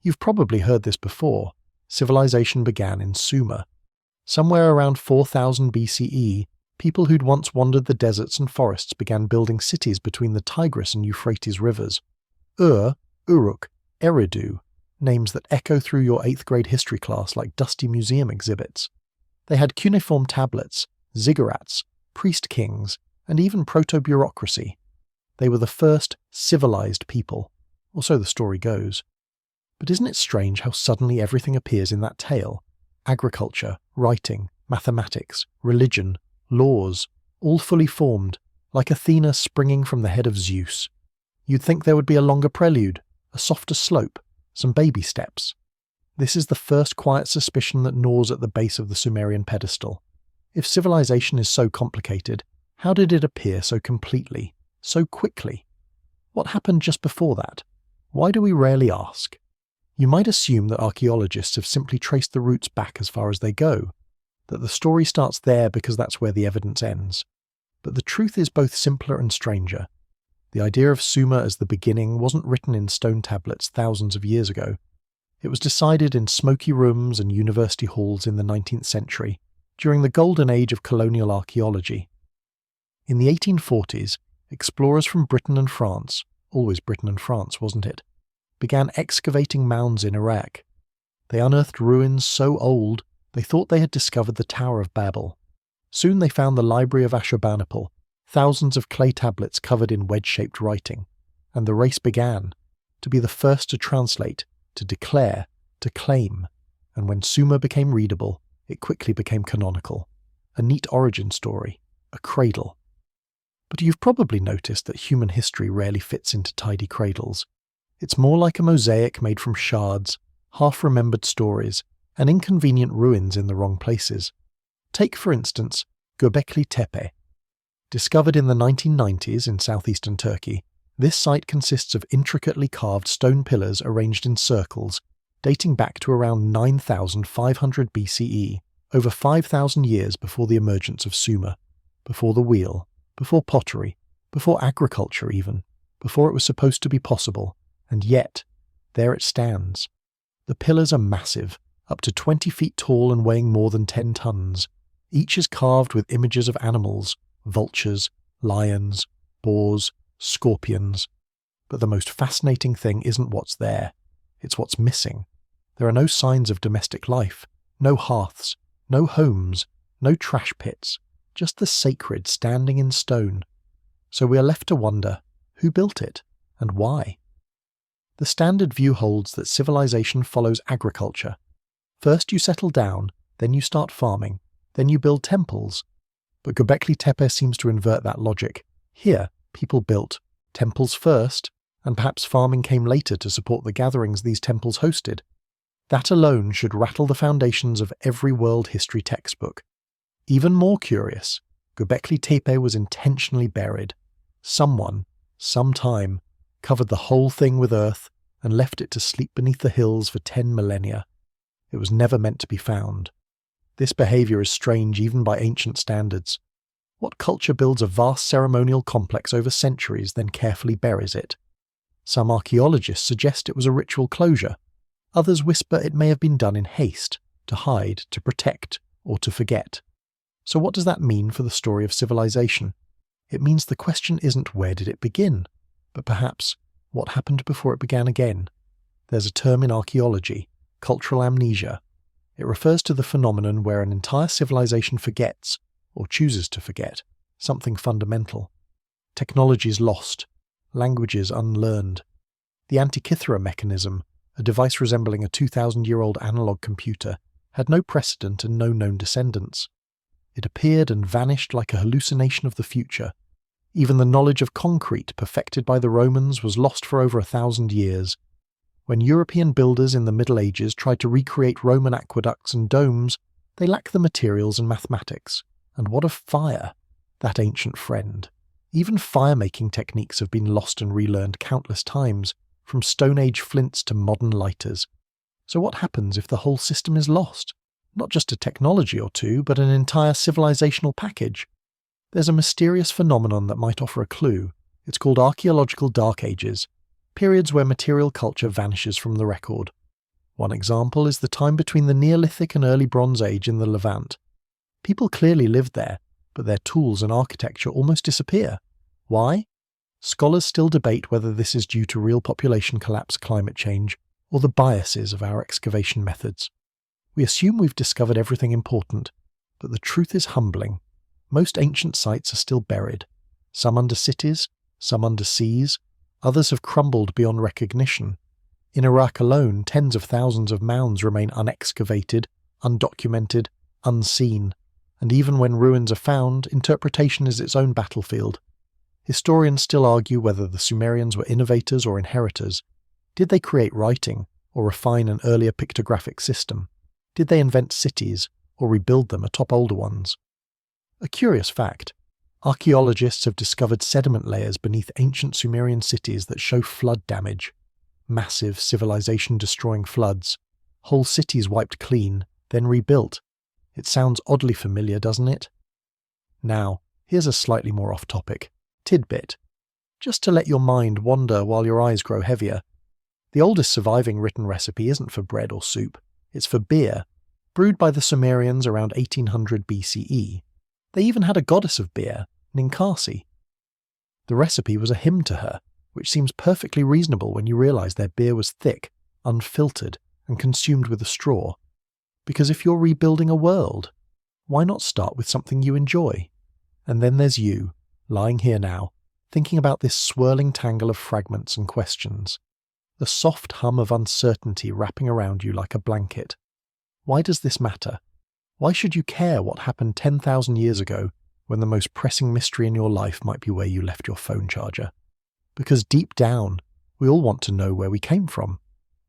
You've probably heard this before. Civilization began in Sumer. Somewhere around 4000 BCE, people who'd once wandered the deserts and forests began building cities between the Tigris and Euphrates rivers. Uruk, Eridu, names that echo through your 8th grade history class like dusty museum exhibits. They had cuneiform tablets, ziggurats, priest kings, and even proto-bureaucracy. They were the first civilized people, or so the story goes. But isn't it strange how suddenly everything appears in that tale? Agriculture, writing, mathematics, religion, laws, all fully formed, like Athena springing from the head of Zeus. You'd think there would be a longer prelude, a softer slope, some baby steps. This is the first quiet suspicion that gnaws at the base of the Sumerian pedestal. If civilization is so complicated, how did it appear so completely, so quickly? What happened just before that? Why do we rarely ask? You might assume that archaeologists have simply traced the roots back as far as they go, that the story starts there because that's where the evidence ends. But the truth is both simpler and stranger. The idea of Sumer as the beginning wasn't written in stone tablets thousands of years ago. It was decided in smoky rooms and university halls in the 19th century, during the golden age of colonial archaeology. In the 1840s, explorers from Britain and France, always Britain and France, wasn't it, began excavating mounds in Iraq. They unearthed ruins so old they thought they had discovered the Tower of Babel. Soon they found the Library of Ashurbanipal, thousands of clay tablets covered in wedge-shaped writing, and the race began, to be the first to translate, to declare, to claim, and when Sumer became readable, it quickly became canonical. A neat origin story, a cradle. But you've probably noticed that human history rarely fits into tidy cradles. It's more like a mosaic made from shards, half-remembered stories, and inconvenient ruins in the wrong places. Take, for instance, Gobekli Tepe. Discovered in the 1990s in southeastern Turkey, this site consists of intricately carved stone pillars arranged in circles, dating back to around 9500 BCE, over 5,000 years before the emergence of Sumer, before the wheel, before pottery, before agriculture even, before it was supposed to be possible, and yet, there it stands. The pillars are massive, up to 20 feet tall and weighing more than 10 tons. Each is carved with images of animals, vultures, lions, boars, scorpions. But the most fascinating thing isn't what's there, it's what's missing. There are no signs of domestic life, no hearths, no homes, no trash pits, just the sacred standing in stone. So we are left to wonder, who built it, and why? The standard view holds that civilization follows agriculture. First you settle down, then you start farming, then you build temples. But Gobekli Tepe seems to invert that logic. Here, people built temples first, and perhaps farming came later to support the gatherings these temples hosted. That alone should rattle the foundations of every world history textbook. Even more curious, Gobekli Tepe was intentionally buried. Someone, sometime, covered the whole thing with earth and left it to sleep beneath the hills for 10 millennia. It was never meant to be found. This behavior is strange even by ancient standards. What culture builds a vast ceremonial complex over centuries, then carefully buries it? Some archaeologists suggest it was a ritual closure. Others whisper it may have been done in haste, to hide, to protect, or to forget. So what does that mean for the story of civilization? It means the question isn't where did it begin, but perhaps what happened before it began again. There's a term in archaeology, cultural amnesia. It refers to the phenomenon where an entire civilization forgets, or chooses to forget, something fundamental. Technologies lost, languages unlearned. The Antikythera mechanism, a device resembling a 2,000-year-old analog computer, had no precedent and no known descendants. It appeared and vanished like a hallucination of the future. Even the knowledge of concrete perfected by the Romans was lost for over 1,000 years. When European builders in the Middle Ages tried to recreate Roman aqueducts and domes, they lacked the materials and mathematics. And what of fire? That ancient friend. Even fire-making techniques have been lost and relearned countless times, from Stone Age flints to modern lighters. So what happens if the whole system is lost? Not just a technology or two, but an entire civilizational package. There's a mysterious phenomenon that might offer a clue. It's called archaeological dark ages, periods where material culture vanishes from the record. One example is the time between the Neolithic and early Bronze Age in the Levant. People clearly lived there, but their tools and architecture almost disappear. Why? Scholars still debate whether this is due to real population collapse, climate change, or the biases of our excavation methods. We assume we've discovered everything important, but the truth is humbling. Most ancient sites are still buried, some under cities, some under seas, others have crumbled beyond recognition. In Iraq alone, tens of thousands of mounds remain unexcavated, undocumented, unseen, and even when ruins are found, interpretation is its own battlefield. Historians still argue whether the Sumerians were innovators or inheritors. Did they create writing, or refine an earlier pictographic system? Did they invent cities, or rebuild them atop older ones? A curious fact: archaeologists have discovered sediment layers beneath ancient Sumerian cities that show flood damage. Massive, civilization-destroying floods. Whole cities wiped clean, then rebuilt. It sounds oddly familiar, doesn't it? Now, here's a slightly more off-topic tidbit, just to let your mind wander while your eyes grow heavier. The oldest surviving written recipe isn't for bread or soup, it's for beer, brewed by the Sumerians around 1800 BCE. They even had a goddess of beer, Ninkasi. The recipe was a hymn to her, which seems perfectly reasonable when you realise their beer was thick, unfiltered, and consumed with a straw. Because if you're rebuilding a world, why not start with something you enjoy? And then there's you, lying here now, thinking about this swirling tangle of fragments and questions. The soft hum of uncertainty wrapping around you like a blanket. Why does this matter? Why should you care what happened 10,000 years ago when the most pressing mystery in your life might be where you left your phone charger? Because deep down, we all want to know where we came from.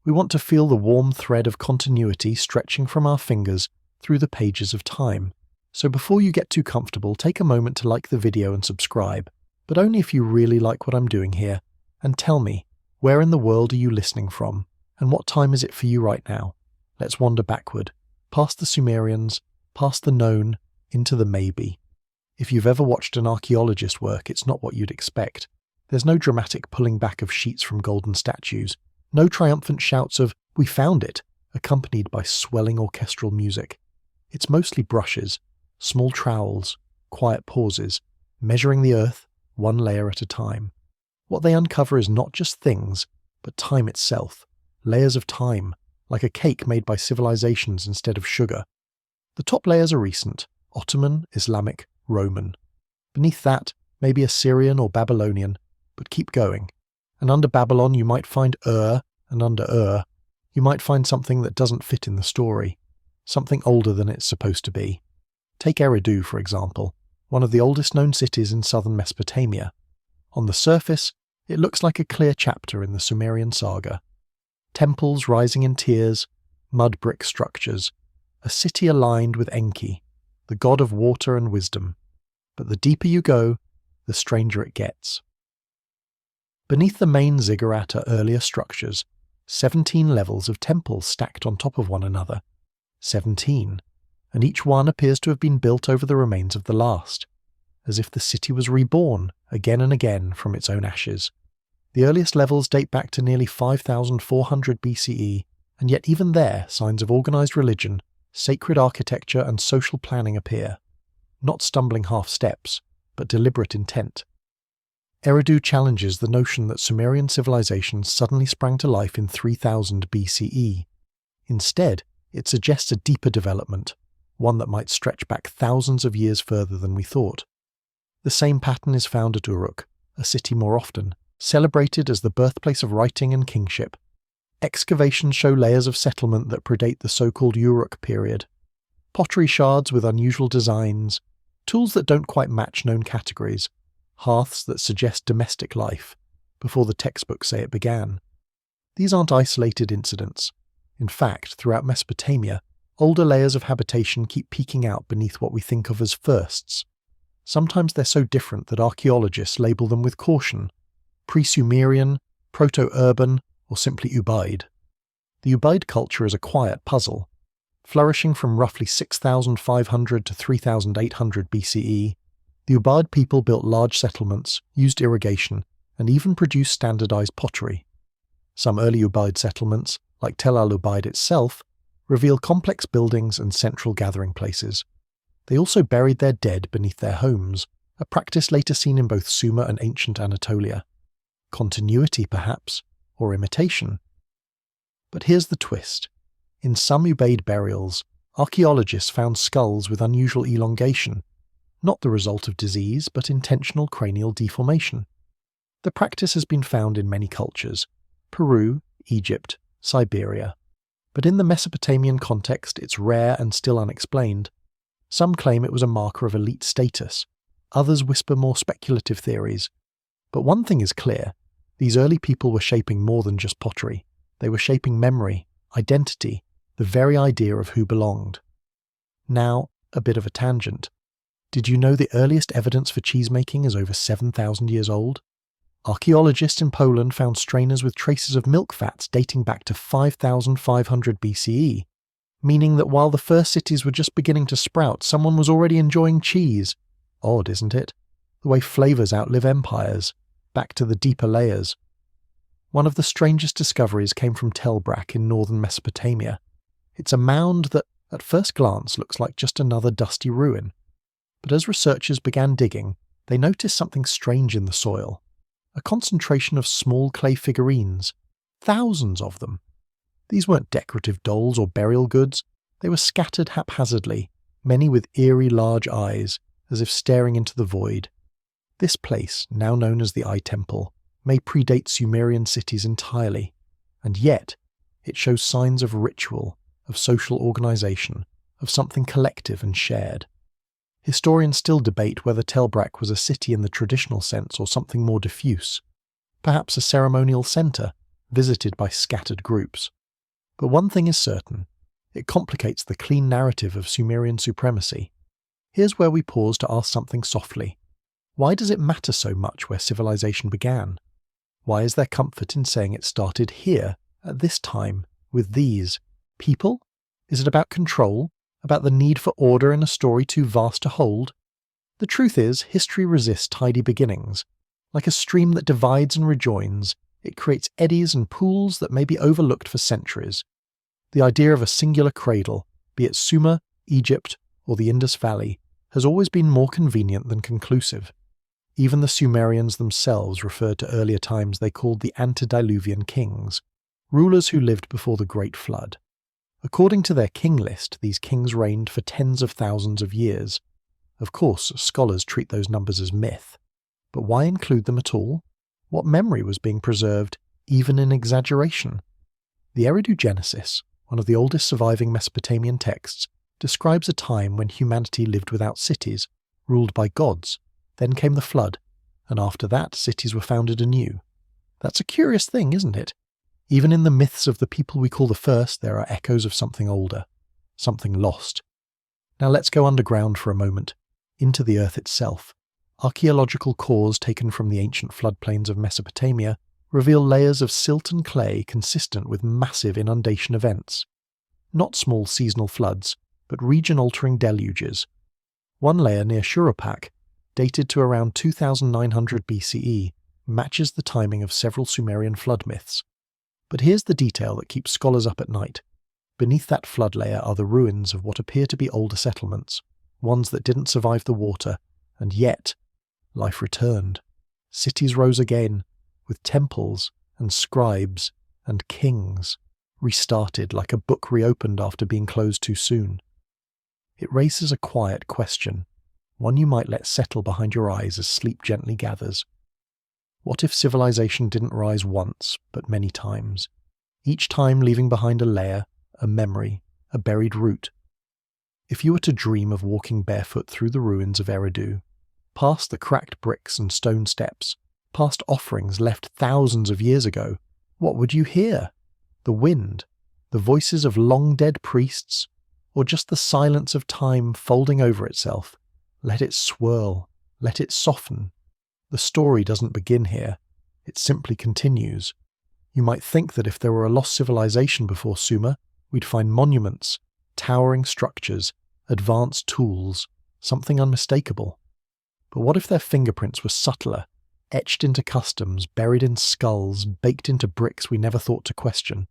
We want to feel the warm thread of continuity stretching from our fingers through the pages of time. So before you get too comfortable, take a moment to like the video and subscribe, but only if you really like what I'm doing here, and tell me, where in the world are you listening from, and what time is it for you right now? Let's wander backward, past the Sumerians, past the known, into the maybe. If you've ever watched an archaeologist work, it's not what you'd expect. There's no dramatic pulling back of sheets from golden statues, no triumphant shouts of, "We found it," accompanied by swelling orchestral music. It's mostly brushes, small trowels, quiet pauses, measuring the earth, one layer at a time. What they uncover is not just things, but time itself, layers of time, like a cake made by civilizations instead of sugar. The top layers are recent, Ottoman, Islamic, Roman. Beneath that, maybe Assyrian or Babylonian, but keep going. And under Babylon you might find and under you might find something that doesn't fit in the story, something older than it's supposed to be. Take Eridu, for example, one of the oldest known cities in southern Mesopotamia. On the surface, it looks like a clear chapter in the Sumerian saga. Temples rising in tiers, mud brick structures, a city aligned with Enki, the god of water and wisdom. But the deeper you go, the stranger it gets. Beneath the main ziggurat are earlier structures, 17 levels of temples stacked on top of one another. 17, and each one appears to have been built over the remains of the last, as if the city was reborn again and again from its own ashes. The earliest levels date back to nearly 5,400 BCE, and yet even there signs of organised religion, sacred architecture and social planning appear. Not stumbling half steps, but deliberate intent. Eridu challenges the notion that Sumerian civilization suddenly sprang to life in 3000 BCE. Instead, it suggests a deeper development, one that might stretch back thousands of years further than we thought. The same pattern is found at Uruk, a city more often, celebrated as the birthplace of writing and kingship. Excavations show layers of settlement that predate the so-called Uruk period. Pottery shards with unusual designs, tools that don't quite match known categories, hearths that suggest domestic life, before the textbooks say it began. These aren't isolated incidents. In fact, throughout Mesopotamia, older layers of habitation keep peeking out beneath what we think of as firsts. Sometimes they're so different that archaeologists label them with caution: pre-Sumerian, proto-urban, or simply Ubaid. The Ubaid culture is a quiet puzzle. Flourishing from roughly 6,500 to 3,800 BCE, the Ubaid people built large settlements, used irrigation, and even produced standardized pottery. Some early Ubaid settlements, like Tel al-Ubaid itself, reveal complex buildings and central gathering places. They also buried their dead beneath their homes, a practice later seen in both Sumer and ancient Anatolia. Continuity, perhaps, or imitation. But here's the twist. In some Ubaid burials, archaeologists found skulls with unusual elongation, not the result of disease, but intentional cranial deformation. The practice has been found in many cultures: Peru, Egypt, Siberia. But in the Mesopotamian context, it's rare and still unexplained. Some claim it was a marker of elite status. Others whisper more speculative theories. But one thing is clear: these early people were shaping more than just pottery. They were shaping memory, identity, the very idea of who belonged. Now, a bit of a tangent. Did you know the earliest evidence for cheesemaking is over 7,000 years old? Archaeologists in Poland found strainers with traces of milk fats dating back to 5,500 BCE, meaning that while the first cities were just beginning to sprout, someone was already enjoying cheese. Odd, isn't it? The way flavours outlive empires, back to the deeper layers. One of the strangest discoveries came from Tel Brak in northern Mesopotamia. It's a mound that, at first glance, looks like just another dusty ruin. But as researchers began digging, they noticed something strange in the soil. A concentration of small clay figurines. Thousands of them. These weren't decorative dolls or burial goods. They were scattered haphazardly, many with eerie large eyes, as if staring into the void. This place, now known as the Eye Temple, may predate Sumerian cities entirely, and yet it shows signs of ritual, of social organization, of something collective and shared. Historians still debate whether Tel Brak was a city in the traditional sense or something more diffuse, perhaps a ceremonial center, visited by scattered groups. But one thing is certain: it complicates the clean narrative of Sumerian supremacy. Here's where we pause to ask something softly. Why does it matter so much where civilization began? Why is there comfort in saying it started here, at this time, with these people? Is it about control? About the need for order in a story too vast to hold? The truth is, history resists tidy beginnings. Like a stream that divides and rejoins, it creates eddies and pools that may be overlooked for centuries. The idea of a singular cradle, be it Sumer, Egypt, or the Indus Valley, has always been more convenient than conclusive. Even the Sumerians themselves referred to earlier times they called the antediluvian kings, rulers who lived before the Great Flood. According to their king list, these kings reigned for tens of thousands of years. Of course, scholars treat those numbers as myth. But why include them at all? What memory was being preserved, even in exaggeration? The Eridu Genesis, one of the oldest surviving Mesopotamian texts, describes a time when humanity lived without cities, ruled by gods. Then came the flood, and after that cities were founded anew. That's a curious thing, isn't it? Even in the myths of the people we call the first, there are echoes of something older, something lost. Now let's go underground for a moment, into the earth itself. Archaeological cores taken from the ancient floodplains of Mesopotamia reveal layers of silt and clay consistent with massive inundation events. Not small seasonal floods, but region-altering deluges. One layer near Shurupak, dated to around 2900 BCE, matches the timing of several Sumerian flood myths. But here's the detail that keeps scholars up at night. Beneath that flood layer are the ruins of what appear to be older settlements, ones that didn't survive the water, and yet life returned. Cities rose again, with temples and scribes and kings, restarted like a book reopened after being closed too soon. It raises a quiet question, one you might let settle behind your eyes as sleep gently gathers. What if civilization didn't rise once, but many times, each time leaving behind a layer, a memory, a buried root? If you were to dream of walking barefoot through the ruins of Eridu, past the cracked bricks and stone steps, past offerings left thousands of years ago, what would you hear? The wind? The voices of long-dead priests? Or just the silence of time folding over itself? Let it swirl. Let it soften. The story doesn't begin here. It simply continues. You might think that if there were a lost civilization before Sumer, we'd find monuments, towering structures, advanced tools, something unmistakable. But what if their fingerprints were subtler, etched into customs, buried in skulls, baked into bricks we never thought to question.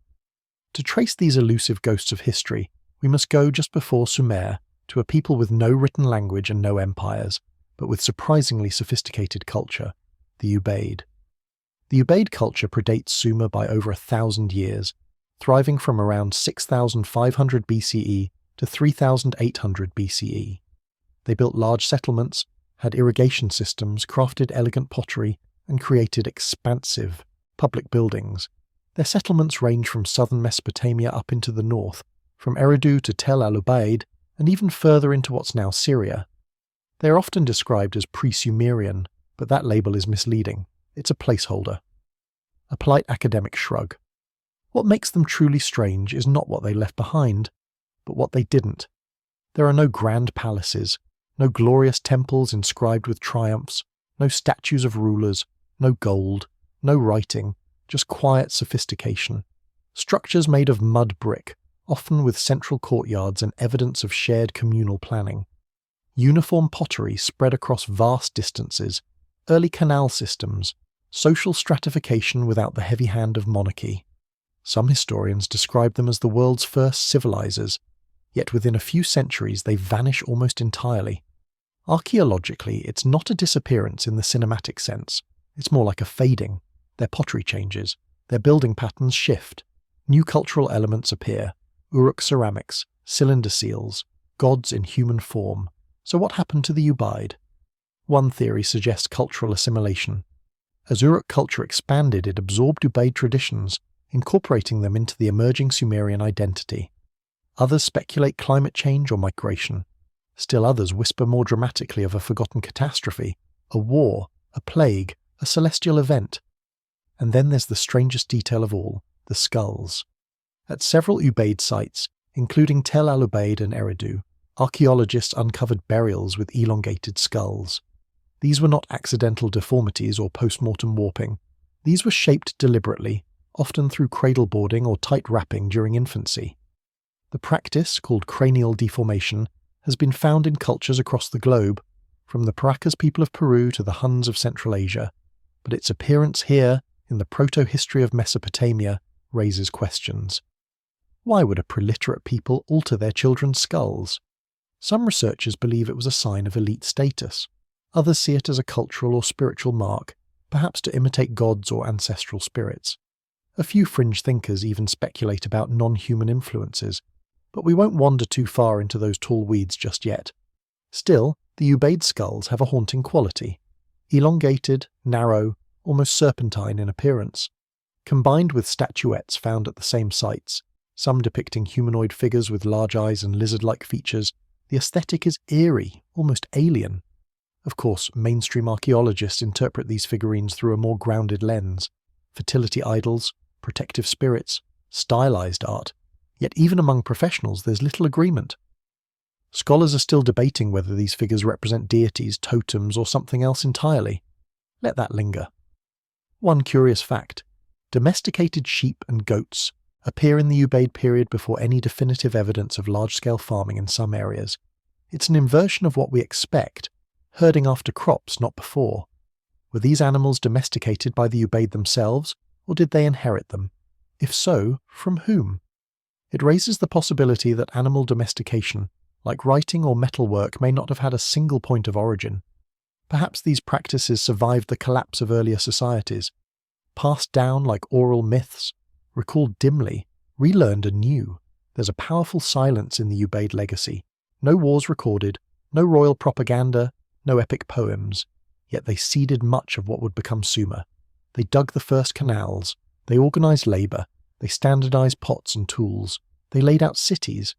To trace these elusive ghosts of history, we must go just before Sumer, to a people with no written language and no empires, but with surprisingly sophisticated culture, the Ubaid. The Ubaid culture predates Sumer by over 1,000 years, thriving from around 6,500 BCE to 3,800 BCE. They built large settlements, had irrigation systems, crafted elegant pottery, and created expansive public buildings. Their settlements range from southern Mesopotamia up into the north, from Eridu to Tel al-Ubaid, and even further into what's now Syria. They are often described as pre-Sumerian, but that label is misleading. It's a placeholder. A polite academic shrug. What makes them truly strange is not what they left behind, but what they didn't. There are no grand palaces, no glorious temples inscribed with triumphs, no statues of rulers, no gold, no writing, just quiet sophistication. Structures made of mud brick, often with central courtyards and evidence of shared communal planning. Uniform pottery spread across vast distances, early canal systems, social stratification without the heavy hand of monarchy. Some historians describe them as the world's first civilizers, yet within a few centuries they vanish almost entirely. Archaeologically, it's not a disappearance in the cinematic sense. It's more like a fading. Their pottery changes, their building patterns shift, new cultural elements appear, Uruk ceramics, cylinder seals, gods in human form. So what happened to the Ubaid? One theory suggests cultural assimilation. As Uruk culture expanded, it absorbed Ubaid traditions, incorporating them into the emerging Sumerian identity. Others speculate climate change or migration. Still others whisper more dramatically of a forgotten catastrophe, a war, a plague, a celestial event. And then there's the strangest detail of all, the skulls. At several Ubaid sites, including Tel al-Ubaid and Eridu, archaeologists uncovered burials with elongated skulls. These were not accidental deformities or post-mortem warping. These were shaped deliberately, often through cradle boarding or tight wrapping during infancy. The practice, called cranial deformation, has been found in cultures across the globe, from the Paracas people of Peru to the Huns of Central Asia, but its appearance here, in the proto-history of Mesopotamia, raises questions. Why would a preliterate people alter their children's skulls? Some researchers believe it was a sign of elite status. Others see it as a cultural or spiritual mark, perhaps to imitate gods or ancestral spirits. A few fringe thinkers even speculate about non-human influences, but we won't wander too far into those tall weeds just yet. Still, the Ubaid skulls have a haunting quality. Elongated, narrow, almost serpentine in appearance. Combined with statuettes found at the same sites, some depicting humanoid figures with large eyes and lizard-like features, the aesthetic is eerie, almost alien. Of course, mainstream archaeologists interpret these figurines through a more grounded lens. Fertility idols, protective spirits, stylized art. Yet even among professionals there's little agreement. Scholars are still debating whether these figures represent deities, totems, or something else entirely. Let that linger. One curious fact: domesticated sheep and goats appear in the Ubaid period before any definitive evidence of large-scale farming in some areas. It's an inversion of what we expect, herding after crops, not before. Were these animals domesticated by the Ubaid themselves, or did they inherit them? If so, from whom? It raises the possibility that animal domestication, like writing or metalwork, may not have had a single point of origin. Perhaps these practices survived the collapse of earlier societies, passed down like oral myths, recalled dimly, relearned anew. There's a powerful silence in the Ubaid legacy. No wars recorded, no royal propaganda, no epic poems. Yet they seeded much of what would become Sumer. They dug the first canals, they organized labor, they standardized pots and tools, they laid out cities.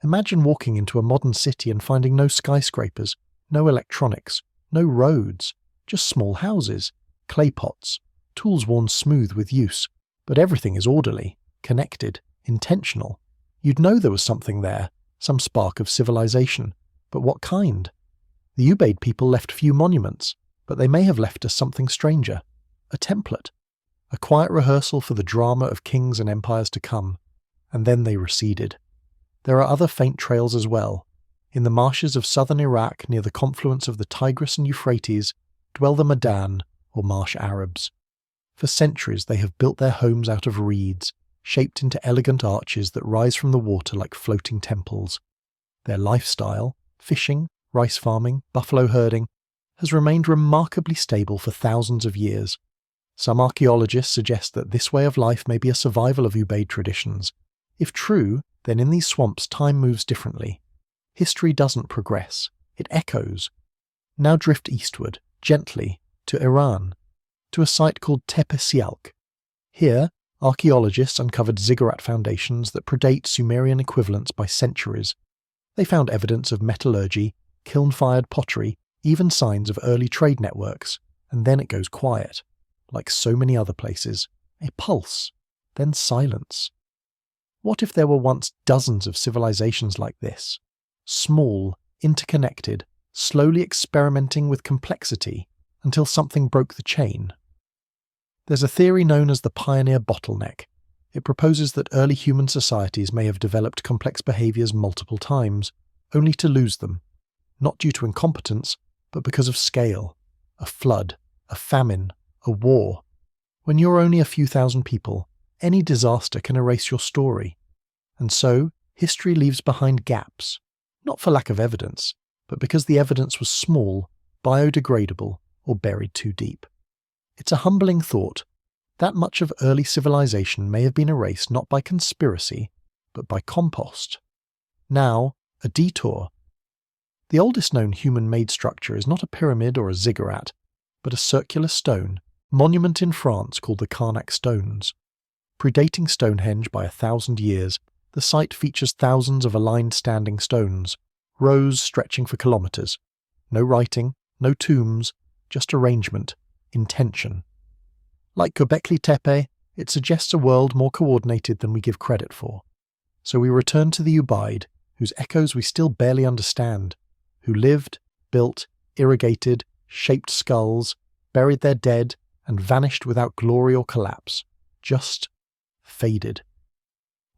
Imagine walking into a modern city and finding no skyscrapers, no electronics, no roads, just small houses, clay pots, tools worn smooth with use, but everything is orderly, connected, intentional. You'd know there was something there, some spark of civilization, but what kind? The Ubaid people left few monuments, but they may have left us something stranger, a template, a quiet rehearsal for the drama of kings and empires to come, and then they receded. There are other faint trails as well. In the marshes of southern Iraq near the confluence of the Tigris and Euphrates dwell the Madan, or marsh Arabs. For centuries they have built their homes out of reeds, shaped into elegant arches that rise from the water like floating temples. Their lifestyle, fishing, rice farming, buffalo herding, has remained remarkably stable for thousands of years. Some archaeologists suggest that this way of life may be a survival of Ubaid traditions. If true, then in these swamps time moves differently. History doesn't progress, it echoes. Now drift eastward, gently, to Iran, to a site called Tepe Sialk. Here, archaeologists uncovered ziggurat foundations that predate Sumerian equivalents by centuries. They found evidence of metallurgy, kiln-fired pottery, even signs of early trade networks, and then it goes quiet. Like so many other places, a pulse, then silence. What if there were once dozens of civilizations like this? Small, interconnected, slowly experimenting with complexity until something broke the chain. There's a theory known as the pioneer bottleneck. It proposes that early human societies may have developed complex behaviors multiple times, only to lose them, not due to incompetence, but because of scale, a flood, a famine, a war. When you're only a few thousand people, any disaster can erase your story. And so, history leaves behind gaps, not for lack of evidence, but because the evidence was small, biodegradable, or buried too deep. It's a humbling thought. That much of early civilization may have been erased not by conspiracy, but by compost. Now, a detour. The oldest known human-made structure is not a pyramid or a ziggurat, but a circular stone monument in France called the Karnak Stones. Predating Stonehenge by 1,000 years, the site features thousands of aligned standing stones, rows stretching for kilometres. No writing, no tombs, just arrangement, intention. Like Gobekli Tepe, it suggests a world more coordinated than we give credit for. So we return to the Ubaid, whose echoes we still barely understand, who lived, built, irrigated, shaped skulls, buried their dead, and vanished without glory or collapse, just faded.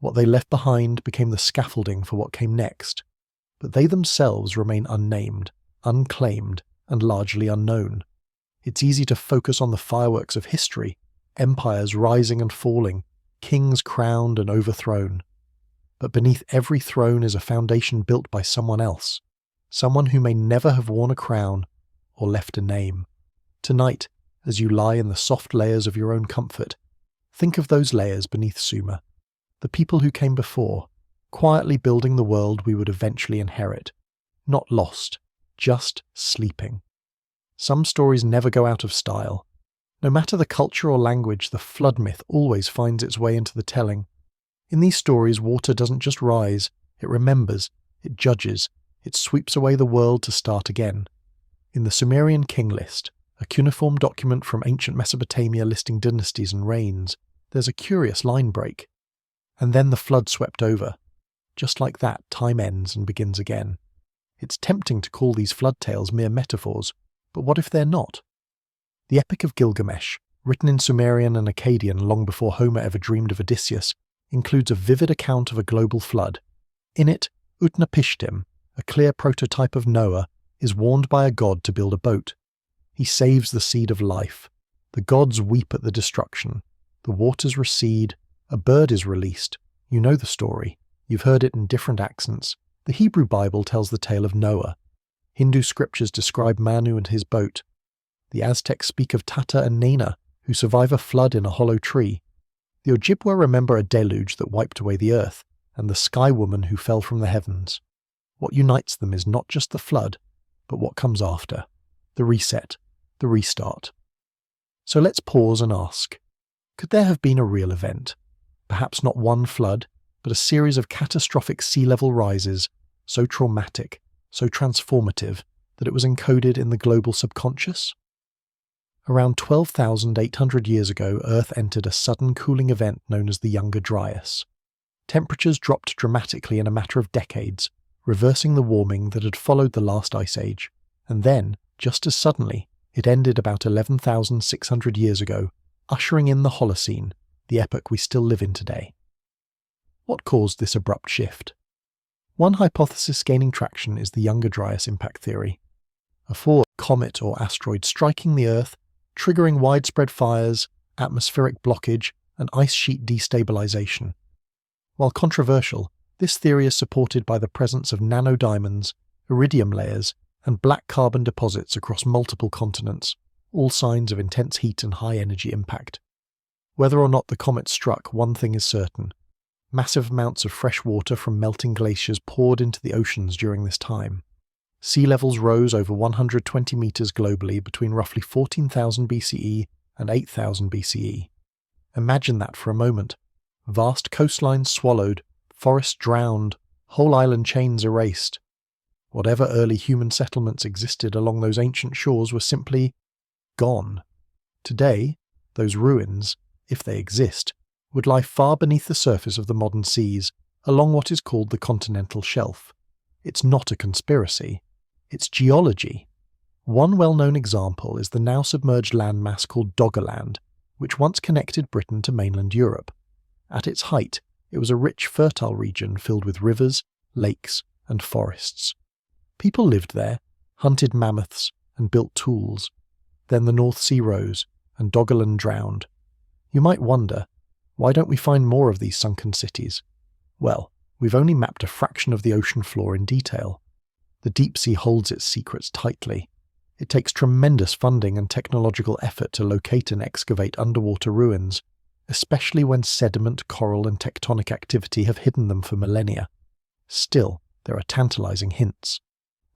What they left behind became the scaffolding for what came next, but they themselves remain unnamed, unclaimed, and largely unknown. It's easy to focus on the fireworks of history, empires rising and falling, kings crowned and overthrown. But beneath every throne is a foundation built by someone else, someone who may never have worn a crown or left a name. Tonight, as you lie in the soft layers of your own comfort, think of those layers beneath Sumer, the people who came before, quietly building the world we would eventually inherit, not lost, just sleeping. Some stories never go out of style. No matter the culture or language, the flood myth always finds its way into the telling. In these stories, water doesn't just rise, it remembers, it judges, it sweeps away the world to start again. In the Sumerian king list, a cuneiform document from ancient Mesopotamia listing dynasties and reigns, there's a curious line break. And then the flood swept over. Just like that, time ends and begins again. It's tempting to call these flood tales mere metaphors, but what if they're not? The Epic of Gilgamesh, written in Sumerian and Akkadian long before Homer ever dreamed of Odysseus, includes a vivid account of a global flood. In it, Utnapishtim, a clear prototype of Noah, is warned by a god to build a boat. He saves the seed of life. The gods weep at the destruction. The waters recede. A bird is released. You know the story. You've heard it in different accents. The Hebrew Bible tells the tale of Noah. Hindu scriptures describe Manu and his boat. The Aztecs speak of Tata and Nena, who survive a flood in a hollow tree. The Ojibwa remember a deluge that wiped away the earth, and the sky woman who fell from the heavens. What unites them is not just the flood, but what comes after. The reset, the restart. So let's pause and ask, could there have been a real event? Perhaps not one flood, but a series of catastrophic sea level rises, so traumatic, so transformative, that it was encoded in the global subconscious? Around 12,800 years ago, Earth entered a sudden cooling event known as the Younger Dryas. Temperatures dropped dramatically in a matter of decades, reversing the warming that had followed the last ice age, and then, just as suddenly, it ended about 11,600 years ago, ushering in the Holocene, the epoch we still live in today. What caused this abrupt shift? One hypothesis gaining traction is the Younger Dryas impact theory. A comet or asteroid striking the Earth triggering widespread fires, atmospheric blockage, and ice sheet destabilization. While controversial, this theory is supported by the presence of nanodiamonds, iridium layers, and black carbon deposits across multiple continents, all signs of intense heat and high-energy impact. Whether or not the comet struck, one thing is certain. Massive amounts of fresh water from melting glaciers poured into the oceans during this time. Sea levels rose over 120 meters globally between roughly 14,000 BCE and 8,000 BCE. Imagine that for a moment. Vast coastlines swallowed, forests drowned, whole island chains erased. Whatever early human settlements existed along those ancient shores were simply gone. Today, those ruins, if they exist, would lie far beneath the surface of the modern seas, along what is called the continental shelf. It's not a conspiracy. It's geology. One well-known example is the now submerged landmass called Doggerland, which once connected Britain to mainland Europe. At its height, it was a rich, fertile region filled with rivers, lakes, and forests. People lived there, hunted mammoths, and built tools. Then the North Sea rose, and Doggerland drowned. You might wonder, why don't we find more of these sunken cities? Well, we've only mapped a fraction of the ocean floor in detail. The deep sea holds its secrets tightly. It takes tremendous funding and technological effort to locate and excavate underwater ruins, especially when sediment, coral, and tectonic activity have hidden them for millennia. Still, there are tantalizing hints.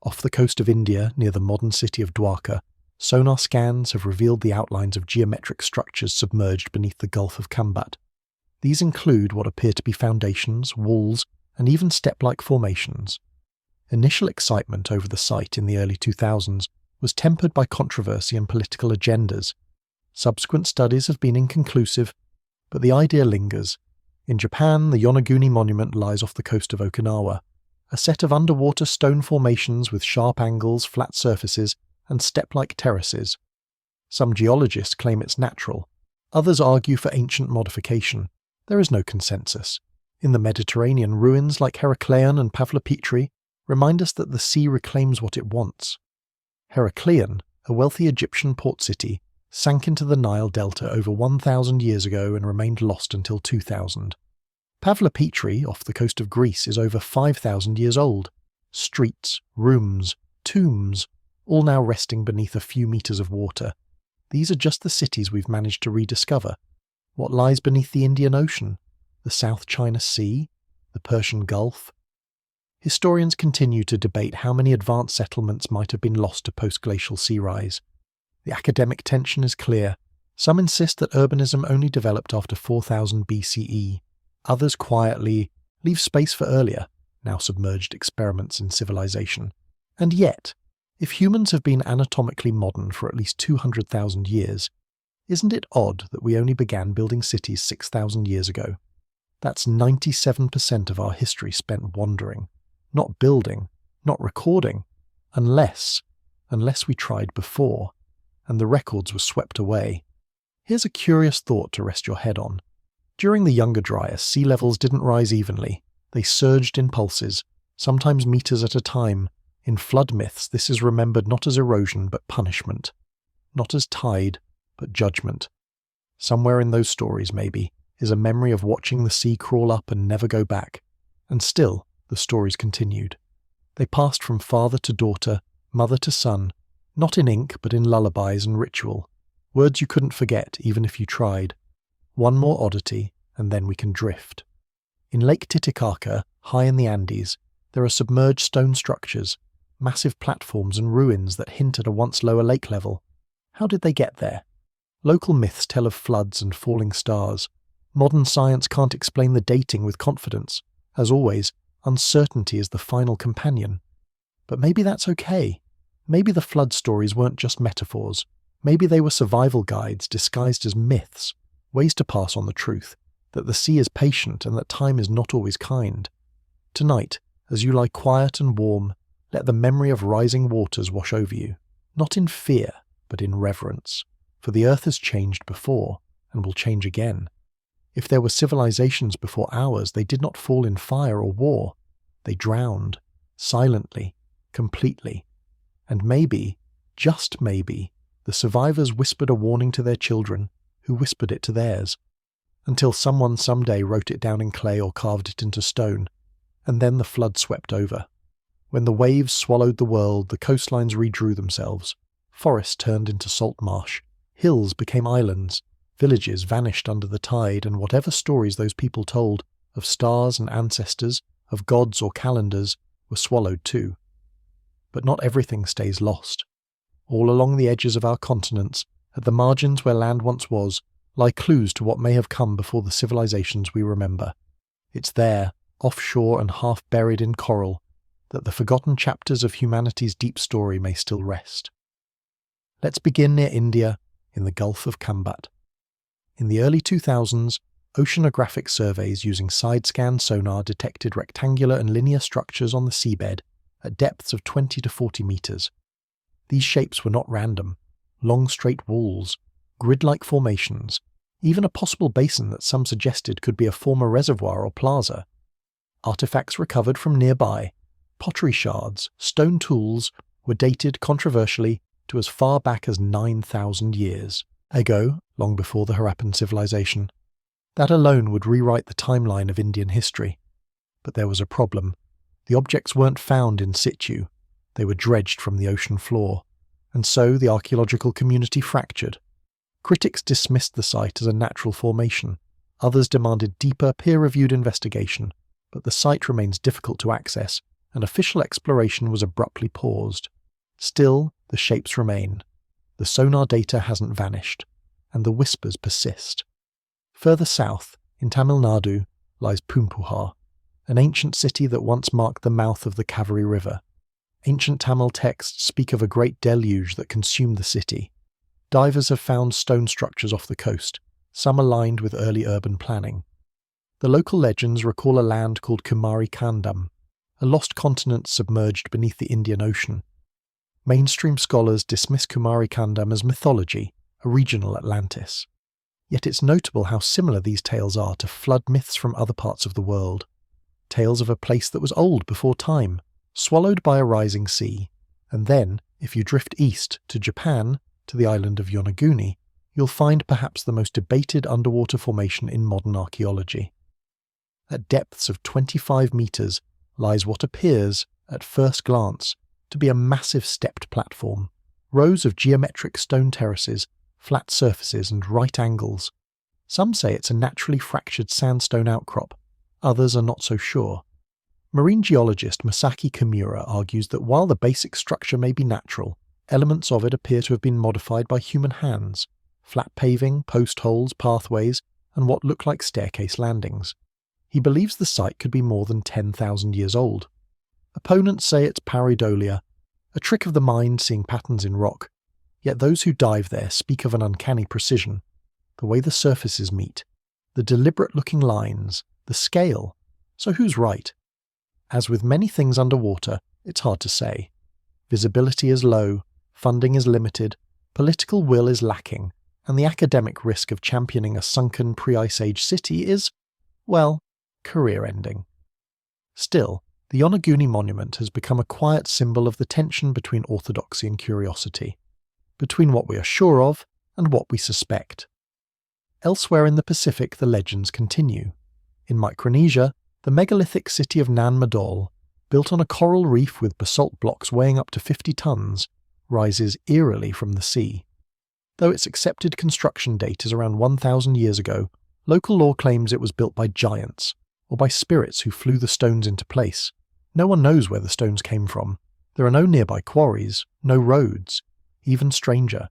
Off the coast of India, near the modern city of Dwarka, sonar scans have revealed the outlines of geometric structures submerged beneath the Gulf of Kambat. These include what appear to be foundations, walls, and even step-like formations. Initial excitement over the site in the early 2000s was tempered by controversy and political agendas. Subsequent studies have been inconclusive, but the idea lingers. In Japan, the Yonaguni Monument lies off the coast of Okinawa, a set of underwater stone formations with sharp angles, flat surfaces, and step-like terraces. Some geologists claim it's natural. Others argue for ancient modification. There is no consensus. In the Mediterranean, ruins like Herakleion and Pavlopetri remind us that the sea reclaims what it wants. Herakleion, a wealthy Egyptian port city, sank into the Nile Delta over 1,000 years ago and remained lost until 2000. Pavlopetri, off the coast of Greece, is over 5,000 years old. Streets, rooms, tombs, all now resting beneath a few meters of water. These are just the cities we've managed to rediscover. What lies beneath the Indian Ocean? The South China Sea? The Persian Gulf? Historians continue to debate how many advanced settlements might have been lost to post-glacial sea rise. The academic tension is clear. Some insist that urbanism only developed after 4000 BCE. Others quietly leave space for earlier, now submerged experiments in civilization. And yet, if humans have been anatomically modern for at least 200,000 years, isn't it odd that we only began building cities 6,000 years ago? That's 97% of our history spent wandering, not building, not recording, unless we tried before, and the records were swept away. Here's a curious thought to rest your head on. During the Younger Dryas, sea levels didn't rise evenly. They surged in pulses, sometimes meters at a time. In flood myths, this is remembered not as erosion but punishment, not as tide but judgment. Somewhere in those stories, maybe, is a memory of watching the sea crawl up and never go back. And still, the stories continued. They passed from father to daughter, mother to son, not in ink but in lullabies and ritual, words you couldn't forget even if you tried. One more oddity, and then we can drift. In Lake Titicaca, high in the Andes, there are submerged stone structures, massive platforms and ruins that hint at a once lower lake level. How did they get there? Local myths tell of floods and falling stars. Modern science can't explain the dating with confidence. As always, uncertainty is the final companion. But maybe that's okay. Maybe the flood stories weren't just metaphors. Maybe they were survival guides disguised as myths, ways to pass on the truth, that the sea is patient and that time is not always kind. Tonight, as you lie quiet and warm, let the memory of rising waters wash over you, not in fear, but in reverence. For the earth has changed before, and will change again. If there were civilizations before ours, they did not fall in fire or war. They drowned, silently, completely. And maybe, just maybe, the survivors whispered a warning to their children, who whispered it to theirs, until someone someday wrote it down in clay or carved it into stone, and then the flood swept over. When the waves swallowed the world, the coastlines redrew themselves, forests turned into salt marsh, hills became islands, villages vanished under the tide, and whatever stories those people told of stars and ancestors, of gods or calendars, were swallowed too. But not everything stays lost. All along the edges of our continents, at the margins where land once was, lie clues to what may have come before the civilizations we remember. It's there, offshore and half buried in coral, that the forgotten chapters of humanity's deep story may still rest. Let's begin near India, in the Gulf of Kambat. In the early 2000s, oceanographic surveys using side-scan sonar detected rectangular and linear structures on the seabed at depths of 20 to 40 meters. These shapes were not random. Long straight walls, grid-like formations, even a possible basin that some suggested could be a former reservoir or plaza. Artifacts recovered from nearby, pottery shards, stone tools, were dated controversially to as far back as 9,000 years ago, long before the Harappan civilization. That alone would rewrite the timeline of Indian history. But there was a problem. The objects weren't found in situ. They were dredged from the ocean floor, and so the archaeological community fractured. Critics dismissed the site as a natural formation. Others demanded deeper, peer-reviewed investigation, but the site remains difficult to access, and official exploration was abruptly paused. Still, the shapes remain. The sonar data hasn't vanished, and the whispers persist. Further south, in Tamil Nadu, lies Pumpuhar, an ancient city that once marked the mouth of the Kaveri River. Ancient Tamil texts speak of a great deluge that consumed the city. Divers have found stone structures off the coast, some aligned with early urban planning. The local legends recall a land called Kumari Kandam, a lost continent submerged beneath the Indian Ocean. Mainstream scholars dismiss Kumari Kandam as mythology, a regional Atlantis. Yet it's notable how similar these tales are to flood myths from other parts of the world. Tales of a place that was old before time, swallowed by a rising sea, and then, if you drift east to Japan, to the island of Yonaguni, you'll find perhaps the most debated underwater formation in modern archaeology. At depths of 25 meters lies what appears, at first glance, to be a massive stepped platform, rows of geometric stone terraces, flat surfaces and right angles. Some say it's a naturally fractured sandstone outcrop, others are not so sure. Marine geologist Masaki Kimura argues that while the basic structure may be natural, elements of it appear to have been modified by human hands: flat paving, post holes, pathways, and what look like staircase landings. He believes the site could be more than 10,000 years old. Opponents say it's pareidolia, a trick of the mind seeing patterns in rock, yet those who dive there speak of an uncanny precision. The way the surfaces meet, the deliberate-looking lines, the scale. So who's right? As with many things underwater, it's hard to say. Visibility is low, funding is limited, political will is lacking, and the academic risk of championing a sunken pre-Ice Age city is, well, career-ending. Still, the Yonaguni Monument has become a quiet symbol of the tension between orthodoxy and curiosity, between what we are sure of and what we suspect. Elsewhere in the Pacific, the legends continue. In Micronesia, the megalithic city of Nan Madol, built on a coral reef with basalt blocks weighing up to 50 tons, rises eerily from the sea. Though its accepted construction date is around 1,000 years ago, local lore claims it was built by giants, or by spirits who flew the stones into place. No one knows where the stones came from. There are no nearby quarries, no roads. Even stranger,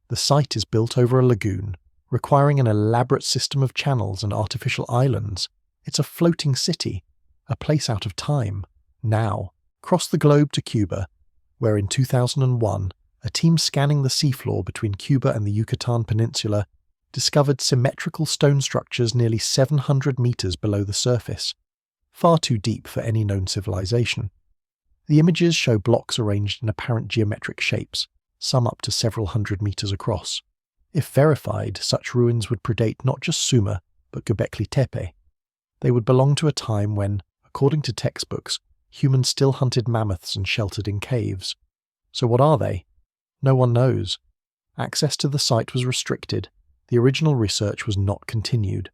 the site is built over a lagoon, requiring an elaborate system of channels and artificial islands. It's a floating city, a place out of time. Now, cross the globe to Cuba, where in 2001, a team scanning the seafloor between Cuba and the Yucatan Peninsula discovered symmetrical stone structures nearly 700 meters below the surface, far too deep for any known civilization. The images show blocks arranged in apparent geometric shapes, some up to several hundred meters across. If verified, such ruins would predate not just Sumer, but Gobekli Tepe. They would belong to a time when, according to textbooks, humans still hunted mammoths and sheltered in caves. So what are they? No one knows. Access to the site was restricted, the original research was not continued,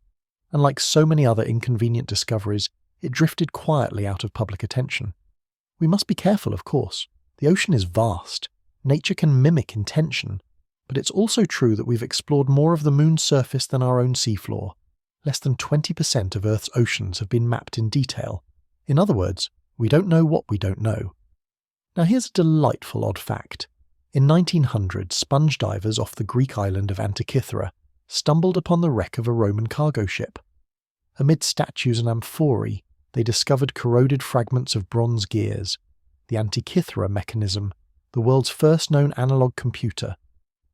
and like so many other inconvenient discoveries, it drifted quietly out of public attention. We must be careful, of course. The ocean is vast. Nature can mimic intention, but it's also true that we've explored more of the moon's surface than our own seafloor. Less than 20% of Earth's oceans have been mapped in detail. In other words, we don't know what we don't know. Now here's a delightful odd fact. In 1900, sponge divers off the Greek island of Antikythera stumbled upon the wreck of a Roman cargo ship. Amid statues and amphorae, they discovered corroded fragments of bronze gears, the Antikythera mechanism, the world's first known analog computer.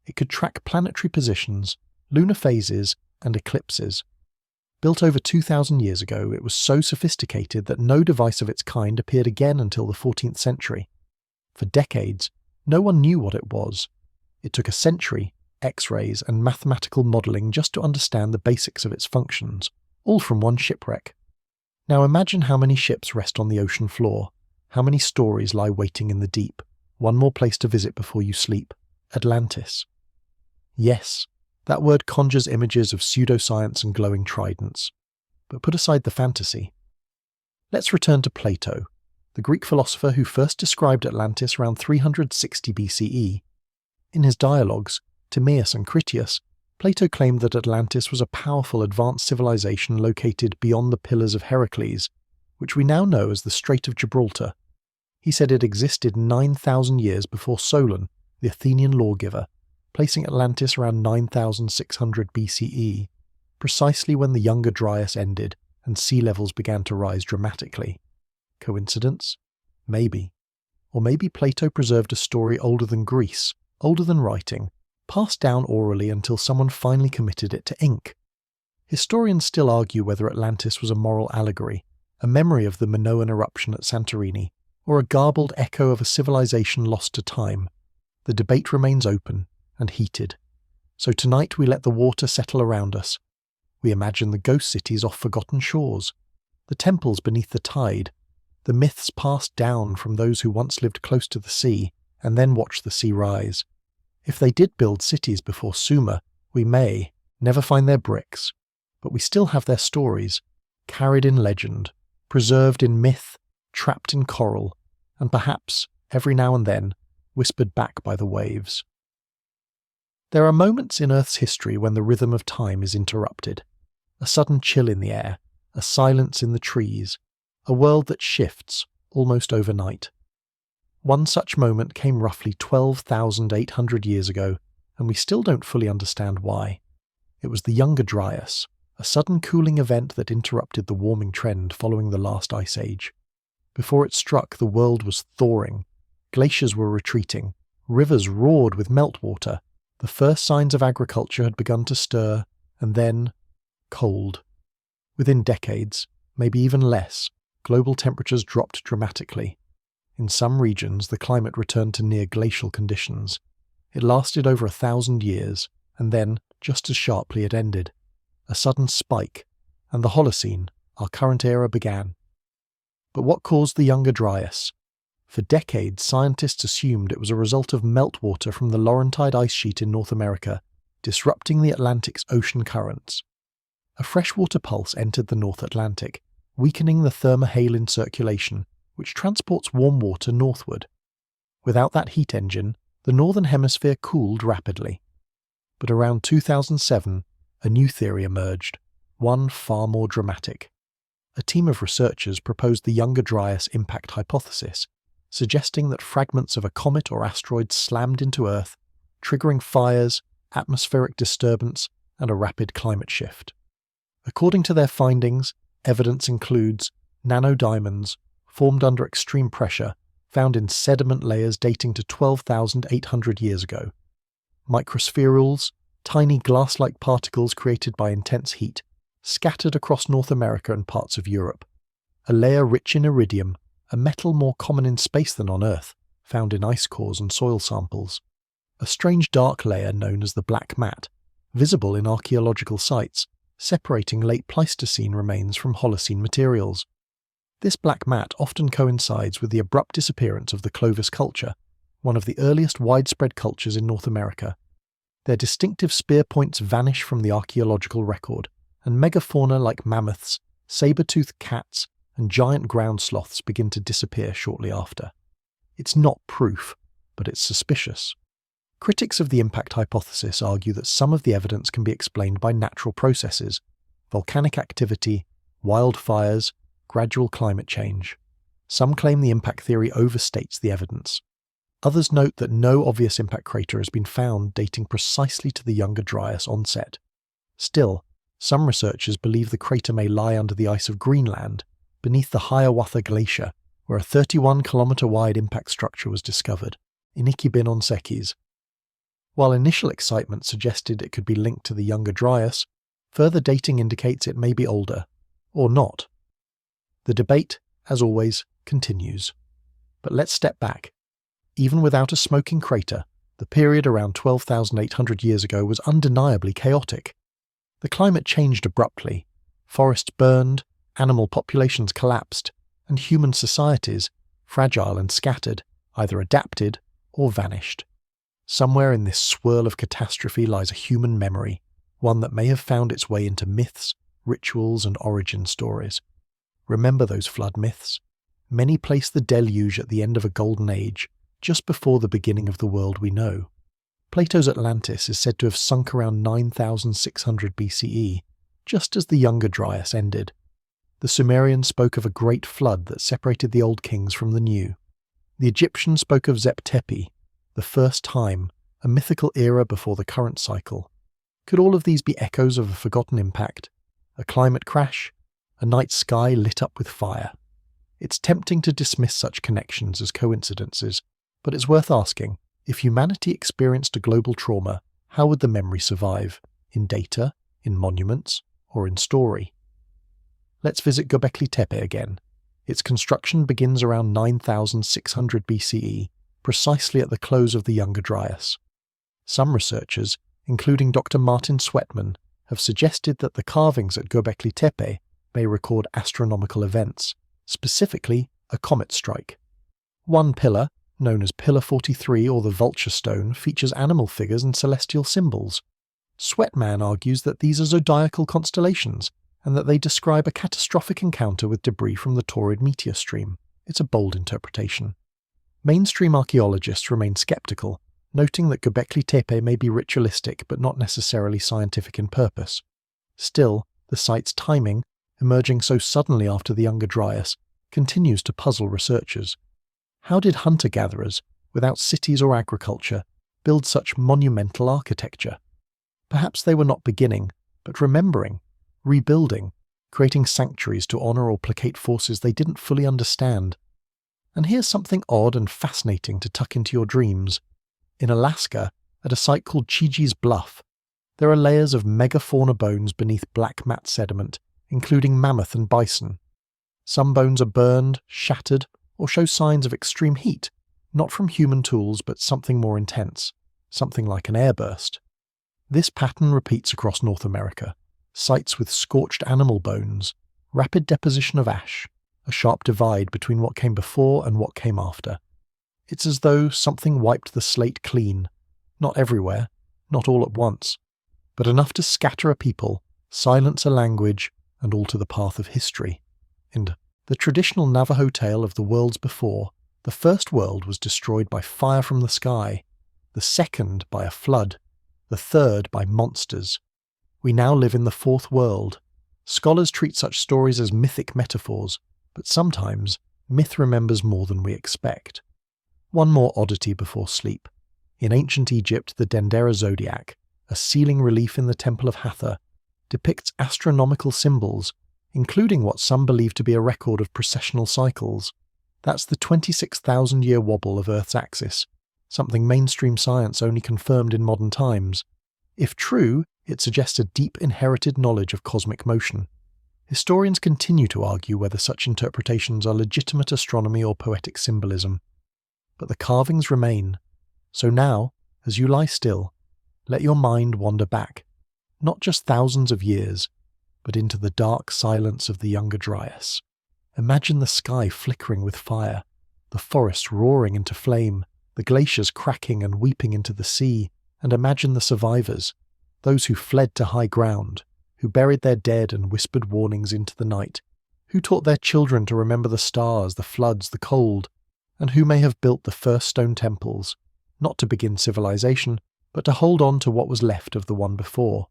It could track planetary positions, lunar phases, and eclipses. Built over 2,000 years ago, it was so sophisticated that no device of its kind appeared again until the 14th century. For decades, no one knew what it was. It took a century, X-rays, and mathematical modelling just to understand the basics of its functions, all from one shipwreck. Now imagine how many ships rest on the ocean floor, how many stories lie waiting in the deep. One more place to visit before you sleep: Atlantis. Yes, that word conjures images of pseudoscience and glowing tridents. But put aside the fantasy. Let's return to Plato, the Greek philosopher who first described Atlantis around 360 BCE. In his dialogues, Timaeus and Critias, Plato claimed that Atlantis was a powerful advanced civilization located beyond the Pillars of Heracles, which we now know as the Strait of Gibraltar. He said it existed 9,000 years before Solon, the Athenian lawgiver, placing Atlantis around 9,600 BCE, precisely when the Younger Dryas ended and sea levels began to rise dramatically. Coincidence? Maybe. Or maybe Plato preserved a story older than Greece, older than writing, passed down orally until someone finally committed it to ink. Historians still argue whether Atlantis was a moral allegory, a memory of the Minoan eruption at Santorini, or a garbled echo of a civilization lost to time. The debate remains open and heated. So tonight we let the water settle around us. We imagine the ghost cities off forgotten shores, the temples beneath the tide, the myths passed down from those who once lived close to the sea and then watched the sea rise. If they did build cities before Sumer, we may never find their bricks, but we still have their stories, carried in legend, preserved in myth, trapped in coral, and perhaps, every now and then, whispered back by the waves. There are moments in Earth's history when the rhythm of time is interrupted. A sudden chill in the air, a silence in the trees, a world that shifts, almost overnight. One such moment came roughly 12,800 years ago, and we still don't fully understand why. It was the Younger Dryas, a sudden cooling event that interrupted the warming trend following the last ice age. Before it struck, the world was thawing. Glaciers were retreating. Rivers roared with meltwater. The first signs of agriculture had begun to stir, and then cold. Within decades, maybe even less, global temperatures dropped dramatically. In some regions, the climate returned to near glacial conditions. It lasted over 1,000 years, and then, just as sharply, it ended. A sudden spike, and the Holocene, our current era, began. But what caused the Younger Dryas? For decades, scientists assumed it was a result of meltwater from the Laurentide ice sheet in North America, disrupting the Atlantic's ocean currents. A freshwater pulse entered the North Atlantic, weakening the thermohaline circulation, which transports warm water northward. Without that heat engine, the northern hemisphere cooled rapidly. But around 2007, a new theory emerged, one far more dramatic. A team of researchers proposed the Younger Dryas impact hypothesis, suggesting that fragments of a comet or asteroid slammed into Earth, triggering fires, atmospheric disturbance, and a rapid climate shift. According to their findings, evidence includes nanodiamonds, formed under extreme pressure, found in sediment layers dating to 12,800 years ago. Microspherules, tiny glass-like particles created by intense heat, scattered across North America and parts of Europe. A layer rich in iridium, a metal more common in space than on Earth, found in ice cores and soil samples. A strange dark layer known as the black mat, visible in archaeological sites, separating late Pleistocene remains from Holocene materials. This black mat often coincides with the abrupt disappearance of the Clovis culture, one of the earliest widespread cultures in North America. Their distinctive spear points vanish from the archaeological record, and megafauna like mammoths, saber-toothed cats, and giant ground sloths begin to disappear shortly after. It's not proof, but it's suspicious. Critics of the impact hypothesis argue that some of the evidence can be explained by natural processes, volcanic activity, wildfires, gradual climate change. Some claim the impact theory overstates the evidence. Others note that no obvious impact crater has been found dating precisely to the Younger Dryas onset. Still, some researchers believe the crater may lie under the ice of Greenland, beneath the Hiawatha Glacier, where a 31-kilometre-wide impact structure was discovered, Inikibin-on-Sekis. While initial excitement suggested it could be linked to the Younger Dryas, further dating indicates it may be older, or not. The debate, as always, continues. But let's step back. Even without a smoking crater, the period around 12,800 years ago was undeniably chaotic. The climate changed abruptly, forests burned, animal populations collapsed, and human societies, fragile and scattered, either adapted or vanished. Somewhere in this swirl of catastrophe lies a human memory, one that may have found its way into myths, rituals, and origin stories. Remember those flood myths? Many place the deluge at the end of a golden age, just before the beginning of the world we know. Plato's Atlantis is said to have sunk around 9,600 BCE, just as the Younger Dryas ended. The Sumerians spoke of a great flood that separated the old kings from the new. The Egyptians spoke of Zep Tepi, the first time, a mythical era before the current cycle. Could all of these be echoes of a forgotten impact? A climate crash? A night sky lit up with fire? It's tempting to dismiss such connections as coincidences, but it's worth asking, if humanity experienced a global trauma, how would the memory survive? In data, in monuments, or in story? Let's visit Gobekli Tepe again. Its construction begins around 9,600 BCE, precisely at the close of the Younger Dryas. Some researchers, including Dr. Martin Sweatman, have suggested that the carvings at Gobekli Tepe may record astronomical events, specifically a comet strike. One pillar, known as Pillar 43 or the Vulture Stone, features animal figures and celestial symbols. Sweatman argues that these are zodiacal constellations, and that they describe a catastrophic encounter with debris from the Taurid meteor stream. It's a bold interpretation. Mainstream archaeologists remain skeptical, noting that Gobekli Tepe may be ritualistic but not necessarily scientific in purpose. Still, the site's timing, emerging so suddenly after the Younger Dryas, continues to puzzle researchers. How did hunter-gatherers, without cities or agriculture, build such monumental architecture? Perhaps they were not beginning, but remembering, rebuilding, creating sanctuaries to honour or placate forces they didn't fully understand. And here's something odd and fascinating to tuck into your dreams. In Alaska, at a site called Chiji's Bluff, there are layers of megafauna bones beneath black mat sediment, including mammoth and bison. Some bones are burned, shattered, or show signs of extreme heat, not from human tools but something more intense, something like an airburst. This pattern repeats across North America. Sites with scorched animal bones, rapid deposition of ash, a sharp divide between what came before and what came after. It's as though something wiped the slate clean, not everywhere, not all at once, but enough to scatter a people, silence a language, and alter the path of history. In the traditional Navajo tale of the worlds before, the first world was destroyed by fire from the sky, the second by a flood, the third by monsters. We now live in the fourth world. Scholars treat such stories as mythic metaphors, but sometimes myth remembers more than we expect. One more oddity before sleep. In ancient Egypt, the Dendera zodiac, a ceiling relief in the Temple of Hathor, depicts astronomical symbols, including what some believe to be a record of precessional cycles. That's the 26,000-year wobble of Earth's axis, something mainstream science only confirmed in modern times. If true, it suggests a deep inherited knowledge of cosmic motion. Historians continue to argue whether such interpretations are legitimate astronomy or poetic symbolism. But the carvings remain. So now, as you lie still, let your mind wander back, not just thousands of years, but into the dark silence of the Younger Dryas. Imagine the sky flickering with fire, the forest roaring into flame, the glaciers cracking and weeping into the sea, And imagine the survivors, those who fled to high ground, who buried their dead and whispered warnings into the night, who taught their children to remember the stars, the floods, the cold, and who may have built the first stone temples, not to begin civilization, but to hold on to what was left of the one before.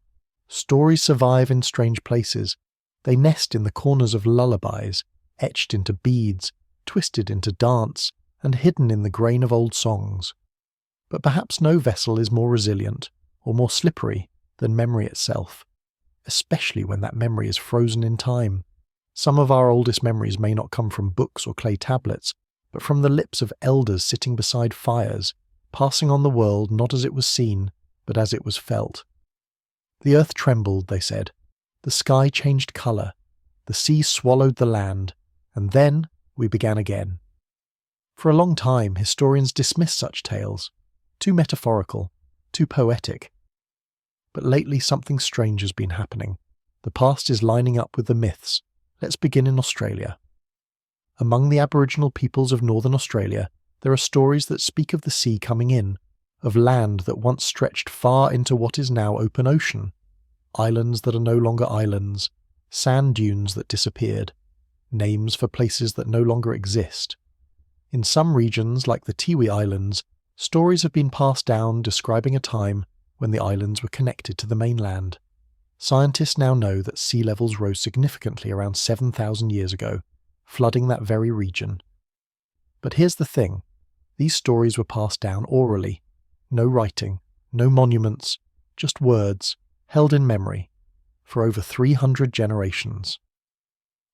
Stories survive in strange places. They nest in the corners of lullabies, etched into beads, twisted into dance, and hidden in the grain of old songs. But perhaps no vessel is more resilient or more slippery than memory itself, especially when that memory is frozen in time. Some of our oldest memories may not come from books or clay tablets, but from the lips of elders sitting beside fires, passing on the world not as it was seen, but as it was felt. The earth trembled, they said. The sky changed colour. The sea swallowed the land. And then we began again. For a long time, historians dismissed such tales. Too metaphorical, too poetic. But lately something strange has been happening. The past is lining up with the myths. Let's begin in Australia. Among the Aboriginal peoples of northern Australia, there are stories that speak of the sea coming in, of land that once stretched far into what is now open ocean, islands that are no longer islands, sand dunes that disappeared, names for places that no longer exist. In some regions, like the Tiwi Islands, stories have been passed down describing a time when the islands were connected to the mainland. Scientists now know that sea levels rose significantly around 7,000 years ago, flooding that very region. But here's the thing. These stories were passed down orally. No writing, no monuments, just words, held in memory, for over 300 generations.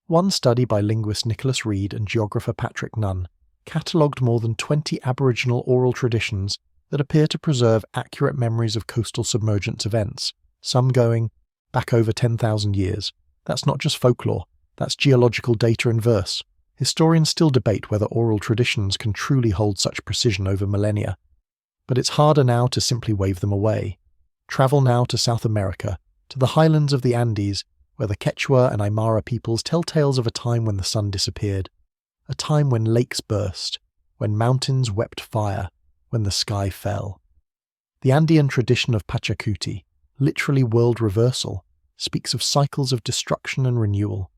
One study by linguist Nicholas Reid and geographer Patrick Nunn catalogued more than 20 Aboriginal oral traditions that appear to preserve accurate memories of coastal submergence events, some going back over 10,000 years. That's not just folklore, that's geological data in verse. Historians still debate whether oral traditions can truly hold such precision over millennia. But it's harder now to simply wave them away. Travel now to South America, to the highlands of the Andes, where the Quechua and Aymara peoples tell tales of a time when the sun disappeared, a time when lakes burst, when mountains wept fire, when the sky fell. The Andean tradition of Pachacuti, literally world reversal, speaks of cycles of destruction and renewal.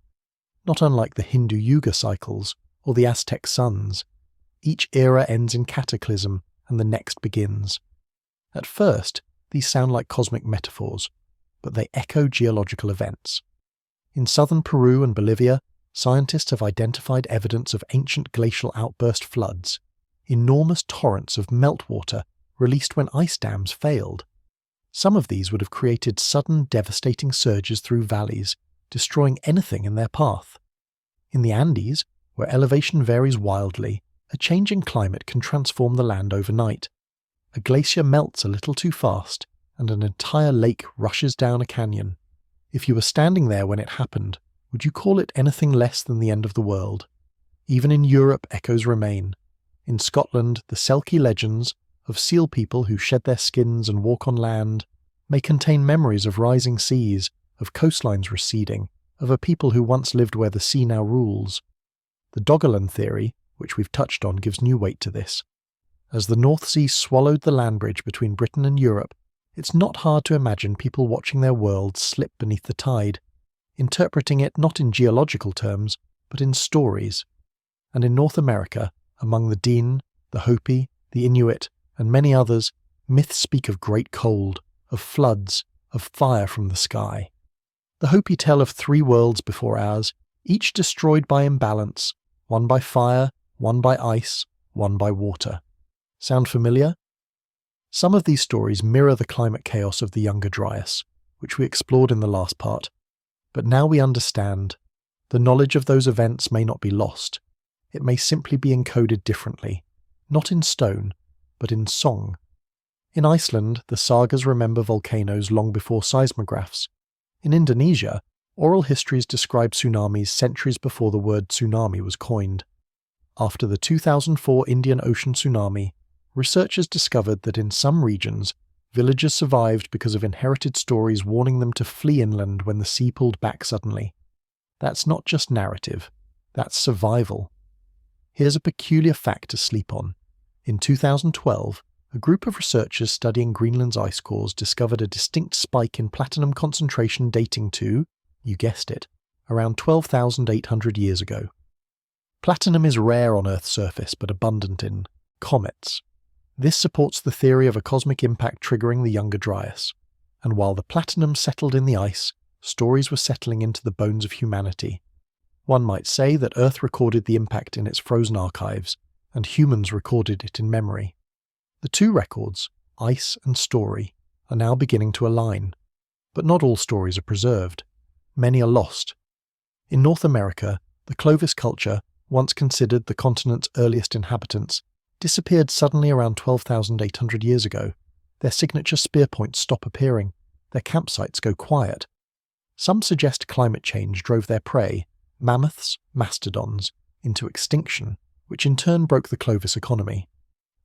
Not unlike the Hindu Yuga cycles or the Aztec suns, each era ends in cataclysm and the next begins. At first, these sound like cosmic metaphors, but they echo geological events. In southern Peru and Bolivia, scientists have identified evidence of ancient glacial outburst floods, enormous torrents of meltwater released when ice dams failed. Some of these would have created sudden, devastating surges through valleys, destroying anything in their path. In the Andes, where elevation varies wildly, a changing climate can transform the land overnight. A glacier melts a little too fast, and an entire lake rushes down a canyon. If you were standing there when it happened, would you call it anything less than the end of the world? Even in Europe, echoes remain. In Scotland, the Selkie legends of seal people who shed their skins and walk on land may contain memories of rising seas, of coastlines receding, of a people who once lived where the sea now rules. The Doggerland theory, which we've touched on, gives new weight to this. As the North Sea swallowed the land bridge between Britain and Europe, it's not hard to imagine people watching their worlds slip beneath the tide, interpreting it not in geological terms, but in stories. And in North America, among the Dene, the Hopi, the Inuit, and many others, myths speak of great cold, of floods, of fire from the sky. The Hopi tell of 3 worlds before ours, each destroyed by imbalance, one by fire, one by ice, one by water. Sound familiar? Some of these stories mirror the climate chaos of the Younger Dryas, which we explored in the last part. But now we understand. The knowledge of those events may not be lost. It may simply be encoded differently, not in stone, but in song. In Iceland, the sagas remember volcanoes long before seismographs. In Indonesia, oral histories describe tsunamis centuries before the word tsunami was coined. After the 2004 Indian Ocean tsunami, researchers discovered that in some regions, villages survived because of inherited stories warning them to flee inland when the sea pulled back suddenly. That's not just narrative, that's survival. Here's a peculiar fact to sleep on. In 2012, a group of researchers studying Greenland's ice cores discovered a distinct spike in platinum concentration dating to, you guessed it, around 12,800 years ago. Platinum is rare on Earth's surface but abundant in comets. This supports the theory of a cosmic impact triggering the Younger Dryas, and while the platinum settled in the ice, stories were settling into the bones of humanity. One might say that Earth recorded the impact in its frozen archives, and humans recorded it in memory. The two records, ice and story, are now beginning to align. But not all stories are preserved. Many are lost. In North America, the Clovis culture, once considered the continent's earliest inhabitants, disappeared suddenly around 12,800 years ago. Their signature spear points stop appearing. Their campsites go quiet. Some suggest climate change drove their prey, mammoths, mastodons, into extinction, which in turn broke the Clovis economy.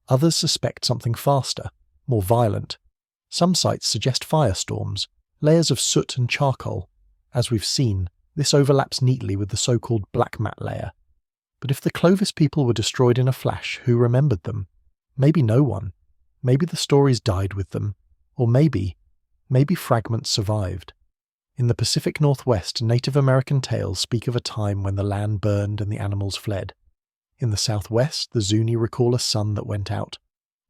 Others suspect something faster, more violent. Some sites suggest firestorms, layers of soot and charcoal. As we've seen, this overlaps neatly with the so-called black mat layer. But if the Clovis people were destroyed in a flash, who remembered them? Maybe no one. Maybe the stories died with them. Or maybe fragments survived. In the Pacific Northwest, Native American tales speak of a time when the land burned and the animals fled. In the Southwest, the Zuni recall a sun that went out.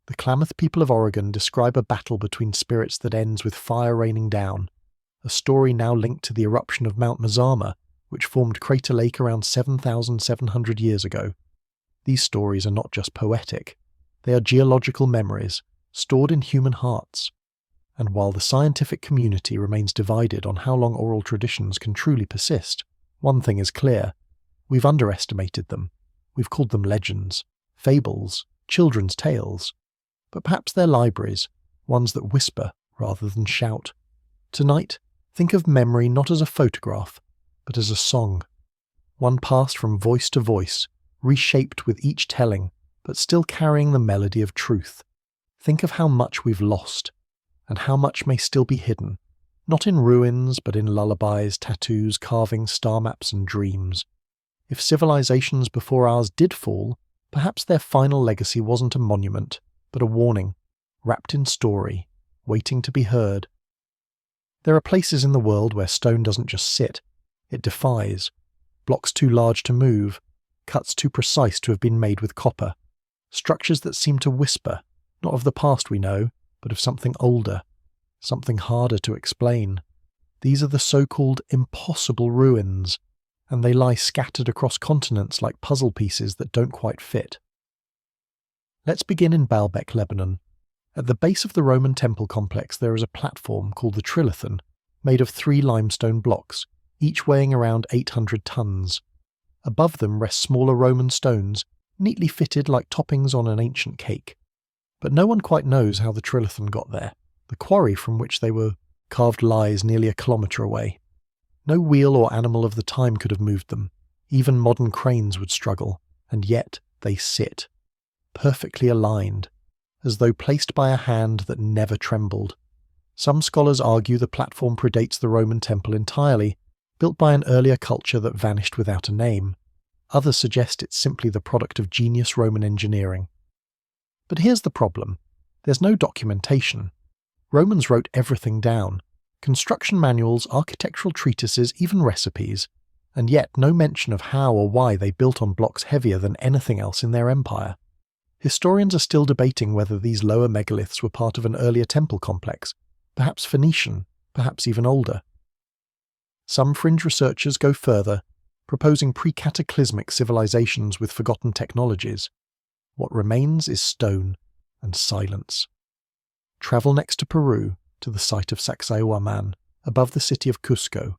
The Klamath people of Oregon describe a battle between spirits that ends with fire raining down, a story now linked to the eruption of Mount Mazama, which formed Crater Lake around 7,700 years ago. These stories are not just poetic. They are geological memories, stored in human hearts. And while the scientific community remains divided on how long oral traditions can truly persist, one thing is clear. We've underestimated them. We've called them legends, fables, children's tales. But perhaps they're libraries, ones that whisper rather than shout. Tonight, think of memory not as a photograph, but as a song. One passed from voice to voice, reshaped with each telling, but still carrying the melody of truth. Think of how much we've lost, and how much may still be hidden, not in ruins, but in lullabies, tattoos, carvings, star maps, and dreams. If civilizations before ours did fall, perhaps their final legacy wasn't a monument, but a warning, wrapped in story, waiting to be heard. There are places in the world where stone doesn't just sit, it defies. Blocks too large to move, cuts too precise to have been made with copper. Structures that seem to whisper, not of the past we know, but of something older, something harder to explain. These are the so-called impossible ruins, and they lie scattered across continents like puzzle pieces that don't quite fit. Let's begin in Baalbek, Lebanon. At the base of the Roman temple complex there is a platform called the Trilithon, made of 3 limestone blocks, each weighing around 800 tons. Above them rest smaller Roman stones, neatly fitted like toppings on an ancient cake. But no one quite knows how the Trilithon got there. The quarry from which they were carved lies nearly a kilometre away. No wheel or animal of the time could have moved them. Even modern cranes would struggle, and yet they sit, perfectly aligned, as though placed by a hand that never trembled. Some scholars argue the platform predates the Roman temple entirely, built by an earlier culture that vanished without a name. Others suggest it's simply the product of genius Roman engineering. But here's the problem. There's no documentation. Romans wrote everything down. Construction manuals, architectural treatises, even recipes. And yet no mention of how or why they built on blocks heavier than anything else in their empire. Historians are still debating whether these lower megaliths were part of an earlier temple complex, perhaps Phoenician, perhaps even older. Some fringe researchers go further, proposing pre-cataclysmic civilizations with forgotten technologies. What remains is stone and silence. Travel next to Peru, to the site of Sacsayhuaman, above the city of Cusco.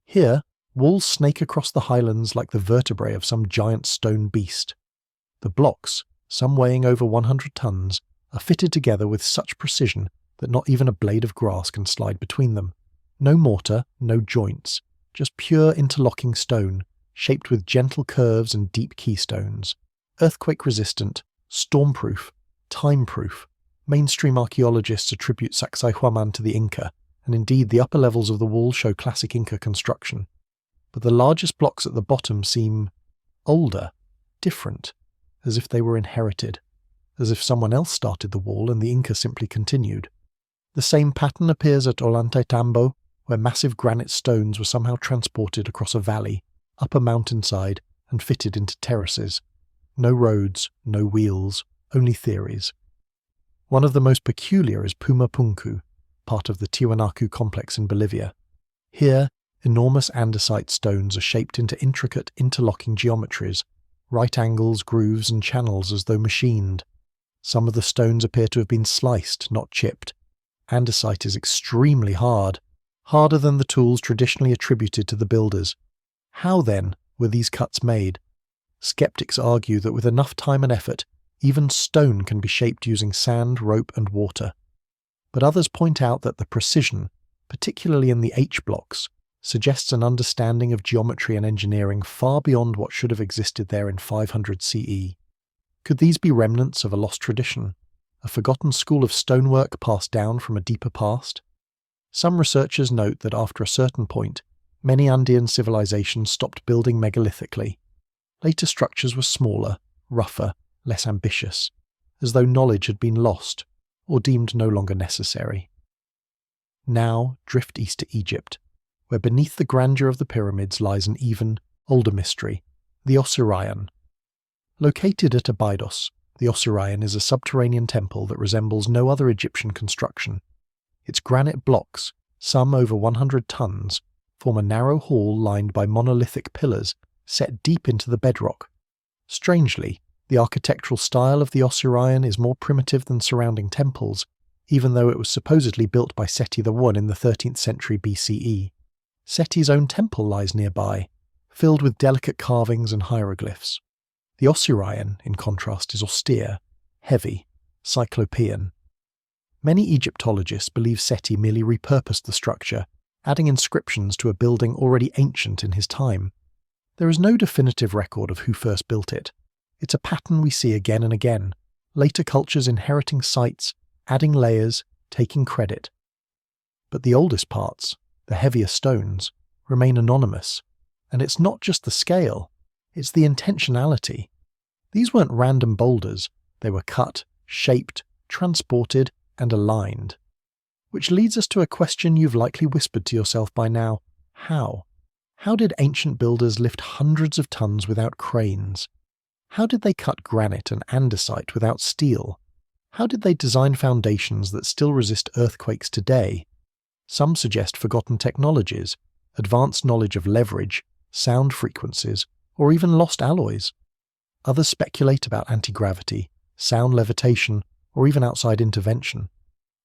Here, walls snake across the highlands like the vertebrae of some giant stone beast. The blocks, some weighing over 100 tons, are fitted together with such precision that not even a blade of grass can slide between them. No mortar, no joints, just pure interlocking stone, shaped with gentle curves and deep keystones. Earthquake-resistant, storm-proof, time-proof. Mainstream archaeologists attribute Sacsayhuaman to the Inca, and indeed the upper levels of the wall show classic Inca construction. But the largest blocks at the bottom seem older, different, as if they were inherited. as if someone else started the wall and the Inca simply continued. The same pattern appears at Ollantaytambo, where massive granite stones were somehow transported across a valley, up a mountainside, and fitted into terraces. No roads, no wheels, only theories. One of the most peculiar is Pumapunku, part of the Tiwanaku complex in Bolivia. Here, enormous andesite stones are shaped into intricate interlocking geometries, right angles, grooves, and channels as though machined. Some of the stones appear to have been sliced, not chipped. Andesite is extremely hard, harder than the tools traditionally attributed to the builders. How, then, were these cuts made? Skeptics argue that with enough time and effort, even stone can be shaped using sand, rope, and water. But others point out that the precision, particularly in the H blocks, suggests an understanding of geometry and engineering far beyond what should have existed there in 500 CE. Could these be remnants of a lost tradition, a forgotten school of stonework passed down from a deeper past? Some researchers note that after a certain point, many Andean civilizations stopped building megalithically. Later structures were smaller, rougher, less ambitious, as though knowledge had been lost or deemed no longer necessary. Now drift east to Egypt, where beneath the grandeur of the pyramids lies an even, older mystery, the Osirion. Located at Abydos, the Osirion is a subterranean temple that resembles no other Egyptian construction. Its granite blocks, some over 100 tons, form a narrow hall lined by monolithic pillars set deep into the bedrock. Strangely, the architectural style of the Osirion is more primitive than surrounding temples, even though it was supposedly built by Seti I in the 13th century BCE. Seti's own temple lies nearby, filled with delicate carvings and hieroglyphs. The Osirion, in contrast, is austere, heavy, cyclopean. Many Egyptologists believe Seti merely repurposed the structure, adding inscriptions to a building already ancient in his time. There is no definitive record of who first built it. It's a pattern we see again and again, later cultures inheriting sites, adding layers, taking credit. But the oldest parts, the heavier stones, remain anonymous, and it's not just the scale, it's the intentionality. These weren't random boulders, they were cut, shaped, transported, and aligned. Which leads us to a question you've likely whispered to yourself by now. How? How did ancient builders lift hundreds of tons without cranes? How did they cut granite and andesite without steel? How did they design foundations that still resist earthquakes today? Some suggest forgotten technologies, advanced knowledge of leverage, sound frequencies, or even lost alloys. Others speculate about anti-gravity, sound levitation, or even outside intervention.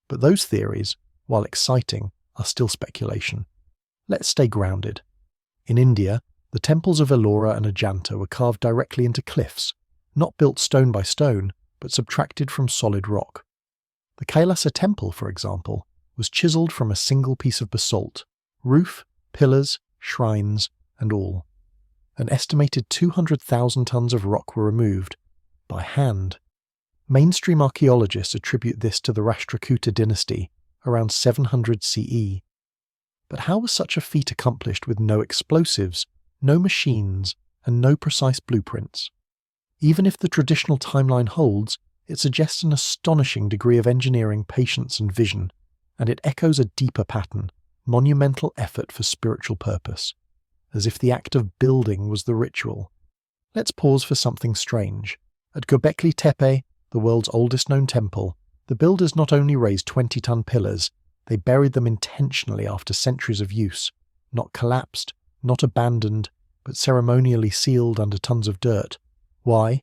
But those theories, while exciting, are still speculation. Let's stay grounded. In India, the temples of Ellora and Ajanta were carved directly into cliffs, not built stone by stone, but subtracted from solid rock. The Kailasa temple, for example, was chiseled from a single piece of basalt, roof, pillars, shrines, and all. An estimated 200,000 tons of rock were removed, by hand. Mainstream archaeologists attribute this to the Rashtrakuta dynasty, around 700 CE. But how was such a feat accomplished with no explosives, no machines, and no precise blueprints? Even if the traditional timeline holds, it suggests an astonishing degree of engineering, patience, and vision, and it echoes a deeper pattern, monumental effort for spiritual purpose, as if the act of building was the ritual. Let's pause for something strange. At Gobekli Tepe, the world's oldest known temple, the builders not only raised 20-ton pillars, they buried them intentionally after centuries of use, not collapsed, not abandoned, but ceremonially sealed under tons of dirt. Why?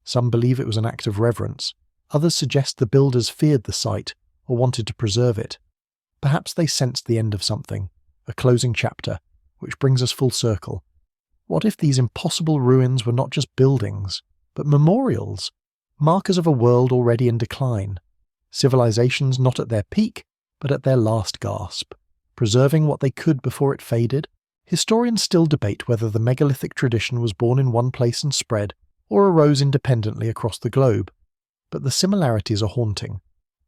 Some believe it was an act of reverence. Others suggest the builders feared the site or wanted to preserve it. Perhaps they sensed the end of something, a closing chapter, which brings us full circle. What if these impossible ruins were not just buildings, but memorials, markers of a world already in decline, civilizations not at their peak, but at their last gasp, preserving what they could before it faded? Historians still debate whether the megalithic tradition was born in one place and spread, or arose independently across the globe. But the similarities are haunting.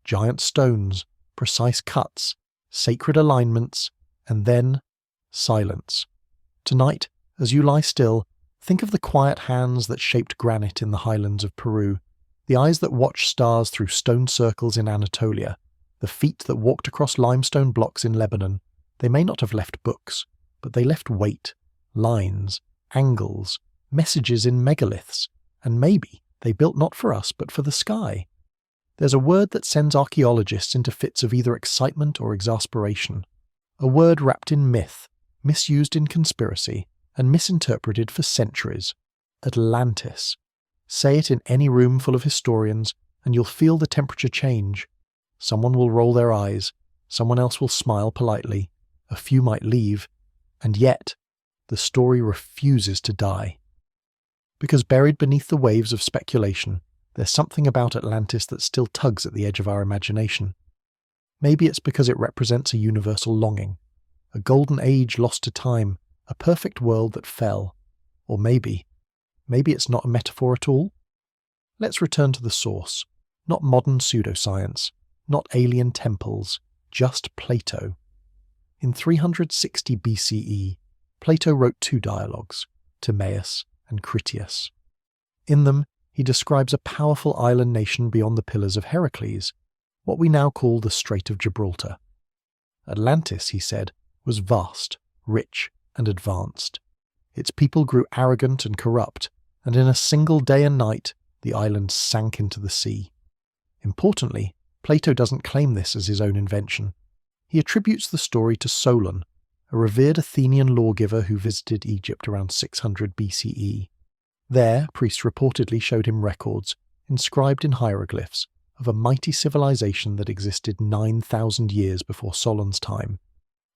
Giant stones, precise cuts, sacred alignments, and then silence. Tonight, as you lie still, think of the quiet hands that shaped granite in the highlands of Peru, The eyes that watched stars through stone circles in Anatolia, the feet that walked across limestone blocks in Lebanon, they may not have left books, but they left weight, lines, angles, messages in megaliths, and maybe they built not for us but for the sky. There's a word that sends archaeologists into fits of either excitement or exasperation, a word wrapped in myth, misused in conspiracy, and misinterpreted for centuries: Atlantis. Say it in any room full of historians, and you'll feel the temperature change. Someone will roll their eyes, someone else will smile politely, a few might leave, and yet the story refuses to die. Because buried beneath the waves of speculation, there's something about Atlantis that still tugs at the edge of our imagination. Maybe it's because it represents a universal longing, a golden age lost to time, a perfect world that fell. Or maybe it's not a metaphor at all? Let's return to the source. Not modern pseudoscience, not alien temples, just Plato. In 360 BCE, Plato wrote 2 dialogues, Timaeus and Critias. In them, he describes a powerful island nation beyond the Pillars of Heracles, what we now call the Strait of Gibraltar. Atlantis, he said, was vast, rich, and advanced. Its people grew arrogant and corrupt, and in a single day and night, the island sank into the sea. Importantly, Plato doesn't claim this as his own invention. He attributes the story to Solon, a revered Athenian lawgiver who visited Egypt around 600 BCE. There, priests reportedly showed him records, inscribed in hieroglyphs, of a mighty civilization that existed 9,000 years before Solon's time.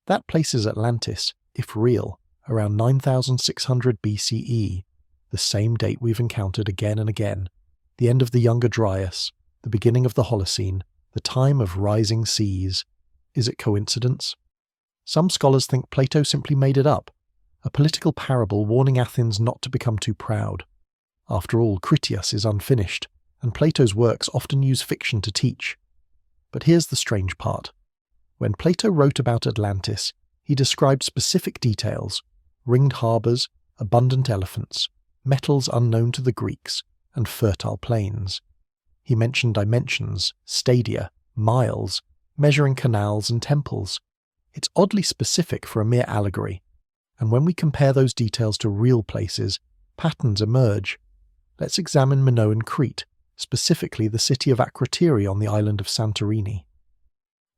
That places Atlantis, if real, around 9,600 BCE, the same date we've encountered again and again, the end of the Younger Dryas, the beginning of the Holocene, the time of rising seas. Is it coincidence? Some scholars think Plato simply made it up, a political parable warning Athens not to become too proud. After all, Critias is unfinished, and Plato's works often use fiction to teach. But here's the strange part. When Plato wrote about Atlantis, he described specific details: ringed harbours, abundant elephants, metals unknown to the Greeks, and fertile plains. He mentioned dimensions, stadia, miles, measuring canals and temples. It's oddly specific for a mere allegory, and when we compare those details to real places, patterns emerge. Let's examine Minoan Crete, specifically the city of Akrotiri on the island of Santorini.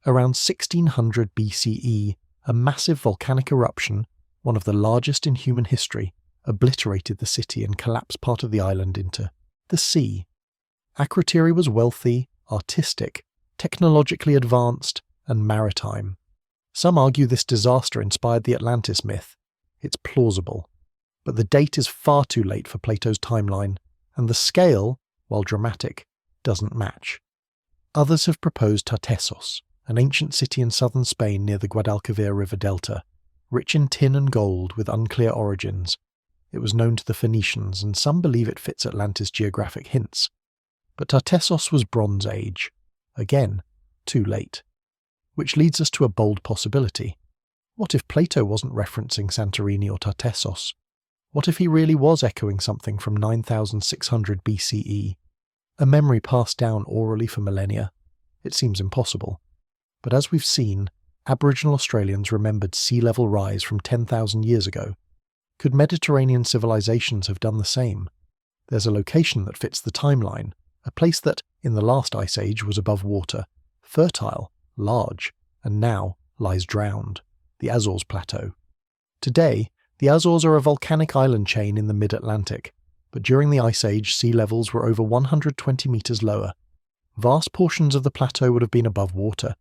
Around 1600 BCE, a massive volcanic eruption, one of the largest in human history, obliterated the city and collapsed part of the island into the sea. Akrotiri was wealthy, artistic, technologically advanced, and maritime. Some argue this disaster inspired the Atlantis myth. It's plausible. But the date is far too late for Plato's timeline, and the scale, while dramatic, doesn't match. Others have proposed Tartessos, an ancient city in southern Spain near the Guadalquivir River Delta, rich in tin and gold with unclear origins. It was known to the Phoenicians, and some believe it fits Atlantis' geographic hints. But Tartessos was Bronze Age. Again, too late. Which leads us to a bold possibility. What if Plato wasn't referencing Santorini or Tartessos? What if he really was echoing something from 9600 BCE? A memory passed down orally for millennia? It seems impossible. But as we've seen, Aboriginal Australians remembered sea level rise from 10,000 years ago. Could Mediterranean civilizations have done the same? There's a location that fits the timeline, a place that, in the last ice age, was above water, fertile, large, and now lies drowned: the Azores Plateau. Today, the Azores are a volcanic island chain in the mid-Atlantic, but during the Ice Age, sea levels were over 120 metres lower. Vast portions of the plateau would have been above water.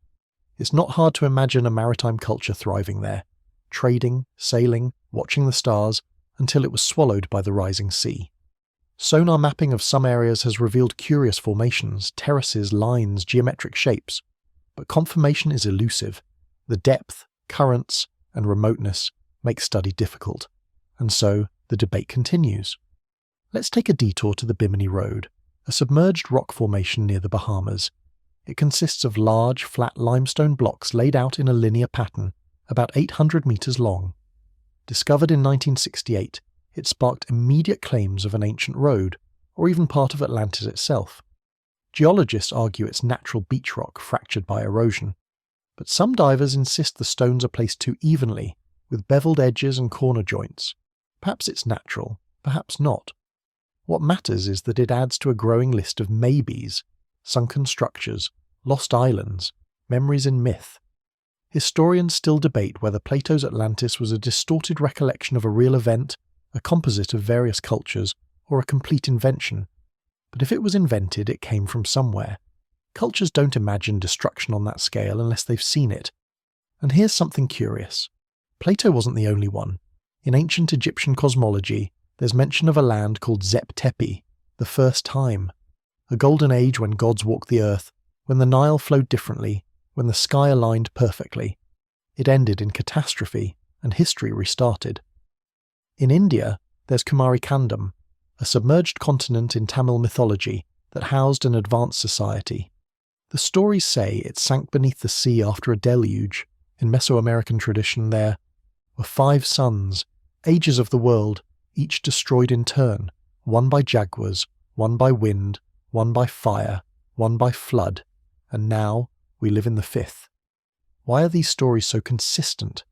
It's not hard to imagine a maritime culture thriving there, trading, sailing, watching the stars, until it was swallowed by the rising sea. Sonar mapping of some areas has revealed curious formations, terraces, lines, geometric shapes, but confirmation is elusive. The depth, currents, and remoteness make study difficult, and so the debate continues. Let's take a detour to the Bimini Road, a submerged rock formation near the Bahamas. It consists of large, flat limestone blocks laid out in a linear pattern, about 800 metres long. Discovered in 1968, it sparked immediate claims of an ancient road, or even part of Atlantis itself. Geologists argue it's natural beach rock fractured by erosion, but some divers insist the stones are placed too evenly, with beveled edges and corner joints. Perhaps it's natural, perhaps not. What matters is that it adds to a growing list of maybes, sunken structures, lost islands, memories in myth. Historians still debate whether Plato's Atlantis was a distorted recollection of a real event, a composite of various cultures, or a complete invention. But if it was invented, it came from somewhere. Cultures don't imagine destruction on that scale unless they've seen it. And here's something curious. Plato wasn't the only one. In ancient Egyptian cosmology, there's mention of a land called Zep Tepi, the first time. A golden age when gods walked the earth, when the Nile flowed differently, when the sky aligned perfectly. It ended in catastrophe, and history restarted. In India, there's Kumari Kandam, a submerged continent in Tamil mythology that housed an advanced society. The stories say it sank beneath the sea after a deluge. In Mesoamerican tradition, there were 5 suns, ages of the world, each destroyed in turn, one by jaguars, one by wind, one by fire, one by flood, and now we live in the 5th. Why are these stories so consistent?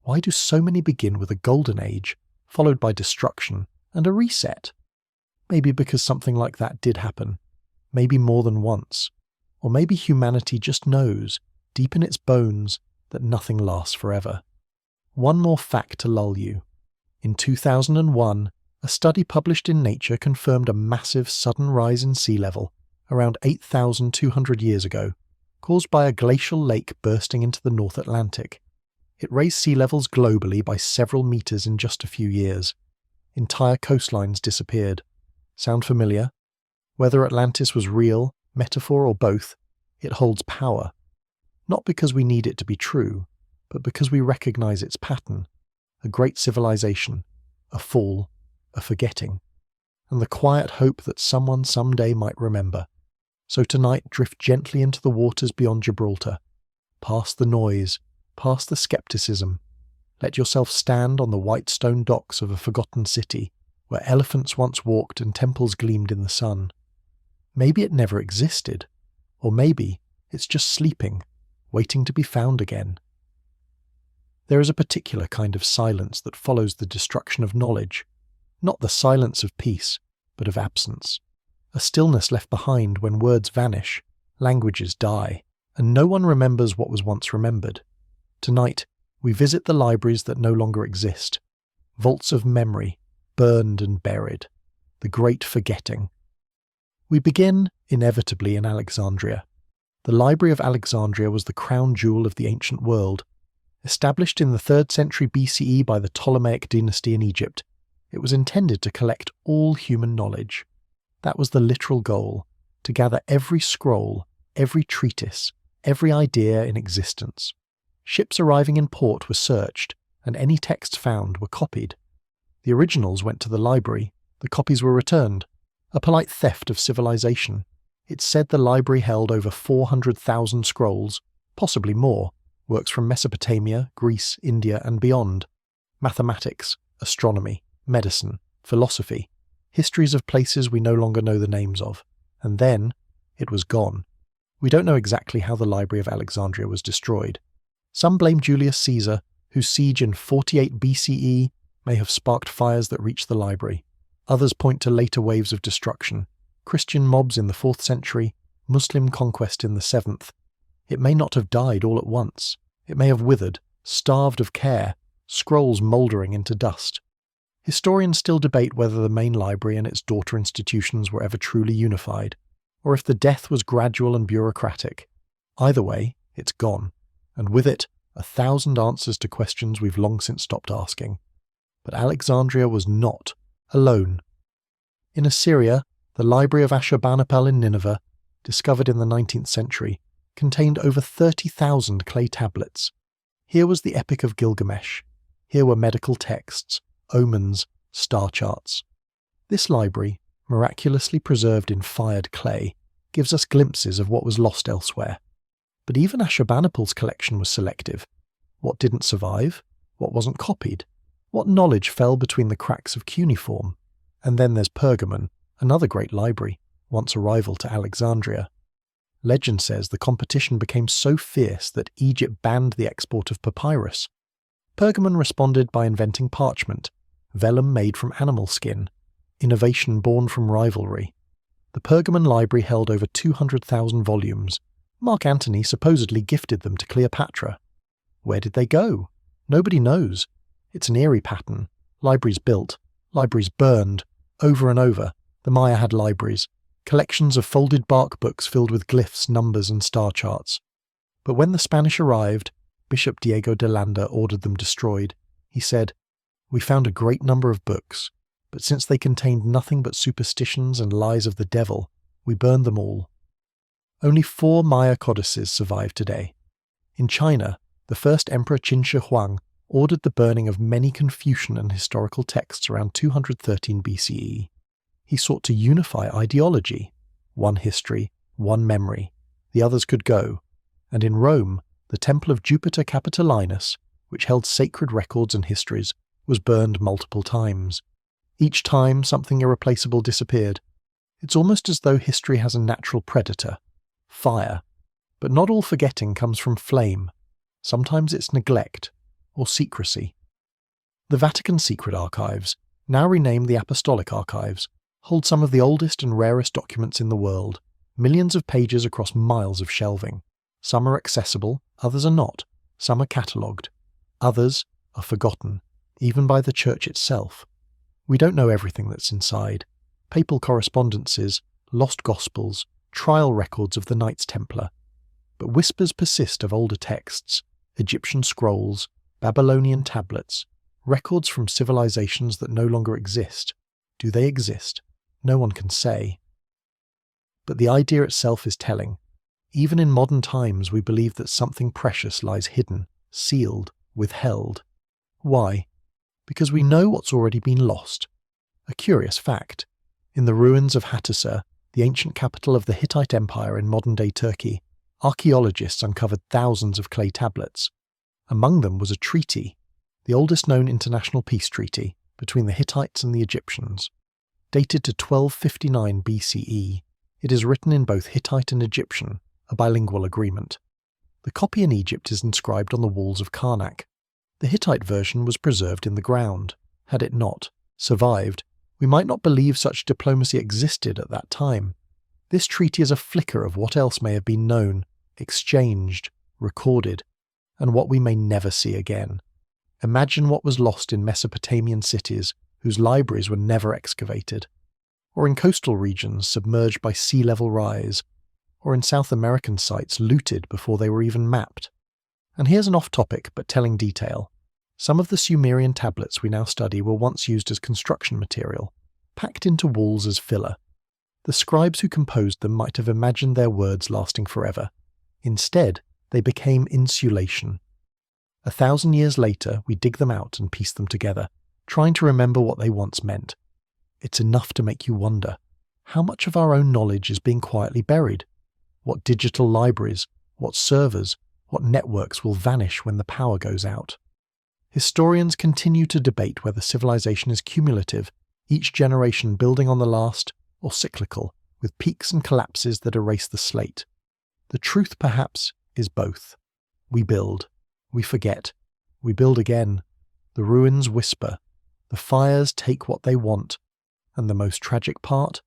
Why do so many begin with a golden age, followed by destruction and a reset? Maybe because something like that did happen, maybe more than once, or maybe humanity just knows, deep in its bones, that nothing lasts forever. One more fact to lull you. In 2001, a study published in Nature confirmed a massive sudden rise in sea level, around 8,200 years ago, caused by a glacial lake bursting into the North Atlantic. It raised sea levels globally by several meters in just a few years. Entire coastlines disappeared. Sound familiar? Whether Atlantis was real, metaphor, or both, it holds power. Not because we need it to be true, but because we recognize its pattern. A great civilization, a fall, a forgetting, and the quiet hope that someone someday might remember. So tonight drift gently into the waters beyond Gibraltar, past the noise, past the skepticism. Let yourself stand on the white stone docks of a forgotten city, where elephants once walked and temples gleamed in the sun. Maybe it never existed, or maybe it's just sleeping, waiting to be found again. There is a particular kind of silence that follows the destruction of knowledge, not the silence of peace, but of absence. A stillness left behind when words vanish, languages die, and no one remembers what was once remembered. Tonight, we visit the libraries that no longer exist, vaults of memory, burned and buried, the great forgetting. We begin, inevitably, in Alexandria. The Library of Alexandria was the crown jewel of the ancient world. Established in the 3rd century BCE by the Ptolemaic dynasty in Egypt, it was intended to collect all human knowledge. That was the literal goal, to gather every scroll, every treatise, every idea in existence. Ships arriving in port were searched, and any texts found were copied. The originals went to the library, the copies were returned. A polite theft of civilization. It's said the library held over 400,000 scrolls, possibly more, works from Mesopotamia, Greece, India, and beyond. Mathematics, astronomy, medicine, philosophy, histories of places we no longer know the names of. And then, it was gone. We don't know exactly how the Library of Alexandria was destroyed. Some blame Julius Caesar, whose siege in 48 BCE may have sparked fires that reached the library. Others point to later waves of destruction, Christian mobs in the 4th century, Muslim conquest in the 7th. It may not have died all at once. It may have withered, starved of care, scrolls mouldering into dust. Historians still debate whether the main library and its daughter institutions were ever truly unified, or if the death was gradual and bureaucratic. Either way, it's gone, and with it, 1,000 answers to questions we've long since stopped asking. But Alexandria was not alone. In Assyria, the Library of Ashurbanipal in Nineveh, discovered in the 19th century, contained over 30,000 clay tablets. Here was the Epic of Gilgamesh. Here were medical texts, omens, star charts. This library, miraculously preserved in fired clay, gives us glimpses of what was lost elsewhere. But even Ashurbanipal's collection was selective. What didn't survive? What wasn't copied? What knowledge fell between the cracks of cuneiform? And then there's Pergamon, another great library, once a rival to Alexandria. Legend says the competition became so fierce that Egypt banned the export of papyrus. Pergamon responded by inventing parchment, vellum made from animal skin, innovation born from rivalry. The Pergamon library held over 200,000 volumes. Mark Antony supposedly gifted them to Cleopatra. Where did they go? Nobody knows. It's an eerie pattern. Libraries built, libraries burned, over and over. The Maya had libraries, collections of folded bark books filled with glyphs, numbers and star charts. But when the Spanish arrived, Bishop Diego de Landa ordered them destroyed. He said, "We found a great number of books, but since they contained nothing but superstitions and lies of the devil, we burned them all." Only 4 Maya codices survive today. In China, the first emperor Qin Shi Huang ordered the burning of many Confucian and historical texts around 213 BCE. He sought to unify ideology. One history, one memory. The others could go. And in Rome, the Temple of Jupiter Capitolinus, which held sacred records and histories, was burned multiple times. Each time, something irreplaceable disappeared. It's almost as though history has a natural predator, fire. But not all forgetting comes from flame. Sometimes it's neglect or secrecy. The Vatican Secret Archives, now renamed the Apostolic Archives, hold some of the oldest and rarest documents in the world, millions of pages across miles of shelving. Some are accessible, others are not. Some are catalogued. Others are forgotten, even by the Church itself. We don't know everything that's inside. Papal correspondences, lost Gospels, trial records of the Knights Templar. But whispers persist of older texts, Egyptian scrolls, Babylonian tablets, records from civilizations that no longer exist. Do they exist? No one can say. But the idea itself is telling. Even in modern times, we believe that something precious lies hidden, sealed, withheld. Why? Because we know what's already been lost. A curious fact. In the ruins of Hattusa, the ancient capital of the Hittite Empire in modern-day Turkey, archaeologists uncovered thousands of clay tablets. Among them was a treaty, the oldest known international peace treaty, between the Hittites and the Egyptians. Dated to 1259 BCE, it is written in both Hittite and Egyptian, a bilingual agreement. The copy in Egypt is inscribed on the walls of Karnak. The Hittite version was preserved in the ground. Had it not survived, we might not believe such diplomacy existed at that time. This treaty is a flicker of what else may have been known, exchanged, recorded, and what we may never see again. Imagine what was lost in Mesopotamian cities whose libraries were never excavated, or in coastal regions submerged by sea level rise, or in South American sites looted before they were even mapped. And here's an off-topic but telling detail. Some of the Sumerian tablets we now study were once used as construction material, packed into walls as filler. The scribes who composed them might have imagined their words lasting forever. Instead, they became insulation. 1,000 years later, we dig them out and piece them together, trying to remember what they once meant. It's enough to make you wonder, how much of our own knowledge is being quietly buried? What digital libraries, what servers, what networks will vanish when the power goes out? Historians continue to debate whether civilization is cumulative, each generation building on the last, or cyclical, with peaks and collapses that erase the slate. The truth, perhaps, is both. We build. We forget. We build again. The ruins whisper. The fires take what they want. And the most tragic part?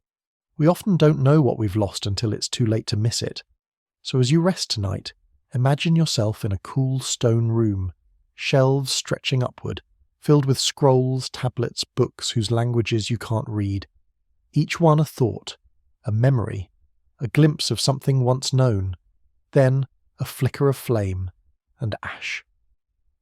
We often don't know what we've lost until it's too late to miss it. So as you rest tonight, imagine yourself in a cool stone room, shelves stretching upward, filled with scrolls, tablets, books whose languages you can't read. Each one a thought, a memory, a glimpse of something once known, then a flicker of flame and ash.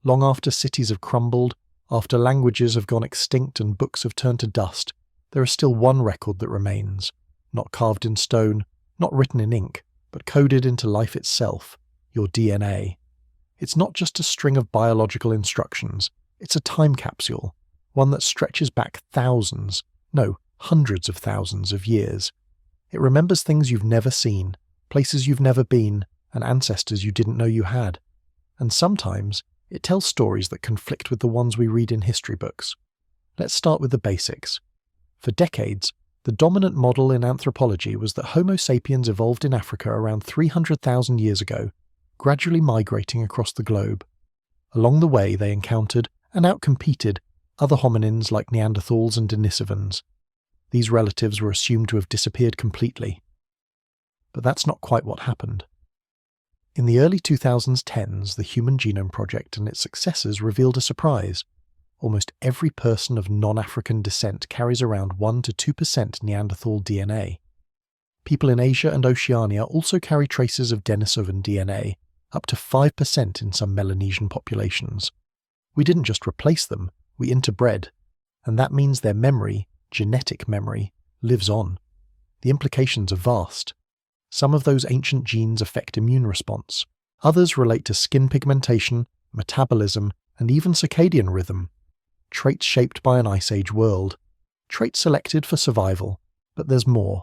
Long after cities have crumbled, after languages have gone extinct and books have turned to dust, there is still one record that remains, not carved in stone, not written in ink, but coded into life itself, your DNA. It's not just a string of biological instructions, it's a time capsule, one that stretches back thousands, no, hundreds of thousands of years. It remembers things you've never seen, places you've never been, and ancestors you didn't know you had. And sometimes, it tells stories that conflict with the ones we read in history books. Let's start with the basics. For decades, the The dominant model in anthropology was that Homo sapiens evolved in Africa around 300,000 years ago, gradually migrating across the globe. Along the way, they encountered and outcompeted other hominins like Neanderthals and Denisovans. These relatives were assumed to have disappeared completely. But that's not quite what happened. In the early 2010s, the Human Genome Project and its successors revealed a surprise. Almost every person of non-African descent carries around 1 to 2% Neanderthal DNA. People in Asia and Oceania also carry traces of Denisovan DNA, up to 5% in some Melanesian populations. We didn't just replace them, we interbred, and that means their memory, genetic memory, lives on. The implications are vast. Some of those ancient genes affect immune response. Others relate to skin pigmentation, metabolism, and even circadian rhythm. Traits shaped by an Ice Age world. Traits selected for survival. But there's more.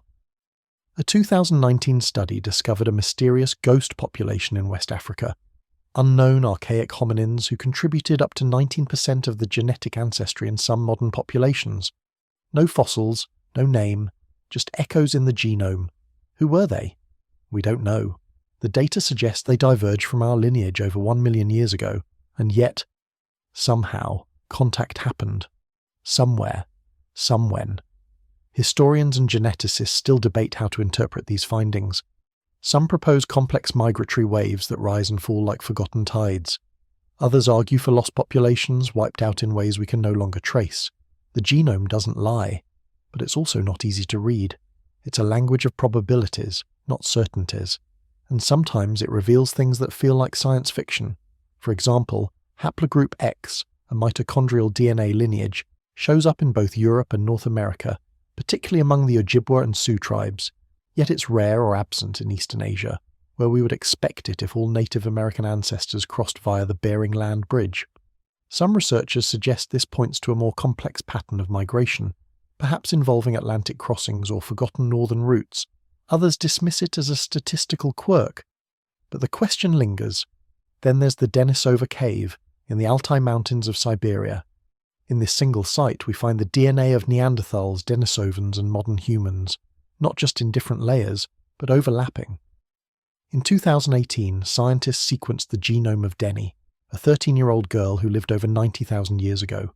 A 2019 study discovered a mysterious ghost population in West Africa. Unknown archaic hominins who contributed up to 19% of the genetic ancestry in some modern populations. No fossils, no name, just echoes in the genome. Who were they? We don't know. The data suggests they diverged from our lineage over 1 million years ago, and yet, somehow, contact happened. Somewhere. Somewhen. Historians and geneticists still debate how to interpret these findings. Some propose complex migratory waves that rise and fall like forgotten tides. Others argue for lost populations wiped out in ways we can no longer trace. The genome doesn't lie, but it's also not easy to read. It's a language of probabilities, not certainties, and sometimes it reveals things that feel like science fiction. For example, haplogroup X, a mitochondrial DNA lineage, shows up in both Europe and North America, particularly among the Ojibwa and Sioux tribes, yet it's rare or absent in Eastern Asia, where we would expect it if all Native American ancestors crossed via the Bering Land Bridge. Some researchers suggest this points to a more complex pattern of migration, perhaps involving Atlantic crossings or forgotten northern routes. Others dismiss it as a statistical quirk. But the question lingers. Then there's the Denisova Cave in the Altai Mountains of Siberia. In this single site we find the DNA of Neanderthals, Denisovans and modern humans, not just in different layers, but overlapping. In 2018, scientists sequenced the genome of Deni, a 13-year-old girl who lived over 90,000 years ago.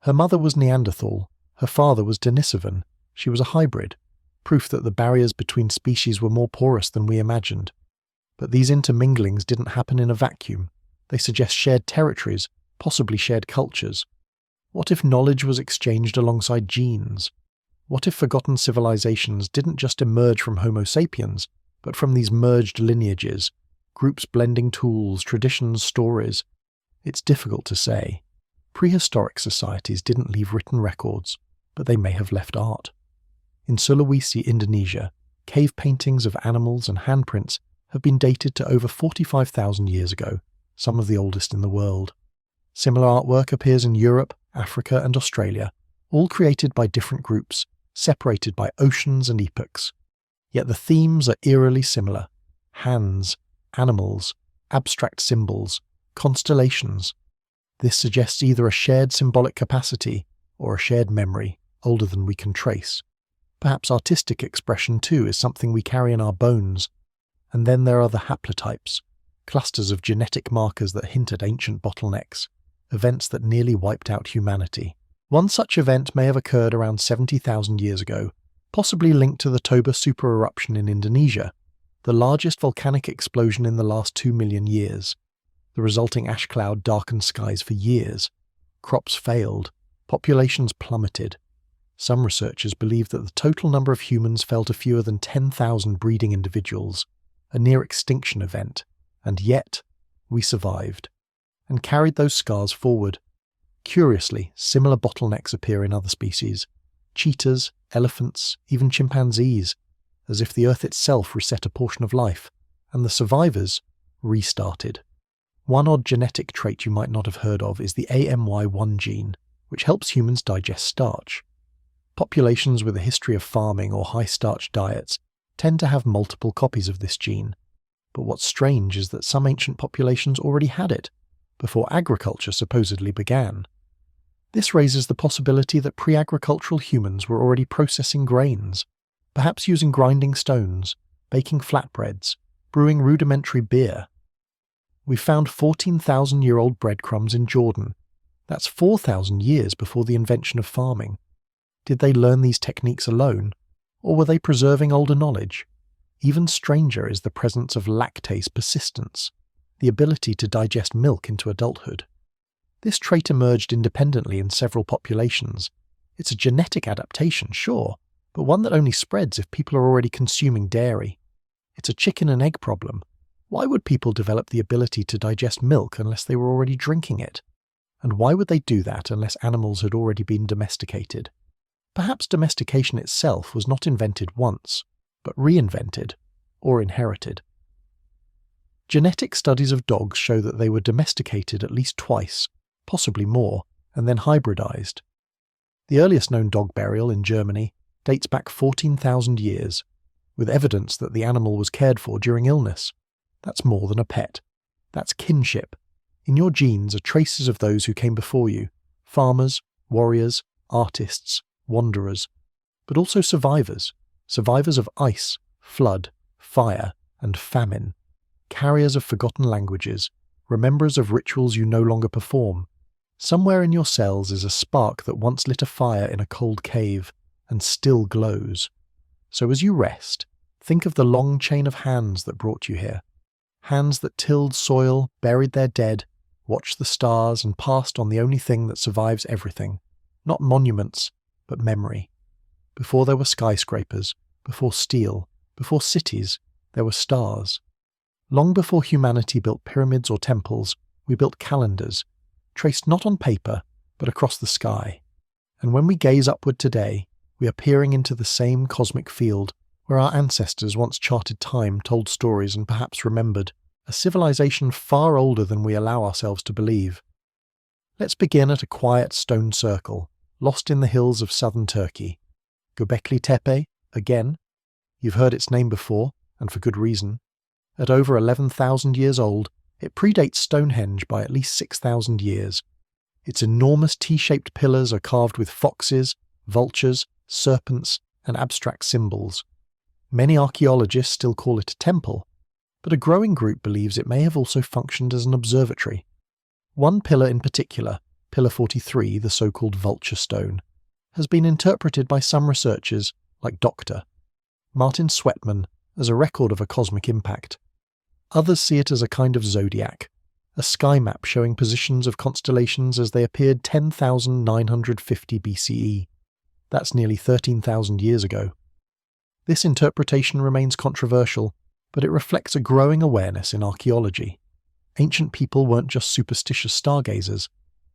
Her mother was Neanderthal, her father was Denisovan. She was a hybrid, proof that the barriers between species were more porous than we imagined. But these interminglings didn't happen in a vacuum. They suggest shared territories, possibly shared cultures. What if knowledge was exchanged alongside genes? What if forgotten civilizations didn't just emerge from Homo sapiens, but from these merged lineages, groups blending tools, traditions, stories? It's difficult to say. Prehistoric societies didn't leave written records, but they may have left art. In Sulawesi, Indonesia, cave paintings of animals and handprints have been dated to over 45,000 years ago, some of the oldest in the world. Similar artwork appears in Europe, Africa and Australia, all created by different groups, separated by oceans and epochs. Yet the themes are eerily similar. Hands, animals, abstract symbols, constellations. This suggests either a shared symbolic capacity or a shared memory, older than we can trace. Perhaps artistic expression too is something we carry in our bones. And then there are the haplotypes, clusters of genetic markers that hint at ancient bottlenecks, events that nearly wiped out humanity. One such event may have occurred around 70,000 years ago, possibly linked to the Toba supereruption in Indonesia, the largest volcanic explosion in the last 2 million years. The resulting ash cloud darkened skies for years. Crops failed. Populations plummeted. Some researchers believe that the total number of humans fell to fewer than 10,000 breeding individuals, a near-extinction event, and yet we survived, and carried those scars forward. Curiously, similar bottlenecks appear in other species, cheetahs, elephants, even chimpanzees, as if the Earth itself reset a portion of life, and the survivors restarted. One odd genetic trait you might not have heard of is the AMY1 gene, which helps humans digest starch. Populations with a history of farming or high-starch diets tend to have multiple copies of this gene, but what's strange is that some ancient populations already had it, before agriculture supposedly began. This raises the possibility that pre-agricultural humans were already processing grains, perhaps using grinding stones, baking flatbreads, brewing rudimentary beer. We found 14,000-year-old breadcrumbs in Jordan. That's 4,000 years before the invention of farming. Did they learn these techniques alone, or were they preserving older knowledge? Even stranger is the presence of lactase persistence, the ability to digest milk into adulthood. This trait emerged independently in several populations. It's a genetic adaptation, sure, but one that only spreads if people are already consuming dairy. It's a chicken and egg problem. Why would people develop the ability to digest milk unless they were already drinking it? And why would they do that unless animals had already been domesticated? Perhaps domestication itself was not invented once, but reinvented, or inherited. Genetic studies of dogs show that they were domesticated at least twice, possibly more, and then hybridized. The earliest known dog burial in Germany dates back 14,000 years, with evidence that the animal was cared for during illness. That's more than a pet. That's kinship. In your genes are traces of those who came before you, farmers, warriors, artists, wanderers, but also survivors of ice, flood, fire, and famine, carriers of forgotten languages, rememberers of rituals you no longer perform. Somewhere in your cells is a spark that once lit a fire in a cold cave and still glows. So as you rest, think of the long chain of hands that brought you here. Hands that tilled soil, buried their dead, watched the stars, and passed on the only thing that survives everything. Not monuments, but memory. Before there were skyscrapers, before steel, before cities, there were stars. Long before humanity built pyramids or temples, we built calendars, traced not on paper, but across the sky. And when we gaze upward today, we are peering into the same cosmic field where our ancestors once charted time, told stories, and perhaps remembered, a civilization far older than we allow ourselves to believe. Let's begin at a quiet stone circle, lost in the hills of southern Turkey. Gobekli Tepe, again. You've heard its name before, and for good reason. At over 11,000 years old, it predates Stonehenge by at least 6,000 years. Its enormous T-shaped pillars are carved with foxes, vultures, serpents, and abstract symbols. Many archaeologists still call it a temple, but a growing group believes it may have also functioned as an observatory. One pillar in particular, Pillar 43, the so-called vulture stone, has been interpreted by some researchers, like Dr. Martin Sweatman, as a record of a cosmic impact. Others see it as a kind of zodiac, a sky map showing positions of constellations as they appeared 10,950 BCE. That's nearly 13,000 years ago. This interpretation remains controversial, but it reflects a growing awareness in archaeology. Ancient people weren't just superstitious stargazers.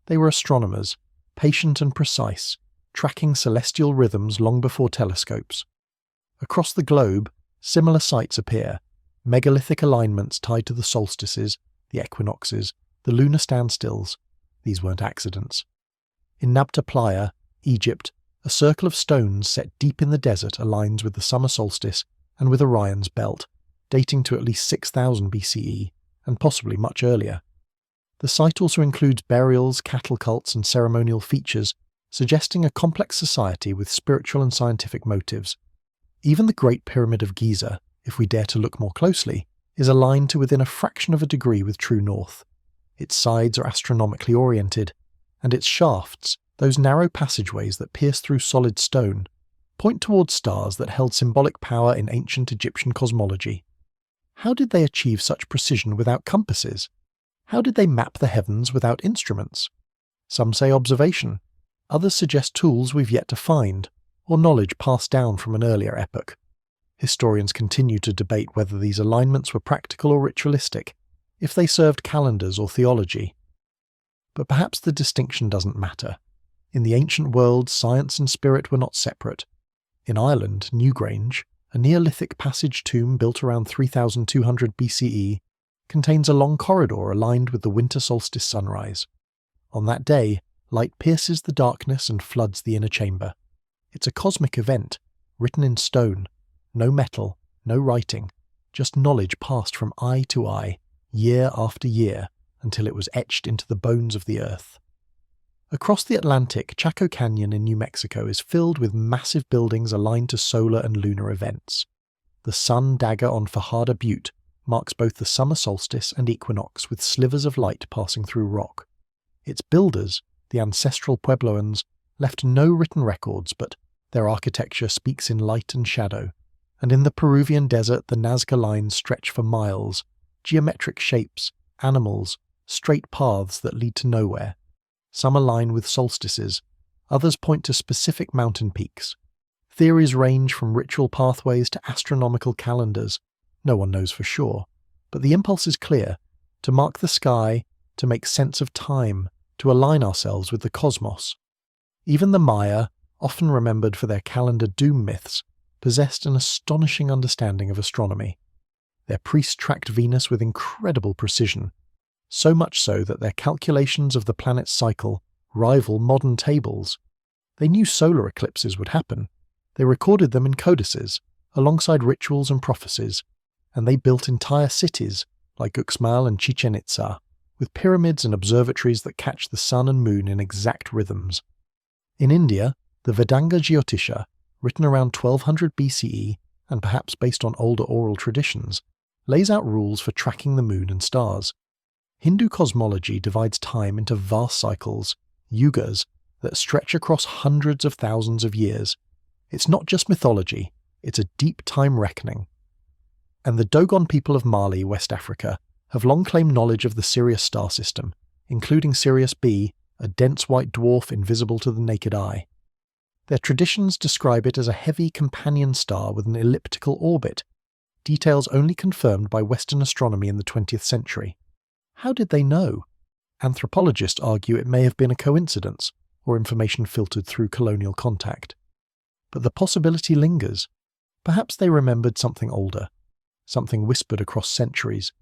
They were astronomers, patient and precise, tracking celestial rhythms long before telescopes. Across the globe, similar sites appear, megalithic alignments tied to the solstices, the equinoxes, the lunar standstills. These weren't accidents. In Nabta Playa, Egypt, a circle of stones set deep in the desert aligns with the summer solstice and with Orion's belt, dating to at least 6,000 BCE, and possibly much earlier. The site also includes burials, cattle cults, and ceremonial features, suggesting a complex society with spiritual and scientific motives. Even the Great Pyramid of Giza, if we dare to look more closely, is aligned to within a fraction of a degree with true north. Its sides are astronomically oriented, and its shafts, those narrow passageways that pierce through solid stone, point towards stars that held symbolic power in ancient Egyptian cosmology. How did they achieve such precision without compasses? How did they map the heavens without instruments? Some say observation. Others suggest tools we've yet to find, or knowledge passed down from an earlier epoch. Historians continue to debate whether these alignments were practical or ritualistic, if they served calendars or theology. But perhaps the distinction doesn't matter. In the ancient world, science and spirit were not separate. In Ireland, Newgrange, a Neolithic passage tomb built around 3,200 BCE, contains a long corridor aligned with the winter solstice sunrise. On that day, light pierces the darkness and floods the inner chamber. It's a cosmic event, written in stone, no metal, no writing, just knowledge passed from eye to eye, year after year, until it was etched into the bones of the earth. Across the Atlantic, Chaco Canyon in New Mexico is filled with massive buildings aligned to solar and lunar events. The sun dagger on Fajada Butte marks both the summer solstice and equinox with slivers of light passing through rock. Its builders, the ancestral Puebloans, left no written records, but their architecture speaks in light and shadow. And in the Peruvian desert, the Nazca lines stretch for miles, geometric shapes, animals, straight paths that lead to nowhere. Some align with solstices, others point to specific mountain peaks. Theories range from ritual pathways to astronomical calendars. No one knows for sure, but the impulse is clear: to mark the sky, to make sense of time, to align ourselves with the cosmos. Even the Maya, often remembered for their calendar doom myths, possessed an astonishing understanding of astronomy. Their priests tracked Venus with incredible precision, so much so that their calculations of the planet's cycle rival modern tables. They knew solar eclipses would happen. They recorded them in codices, alongside rituals and prophecies, and they built entire cities, like Uxmal and Chichen Itza, with pyramids and observatories that catch the sun and moon in exact rhythms. In India, the Vedanga Jyotisha, written around 1200 BCE, and perhaps based on older oral traditions, lays out rules for tracking the moon and stars. Hindu cosmology divides time into vast cycles, yugas, that stretch across hundreds of thousands of years. It's not just mythology, it's a deep time reckoning. And the Dogon people of Mali, West Africa, have long claimed knowledge of the Sirius star system, including Sirius B, a dense white dwarf invisible to the naked eye. Their traditions describe it as a heavy companion star with an elliptical orbit, details only confirmed by Western astronomy in the 20th century. How did they know? Anthropologists argue it may have been a coincidence, or information filtered through colonial contact. But the possibility lingers. Perhaps they remembered something older, something whispered across centuries.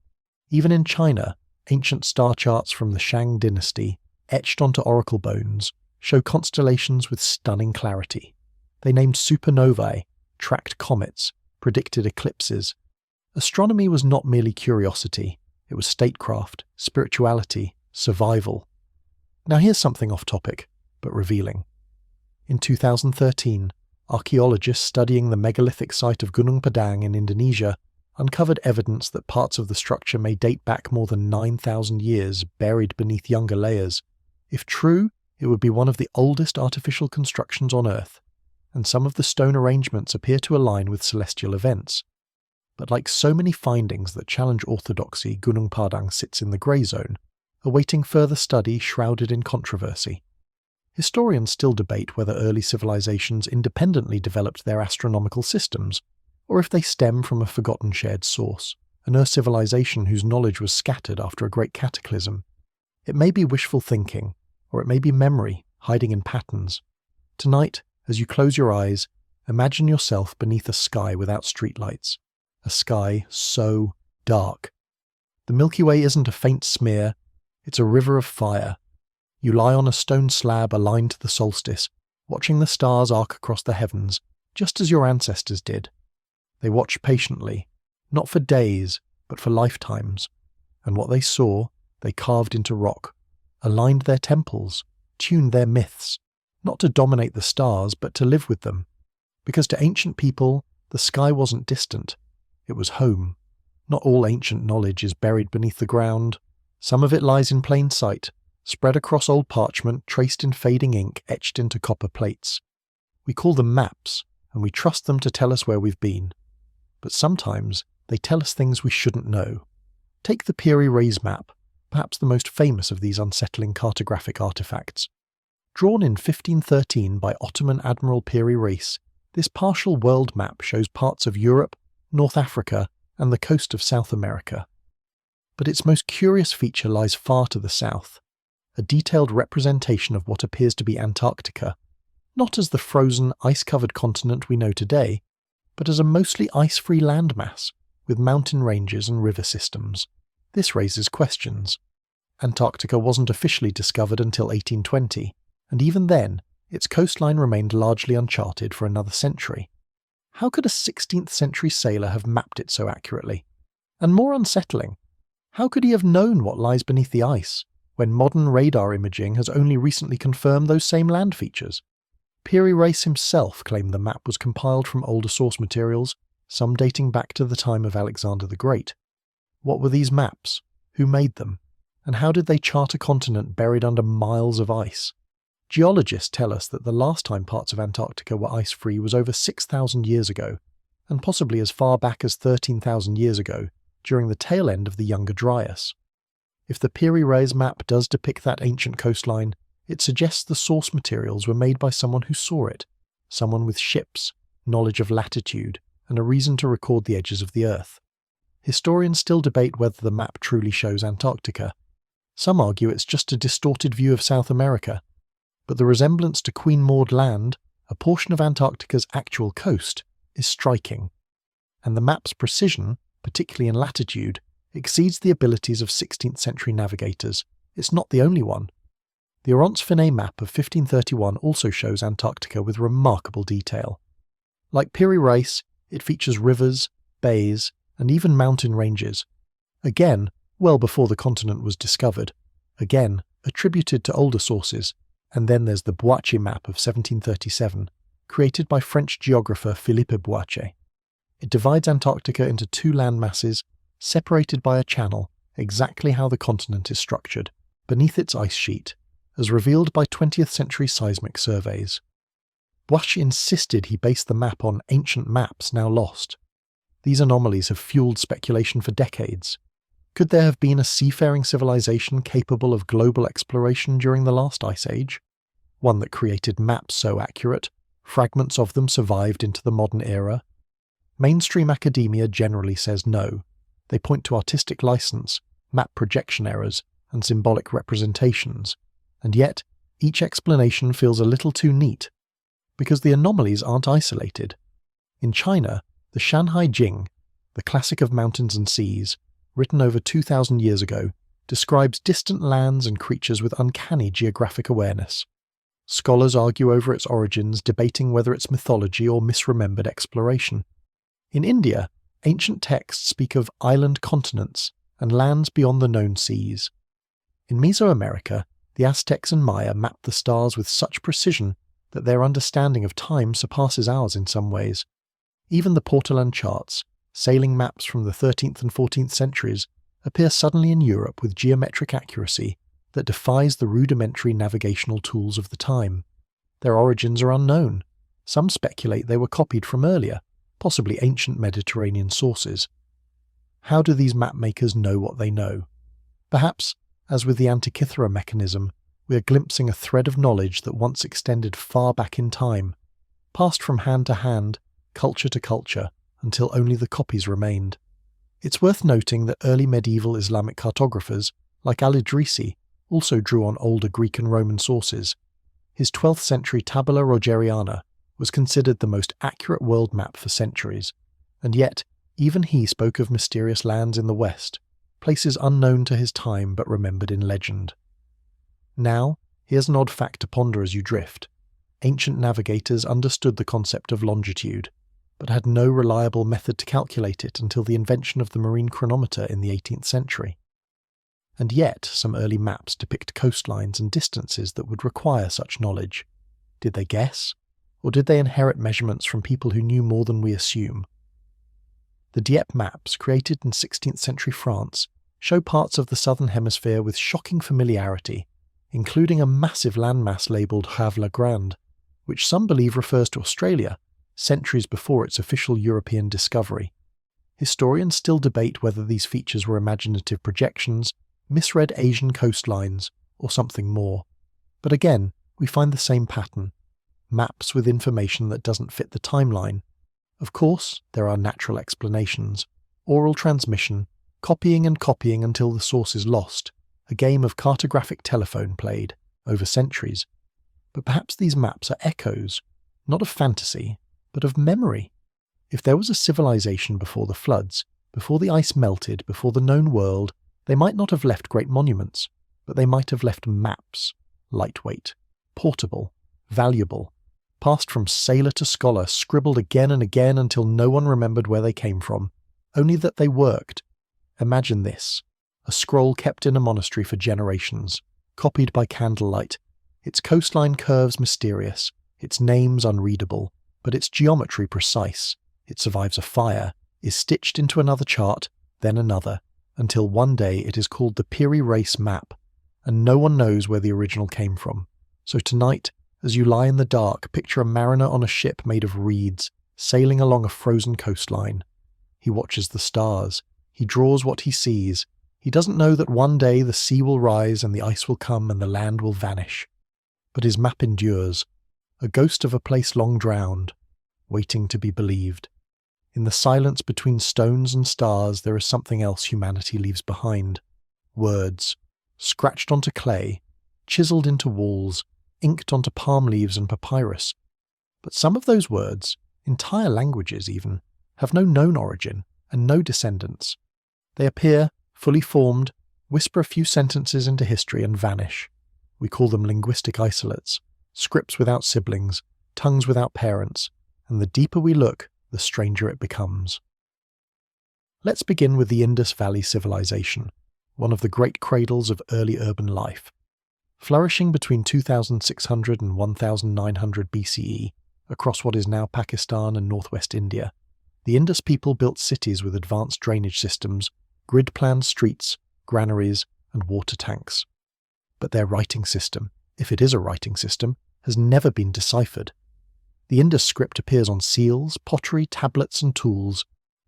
Even in China, ancient star charts from the Shang dynasty, etched onto oracle bones, show constellations with stunning clarity. They named supernovae, tracked comets, predicted eclipses. Astronomy was not merely curiosity, it was statecraft, spirituality, survival. Now here's something off topic, but revealing. In 2013, archaeologists studying the megalithic site of Gunung Padang in Indonesia uncovered evidence that parts of the structure may date back more than 9,000 years, buried beneath younger layers. If true, it would be one of the oldest artificial constructions on Earth, and some of the stone arrangements appear to align with celestial events. But like so many findings that challenge orthodoxy, Gunung Padang sits in the grey zone, awaiting further study shrouded in controversy. Historians still debate whether early civilizations independently developed their astronomical systems, or if they stem from a forgotten shared source, an Earth civilization whose knowledge was scattered after a great cataclysm. It may be wishful thinking, or it may be memory hiding in patterns. Tonight, as you close your eyes, imagine yourself beneath a sky without streetlights, a sky so dark. The Milky Way isn't a faint smear, it's a river of fire. You lie on a stone slab aligned to the solstice, watching the stars arc across the heavens, just as your ancestors did. They watched patiently, not for days, but for lifetimes, and what they saw, they carved into rock, aligned their temples, tuned their myths, not to dominate the stars, but to live with them. Because to ancient people, the sky wasn't distant, it was home. Not all ancient knowledge is buried beneath the ground. Some of it lies in plain sight, spread across old parchment, traced in fading ink, etched into copper plates. We call them maps, and we trust them to tell us where we've been. But sometimes they tell us things we shouldn't know. Take the Piri Reis map, perhaps the most famous of these unsettling cartographic artifacts. Drawn in 1513 by Ottoman Admiral Piri Reis, this partial world map shows parts of Europe, North Africa, and the coast of South America. But its most curious feature lies far to the south, a detailed representation of what appears to be Antarctica, not as the frozen, ice-covered continent we know today, but as a mostly ice-free landmass, with mountain ranges and river systems. This raises questions. Antarctica wasn't officially discovered until 1820, and even then, its coastline remained largely uncharted for another century. How could a 16th century sailor have mapped it so accurately? And more unsettling, how could he have known what lies beneath the ice, when modern radar imaging has only recently confirmed those same land features? Piri Reis himself claimed the map was compiled from older source materials, some dating back to the time of Alexander the Great. What were these maps? Who made them? And how did they chart a continent buried under miles of ice? Geologists tell us that the last time parts of Antarctica were ice-free was over 6,000 years ago, and possibly as far back as 13,000 years ago, during the tail end of the Younger Dryas. If the Piri Reis map does depict that ancient coastline, it suggests the source materials were made by someone who saw it, someone with ships, knowledge of latitude, and a reason to record the edges of the Earth. Historians still debate whether the map truly shows Antarctica. Some argue it's just a distorted view of South America, but the resemblance to Queen Maud Land, a portion of Antarctica's actual coast, is striking. And the map's precision, particularly in latitude, exceeds the abilities of 16th century navigators. It's not the only one. The Orance-Finet map of 1531 also shows Antarctica with remarkable detail. Like Piri Reis, it features rivers, bays, and even mountain ranges. Again, well before the continent was discovered. Again, attributed to older sources. And then there's the Boache map of 1737, created by French geographer Philippe Boache. It divides Antarctica into two land masses, separated by a channel, exactly how the continent is structured, beneath its ice sheet, as revealed by 20th century seismic surveys. Boache insisted he based the map on ancient maps now lost. These anomalies have fueled speculation for decades. Could there have been a seafaring civilization capable of global exploration during the last ice age? One that created maps so accurate, fragments of them survived into the modern era? Mainstream academia generally says no. They point to artistic license, map projection errors, and symbolic representations. And yet, each explanation feels a little too neat, because the anomalies aren't isolated. In China, the Shanhai Jing, the classic of mountains and seas, written over 2,000 years ago, describes distant lands and creatures with uncanny geographic awareness. Scholars argue over its origins, debating whether it's mythology or misremembered exploration. In India, ancient texts speak of island continents and lands beyond the known seas. In Mesoamerica, the Aztecs and Maya mapped the stars with such precision that their understanding of time surpasses ours in some ways. Even the Portolan charts, sailing maps from the 13th and 14th centuries, appear suddenly in Europe with geometric accuracy that defies the rudimentary navigational tools of the time. Their origins are unknown. Some speculate they were copied from earlier, possibly ancient Mediterranean sources. How do these mapmakers know what they know? Perhaps, as with the Antikythera mechanism, we are glimpsing a thread of knowledge that once extended far back in time, passed from hand to hand, culture to culture, until only the copies remained. It's worth noting that early medieval Islamic cartographers, like Al-Idrisi, also drew on older Greek and Roman sources. His 12th century Tabula Rogeriana was considered the most accurate world map for centuries, and yet even he spoke of mysterious lands in the west, places unknown to his time but remembered in legend. Now, here's an odd fact to ponder as you drift. Ancient navigators understood the concept of longitude, but had no reliable method to calculate it until the invention of the marine chronometer in the 18th century. And yet, some early maps depict coastlines and distances that would require such knowledge. Did they guess? Or did they inherit measurements from people who knew more than we assume? The Dieppe maps, created in 16th century France, show parts of the southern hemisphere with shocking familiarity, including a massive landmass labelled Havre-la-Grande, which some believe refers to Australia, centuries before its official European discovery. Historians still debate whether these features were imaginative projections, misread Asian coastlines, or something more. But again, we find the same pattern. Maps with information that doesn't fit the timeline. Of course, there are natural explanations. Oral transmission, copying and copying until the source is lost, a game of cartographic telephone played, over centuries. But perhaps these maps are echoes, not of fantasy, but of memory. If there was a civilization before the floods, before the ice melted, before the known world, they might not have left great monuments, but they might have left maps, lightweight, portable, valuable, passed from sailor to scholar, scribbled again and again until no one remembered where they came from, only that they worked. Imagine this, a scroll kept in a monastery for generations, copied by candlelight. Its coastline curves mysterious, its names unreadable, but its geometry precise. It survives a fire, is stitched into another chart, then another, until one day it is called the Piri Reis map, and no one knows where the original came from. So tonight, as you lie in the dark, picture a mariner on a ship made of reeds, sailing along a frozen coastline. He watches the stars. He draws what he sees. He doesn't know that one day the sea will rise and the ice will come and the land will vanish. But his map endures, a ghost of a place long drowned, waiting to be believed. In the silence between stones and stars there is something else humanity leaves behind. Words, scratched onto clay, chiselled into walls, inked onto palm leaves and papyrus. But some of those words, entire languages even, have no known origin and no descendants. They appear, fully formed, whisper a few sentences into history and vanish. We call them linguistic isolates, scripts without siblings, tongues without parents, and the deeper we look, the stranger it becomes. Let's begin with the Indus Valley Civilization, one of the great cradles of early urban life. Flourishing between 2600 and 1900 BCE, across what is now Pakistan and northwest India, the Indus people built cities with advanced drainage systems, grid-planned streets, granaries, and water tanks. But their writing system, if it is a writing system, has never been deciphered. The Indus script appears on seals, pottery, tablets, and tools.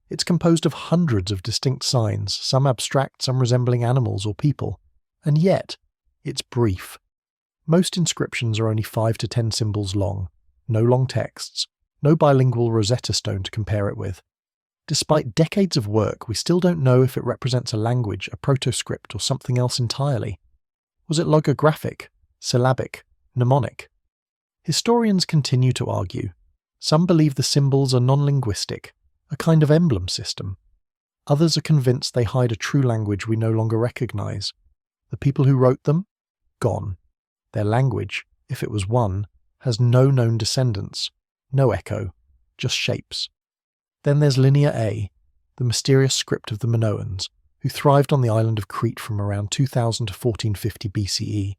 It's composed of hundreds of distinct signs, some abstract, some resembling animals or people, and yet it's brief. Most inscriptions are only 5 to 10 symbols long, no long texts, no bilingual Rosetta Stone to compare it with. Despite decades of work, we still don't know if it represents a language, a proto-script, or something else entirely. Was it logographic, syllabic, mnemonic? Historians continue to argue. Some believe the symbols are non-linguistic, a kind of emblem system. Others are convinced they hide a true language we no longer recognize. The people who wrote them? Gone. Their language, if it was one, has no known descendants, no echo, just shapes. Then there's Linear A, the mysterious script of the Minoans, who thrived on the island of Crete from around 2000 to 1450 BCE.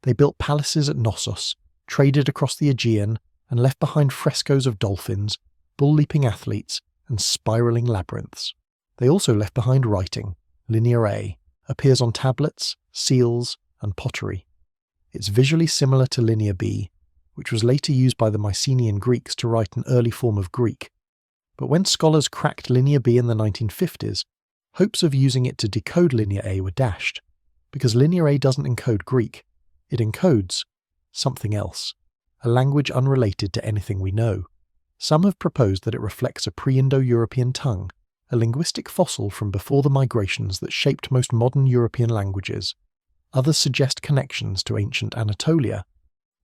They built palaces at Knossos, traded across the Aegean, and left behind frescoes of dolphins, bull-leaping athletes, and spiralling labyrinths. They also left behind writing. Linear A appears on tablets, seals, and pottery. It's visually similar to Linear B, which was later used by the Mycenaean Greeks to write an early form of Greek. But when scholars cracked Linear B in the 1950s, hopes of using it to decode Linear A were dashed, because Linear A doesn't encode Greek. It encodes something else, a language unrelated to anything we know. Some have proposed that it reflects a pre-Indo-European tongue, a linguistic fossil from before the migrations that shaped most modern European languages. Others suggest connections to ancient Anatolia,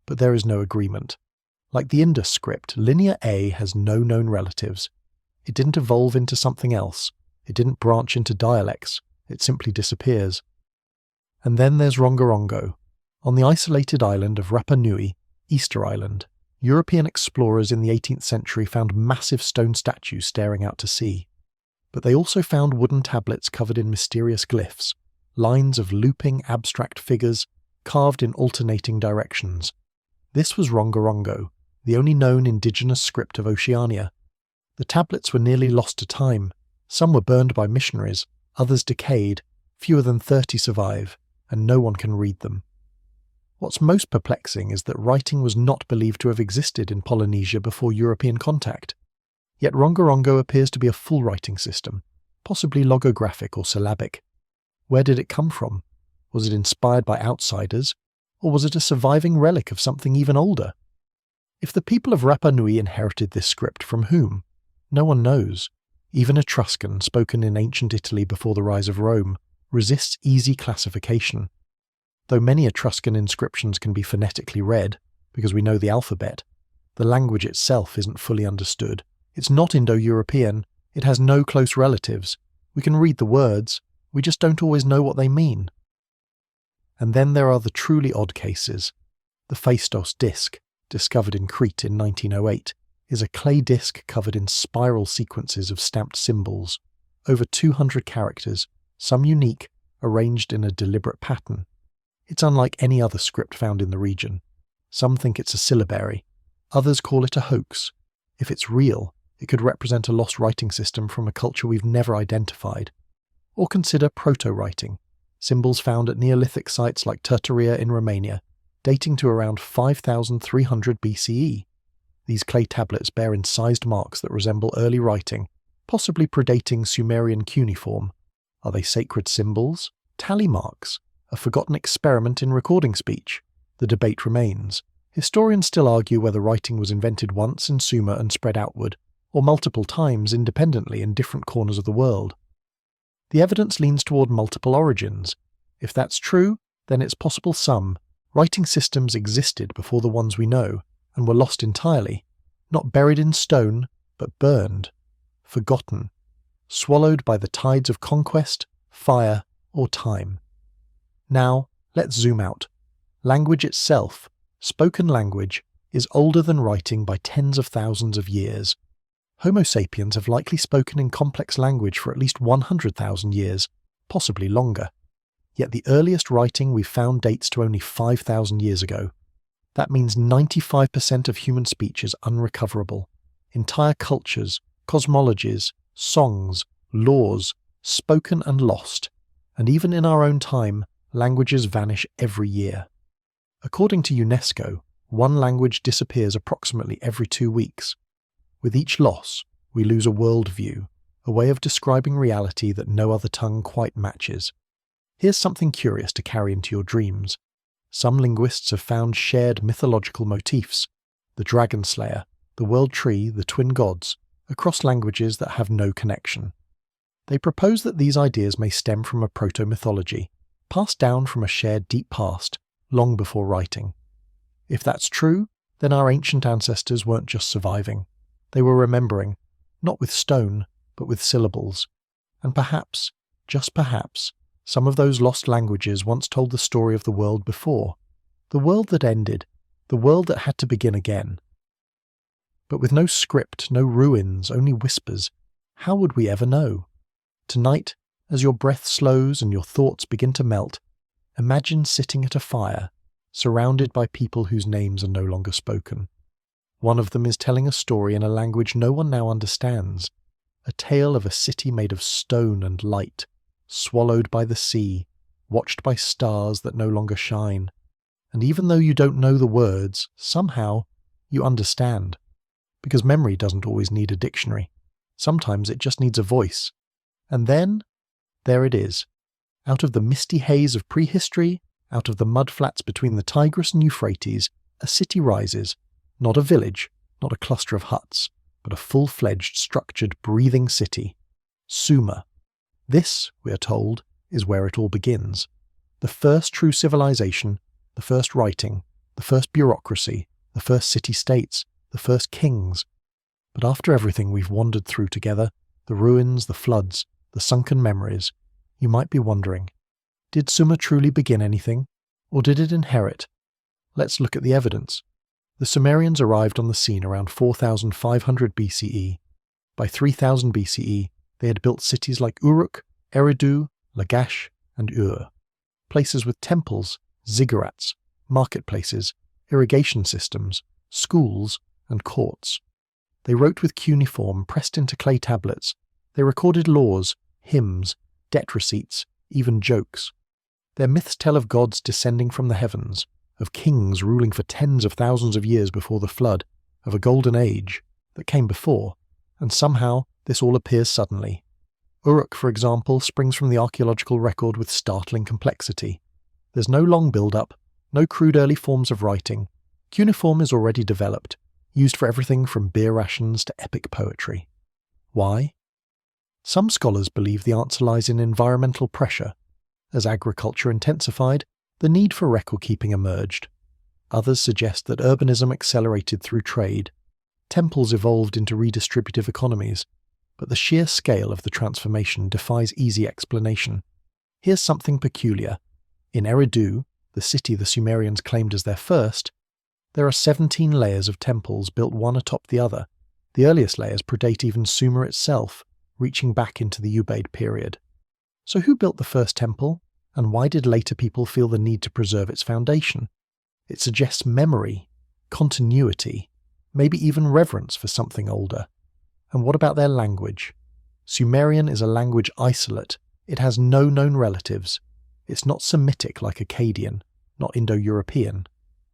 but there is no agreement. Like the Indus script, Linear A has no known relatives. It didn't evolve into something else. It didn't branch into dialects. It simply disappears. And then there's Rongorongo. On the isolated island of Rapa Nui, Easter Island, European explorers in the 18th century found massive stone statues staring out to sea. But they also found wooden tablets covered in mysterious glyphs, lines of looping abstract figures carved in alternating directions. This was Rongorongo, the only known indigenous script of Oceania. The tablets were nearly lost to time. Some were burned by missionaries, others decayed, fewer than 30 survive, and no one can read them. What's most perplexing is that writing was not believed to have existed in Polynesia before European contact. Yet Rongorongo appears to be a full writing system, possibly logographic or syllabic. Where did it come from? Was it inspired by outsiders, or was it a surviving relic of something even older? If the people of Rapa Nui inherited this script from whom? No one knows. Even Etruscan, spoken in ancient Italy before the rise of Rome, resists easy classification. Though many Etruscan inscriptions can be phonetically read, because we know the alphabet, the language itself isn't fully understood. It's not Indo-European, it has no close relatives. We can read the words, we just don't always know what they mean. And then there are the truly odd cases. The Phaistos disc, discovered in Crete in 1908, is a clay disc covered in spiral sequences of stamped symbols, over 200 characters, some unique, arranged in a deliberate pattern. It's unlike any other script found in the region. Some think it's a syllabary, others call it a hoax. If it's real, it could represent a lost writing system from a culture we've never identified. Or consider proto-writing, symbols found at Neolithic sites like Târtăria in Romania, dating to around 5,300 BCE. These clay tablets bear incised marks that resemble early writing, possibly predating Sumerian cuneiform. Are they sacred symbols? Tally marks? A forgotten experiment in recording speech? The debate remains. Historians still argue whether writing was invented once in Sumer and spread outward, or multiple times independently in different corners of the world. The evidence leans toward multiple origins. If that's true, then it's possible some writing systems existed before the ones we know, and were lost entirely, not buried in stone, but burned, forgotten, swallowed by the tides of conquest, fire, or time. Now, let's zoom out. Language itself, spoken language, is older than writing by tens of thousands of years. Homo sapiens have likely spoken in complex language for at least 100,000 years, possibly longer. Yet the earliest writing we've found dates to only 5,000 years ago. That means 95% of human speech is unrecoverable. Entire cultures, cosmologies, songs, laws, spoken and lost. And even in our own time, languages vanish every year. According to UNESCO, one language disappears approximately every 2 weeks. With each loss, we lose a worldview, a way of describing reality that no other tongue quite matches. Here's something curious to carry into your dreams. Some linguists have found shared mythological motifs, the dragon slayer, the world tree, the twin gods, across languages that have no connection. They propose that these ideas may stem from a proto-mythology, passed down from a shared deep past, long before writing. If that's true, then our ancient ancestors weren't just surviving. They were remembering, not with stone, but with syllables. And perhaps, just perhaps, some of those lost languages once told the story of the world before. The world that ended, the world that had to begin again. But with no script, no ruins, only whispers, how would we ever know? Tonight, as your breath slows and your thoughts begin to melt, imagine sitting at a fire, surrounded by people whose names are no longer spoken. One of them is telling a story in a language no one now understands, a tale of a city made of stone and light, swallowed by the sea, watched by stars that no longer shine. And even though you don't know the words, somehow you understand. Because memory doesn't always need a dictionary. Sometimes it just needs a voice. And then, there it is. Out of the misty haze of prehistory, out of the mudflats between the Tigris and Euphrates, a city rises. Not a village, not a cluster of huts, but a full-fledged, structured, breathing city. Sumer. This, we are told, is where it all begins. The first true civilization, the first writing, the first bureaucracy, the first city-states, the first kings. But after everything we've wandered through together, the ruins, the floods, the sunken memories, you might be wondering, did Sumer truly begin anything, or did it inherit? Let's look at the evidence. The Sumerians arrived on the scene around 4,500 BCE. By 3000 BCE, they had built cities like Uruk, Eridu, Lagash, and Ur, places with temples, ziggurats, marketplaces, irrigation systems, schools, and courts. They wrote with cuneiform pressed into clay tablets. They recorded laws, hymns, debt receipts, even jokes. Their myths tell of gods descending from the heavens, of kings ruling for tens of thousands of years before the flood, of a golden age that came before, and somehow this all appears suddenly. Uruk, for example, springs from the archaeological record with startling complexity. There's no long build-up, no crude early forms of writing. Cuneiform is already developed, used for everything from beer rations to epic poetry. Why? Some scholars believe the answer lies in environmental pressure. As agriculture intensified, the need for record-keeping emerged. Others suggest that urbanism accelerated through trade. Temples evolved into redistributive economies, but the sheer scale of the transformation defies easy explanation. Here's something peculiar. In Eridu, the city the Sumerians claimed as their first, there are 17 layers of temples built one atop the other. The earliest layers predate even Sumer itself, reaching back into the Ubaid period. So who built the first temple? And why did later people feel the need to preserve its foundation? It suggests memory, continuity, maybe even reverence for something older. And what about their language? Sumerian is a language isolate. It has no known relatives. It's not Semitic like Akkadian, not Indo-European.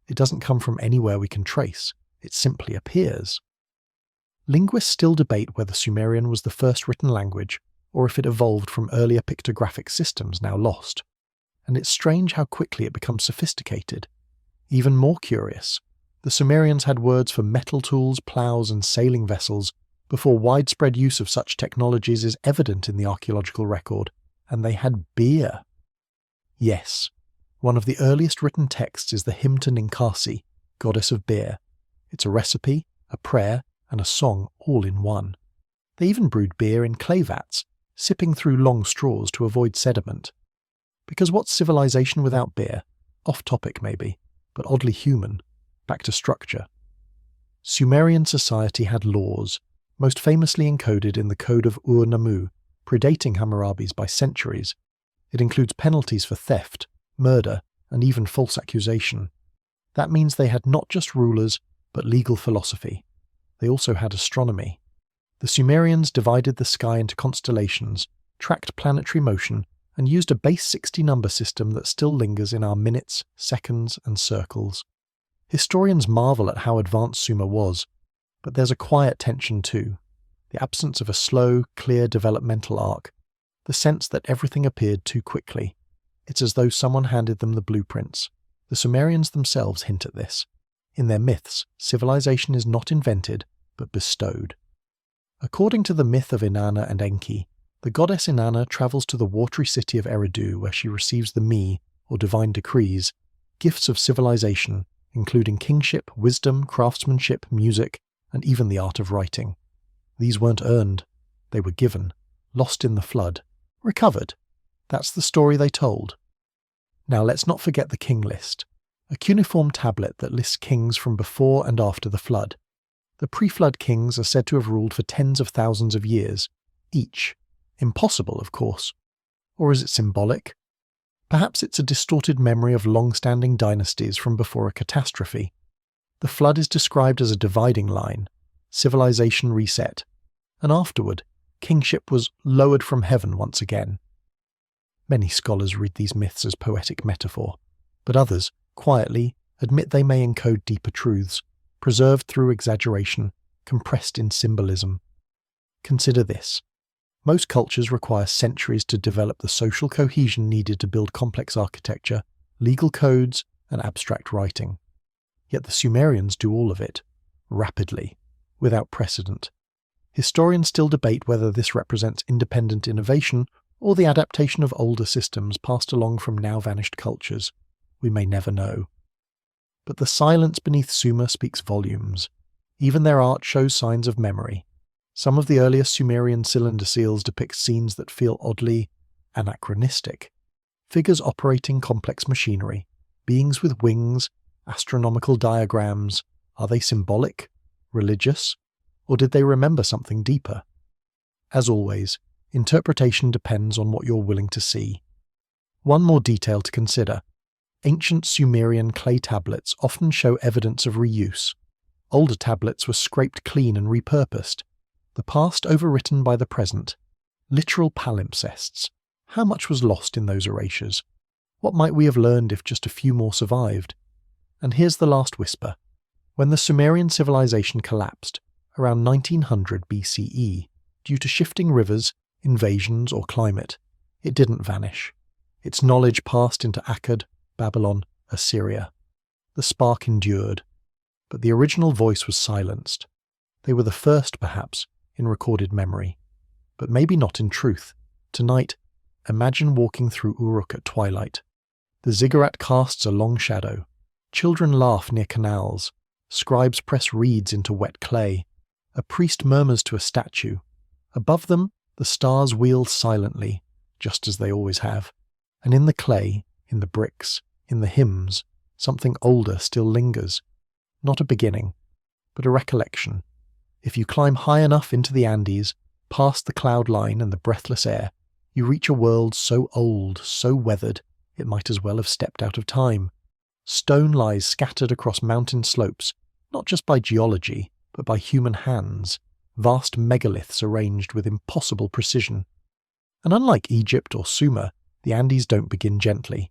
It doesn't come from anywhere we can trace. It simply appears. Linguists still debate whether Sumerian was the first written language, or if it evolved from earlier pictographic systems now lost. And it's strange how quickly it becomes sophisticated. Even more curious, the Sumerians had words for metal tools, ploughs, and sailing vessels before widespread use of such technologies is evident in the archaeological record, and they had beer. Yes, one of the earliest written texts is the hymn to Ninkasi, goddess of beer. It's a recipe, a prayer, and a song all in one. They even brewed beer in clay vats, sipping through long straws to avoid sediment. Because what's civilization without beer? Off topic maybe, but oddly human. Back to structure. Sumerian society had laws, most famously encoded in the Code of Ur-Nammu, predating Hammurabi's by centuries. It includes penalties for theft, murder, and even false accusation. That means they had not just rulers, but legal philosophy. They also had astronomy. The Sumerians divided the sky into constellations, tracked planetary motion, and used a base 60 number system that still lingers in our minutes, seconds, and circles. Historians marvel at how advanced Sumer was, but there's a quiet tension too. The absence of a slow, clear developmental arc. The sense that everything appeared too quickly. It's as though someone handed them the blueprints. The Sumerians themselves hint at this. In their myths, civilization is not invented, but bestowed. According to the myth of Inanna and Enki, the goddess Inanna travels to the watery city of Eridu where she receives the Mi, or divine decrees, gifts of civilization, including kingship, wisdom, craftsmanship, music, and even the art of writing. These weren't earned. They were given, lost in the flood, recovered. That's the story they told. Now let's not forget the king list, a cuneiform tablet that lists kings from before and after the flood. The pre-flood kings are said to have ruled for tens of thousands of years, each. Impossible, of course. Or is it symbolic? Perhaps it's a distorted memory of long-standing dynasties from before a catastrophe. The flood is described as a dividing line, civilization reset, and afterward, kingship was lowered from heaven once again. Many scholars read these myths as poetic metaphor, but others, quietly, admit they may encode deeper truths, preserved through exaggeration, compressed in symbolism. Consider this. Most cultures require centuries to develop the social cohesion needed to build complex architecture, legal codes, and abstract writing. Yet the Sumerians do all of it, rapidly, without precedent. Historians still debate whether this represents independent innovation or the adaptation of older systems passed along from now-vanished cultures. We may never know. But the silence beneath Sumer speaks volumes. Even their art shows signs of memory. Some of the earliest Sumerian cylinder seals depict scenes that feel oddly anachronistic. Figures operating complex machinery, beings with wings, astronomical diagrams. Are they symbolic? Religious? Or did they remember something deeper? As always, interpretation depends on what you're willing to see. One more detail to consider. Ancient Sumerian clay tablets often show evidence of reuse. Older tablets were scraped clean and repurposed. The past overwritten by the present. Literal palimpsests. How much was lost in those erasures? What might we have learned if just a few more survived? And here's the last whisper. When the Sumerian civilization collapsed, around 1900 BCE, due to shifting rivers, invasions, or climate, it didn't vanish. Its knowledge passed into Akkad, Babylon, Assyria. The spark endured, but the original voice was silenced. They were the first, perhaps, in recorded memory, but maybe not in truth. Tonight, imagine walking through Uruk at twilight. The ziggurat casts a long shadow. Children laugh near canals. Scribes press reeds into wet clay. A priest murmurs to a statue. Above them, the stars wheel silently, just as they always have. And in the clay, in the bricks, in the hymns, something older still lingers. Not a beginning, but a recollection. If you climb high enough into the Andes, past the cloud line and the breathless air, you reach a world so old, so weathered, it might as well have stepped out of time. Stone lies scattered across mountain slopes, not just by geology, but by human hands, vast megaliths arranged with impossible precision. And unlike Egypt or Sumer, the Andes don't begin gently.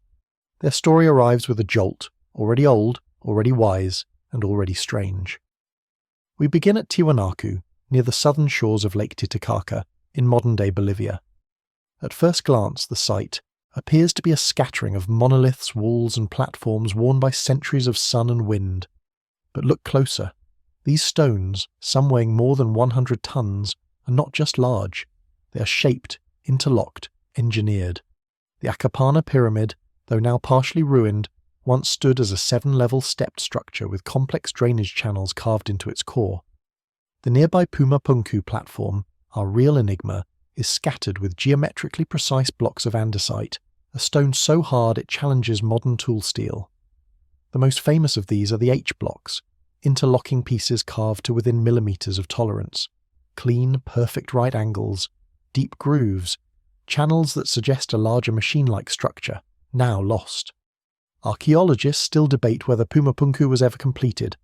Their story arrives with a jolt, already old, already wise, and already strange. We begin at Tiwanaku, near the southern shores of Lake Titicaca, in modern-day Bolivia. At first glance, the site appears to be a scattering of monoliths, walls, and platforms worn by centuries of sun and wind. But look closer. These stones, some weighing more than 100 tons, are not just large. They are shaped, interlocked, engineered. The Akapana Pyramid, though now partially ruined, once stood as a 7-level stepped structure with complex drainage channels carved into its core. The nearby Puma Punku platform, our real enigma, is scattered with geometrically precise blocks of andesite, a stone so hard it challenges modern tool steel. The most famous of these are the H-blocks, interlocking pieces carved to within millimeters of tolerance. Clean, perfect right angles, deep grooves, channels that suggest a larger machine-like structure, now lost. Archaeologists still debate whether Puma Punku was ever completed.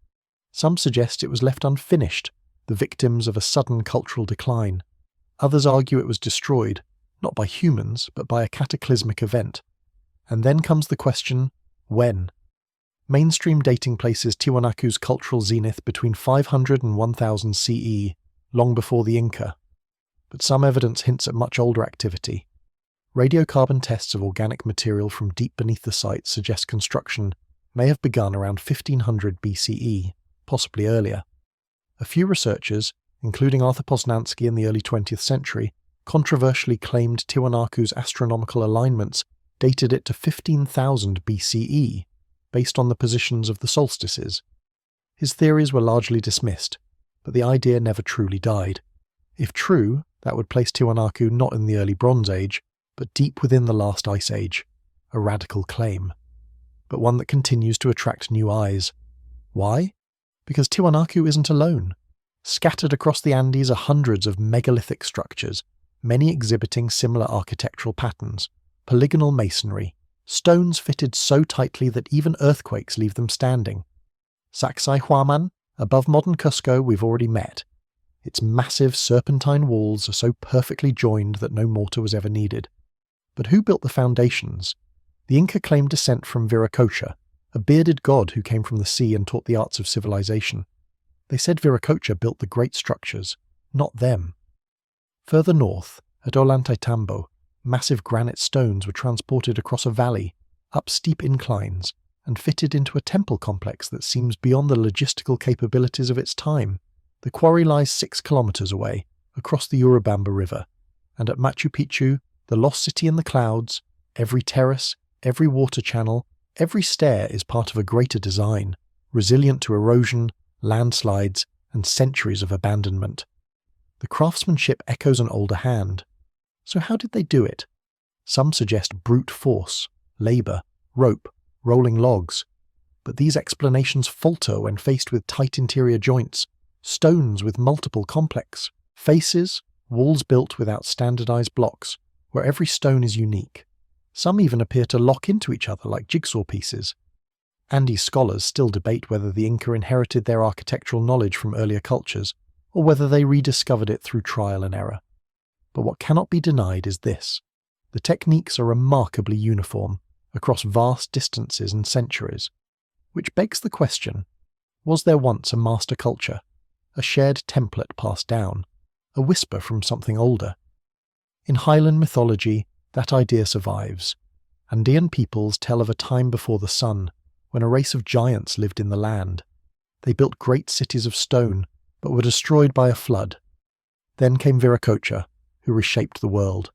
Some suggest it was left unfinished, the victims of a sudden cultural decline. Others argue it was destroyed, not by humans, but by a cataclysmic event. And then comes the question, when? Mainstream dating places Tiwanaku's cultural zenith between 500 and 1000 CE, long before the Inca. But some evidence hints at much older activity. Radiocarbon tests of organic material from deep beneath the site suggest construction may have begun around 1500 BCE, possibly earlier. A few researchers, including Arthur Posnanski in the early 20th century, controversially claimed Tiwanaku's astronomical alignments dated it to 15,000 BCE, based on the positions of the solstices. His theories were largely dismissed, but the idea never truly died. If true, that would place Tiwanaku not in the early Bronze Age, but deep within the last Ice Age, a radical claim, but one that continues to attract new eyes. Why? Because Tiwanaku isn't alone. Scattered across the Andes are hundreds of megalithic structures, many exhibiting similar architectural patterns, polygonal masonry, stones fitted so tightly that even earthquakes leave them standing. Sacsayhuaman, above modern Cusco, we've already met. Its massive serpentine walls are so perfectly joined that no mortar was ever needed. But who built the foundations? The Inca claimed descent from Viracocha, a bearded god who came from the sea and taught the arts of civilization. They said Viracocha built the great structures, not them. Further north, at Ollantaytambo, massive granite stones were transported across a valley, up steep inclines, and fitted into a temple complex that seems beyond the logistical capabilities of its time. The quarry lies 6 kilometers away, across the Urubamba River, and at Machu Picchu, the lost city in the clouds, every terrace, every water channel, every stair is part of a greater design, resilient to erosion, landslides, and centuries of abandonment. The craftsmanship echoes an older hand. So how did they do it? Some suggest brute force, labour, rope, rolling logs. But these explanations falter when faced with tight interior joints, stones with multiple complex faces, walls built without standardized blocks, where every stone is unique. Some even appear to lock into each other like jigsaw pieces. Andes scholars still debate whether the Inca inherited their architectural knowledge from earlier cultures, or whether they rediscovered it through trial and error. But what cannot be denied is this: the techniques are remarkably uniform, across vast distances and centuries. Which begs the question, was there once a master culture, a shared template passed down, a whisper from something older? In Highland mythology, that idea survives. Andean peoples tell of a time before the sun, when a race of giants lived in the land. They built great cities of stone, but were destroyed by a flood. Then came Viracocha, who reshaped the world.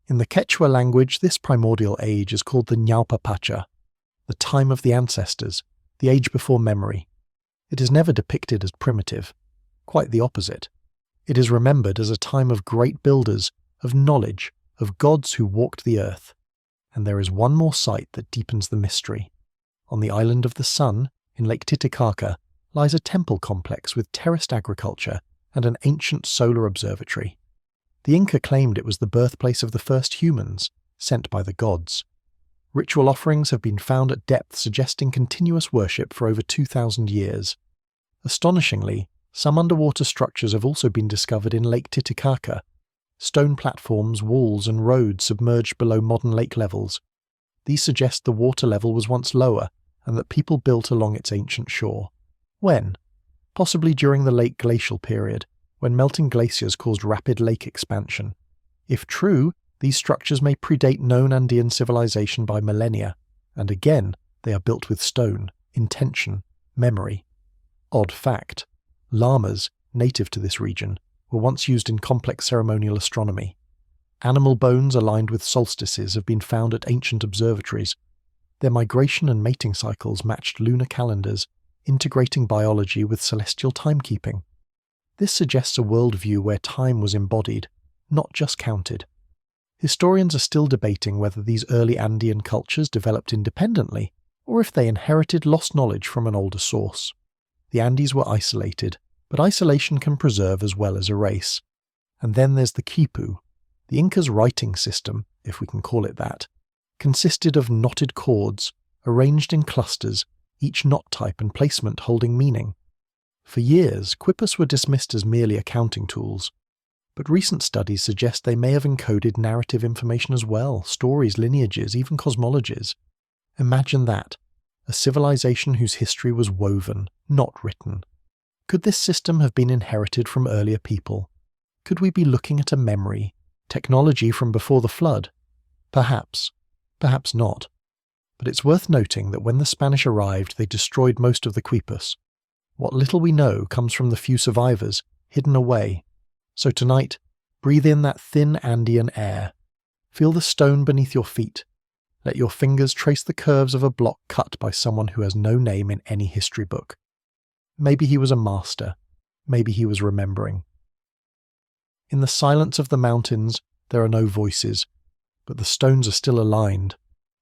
In the Quechua language, this primordial age is called the Ñaupapacha, the time of the ancestors, the age before memory. It is never depicted as primitive. Quite the opposite. It is remembered as a time of great builders, of knowledge, of gods who walked the earth. And there is one more site that deepens the mystery. On the island of the Sun, in Lake Titicaca, lies a temple complex with terraced agriculture and an ancient solar observatory. The Inca claimed it was the birthplace of the first humans, sent by the gods. Ritual offerings have been found at depth suggesting continuous worship for over 2,000 years. Astonishingly, some underwater structures have also been discovered in Lake Titicaca. Stone platforms, walls and roads submerged below modern lake levels. These suggest the water level was once lower and that people built along its ancient shore. When? Possibly during the late glacial period, when melting glaciers caused rapid lake expansion. If true, these structures may predate known Andean civilization by millennia, and again, they are built with stone, intention, memory. Odd fact: llamas, native to this region, were once used in complex ceremonial astronomy. Animal bones aligned with solstices have been found at ancient observatories. Their migration and mating cycles matched lunar calendars, integrating biology with celestial timekeeping. This suggests a worldview where time was embodied, not just counted. Historians are still debating whether these early Andean cultures developed independently, or if they inherited lost knowledge from an older source. The Andes were isolated, but isolation can preserve as well as erase. And then there's the quipu. The Incas' writing system, if we can call it that, consisted of knotted chords, arranged in clusters, each knot type and placement holding meaning. For years, quipus were dismissed as merely accounting tools. But recent studies suggest they may have encoded narrative information as well, stories, lineages, even cosmologies. Imagine that, a civilization whose history was woven, not written. Could this system have been inherited from earlier people? Could we be looking at a memory, technology from before the flood? Perhaps. Perhaps not. But it's worth noting that when the Spanish arrived, they destroyed most of the quipus. What little we know comes from the few survivors, hidden away. So tonight, breathe in that thin Andean air. Feel the stone beneath your feet. Let your fingers trace the curves of a block cut by someone who has no name in any history book. Maybe he was a master. Maybe he was remembering. In the silence of the mountains, there are no voices, but the stones are still aligned.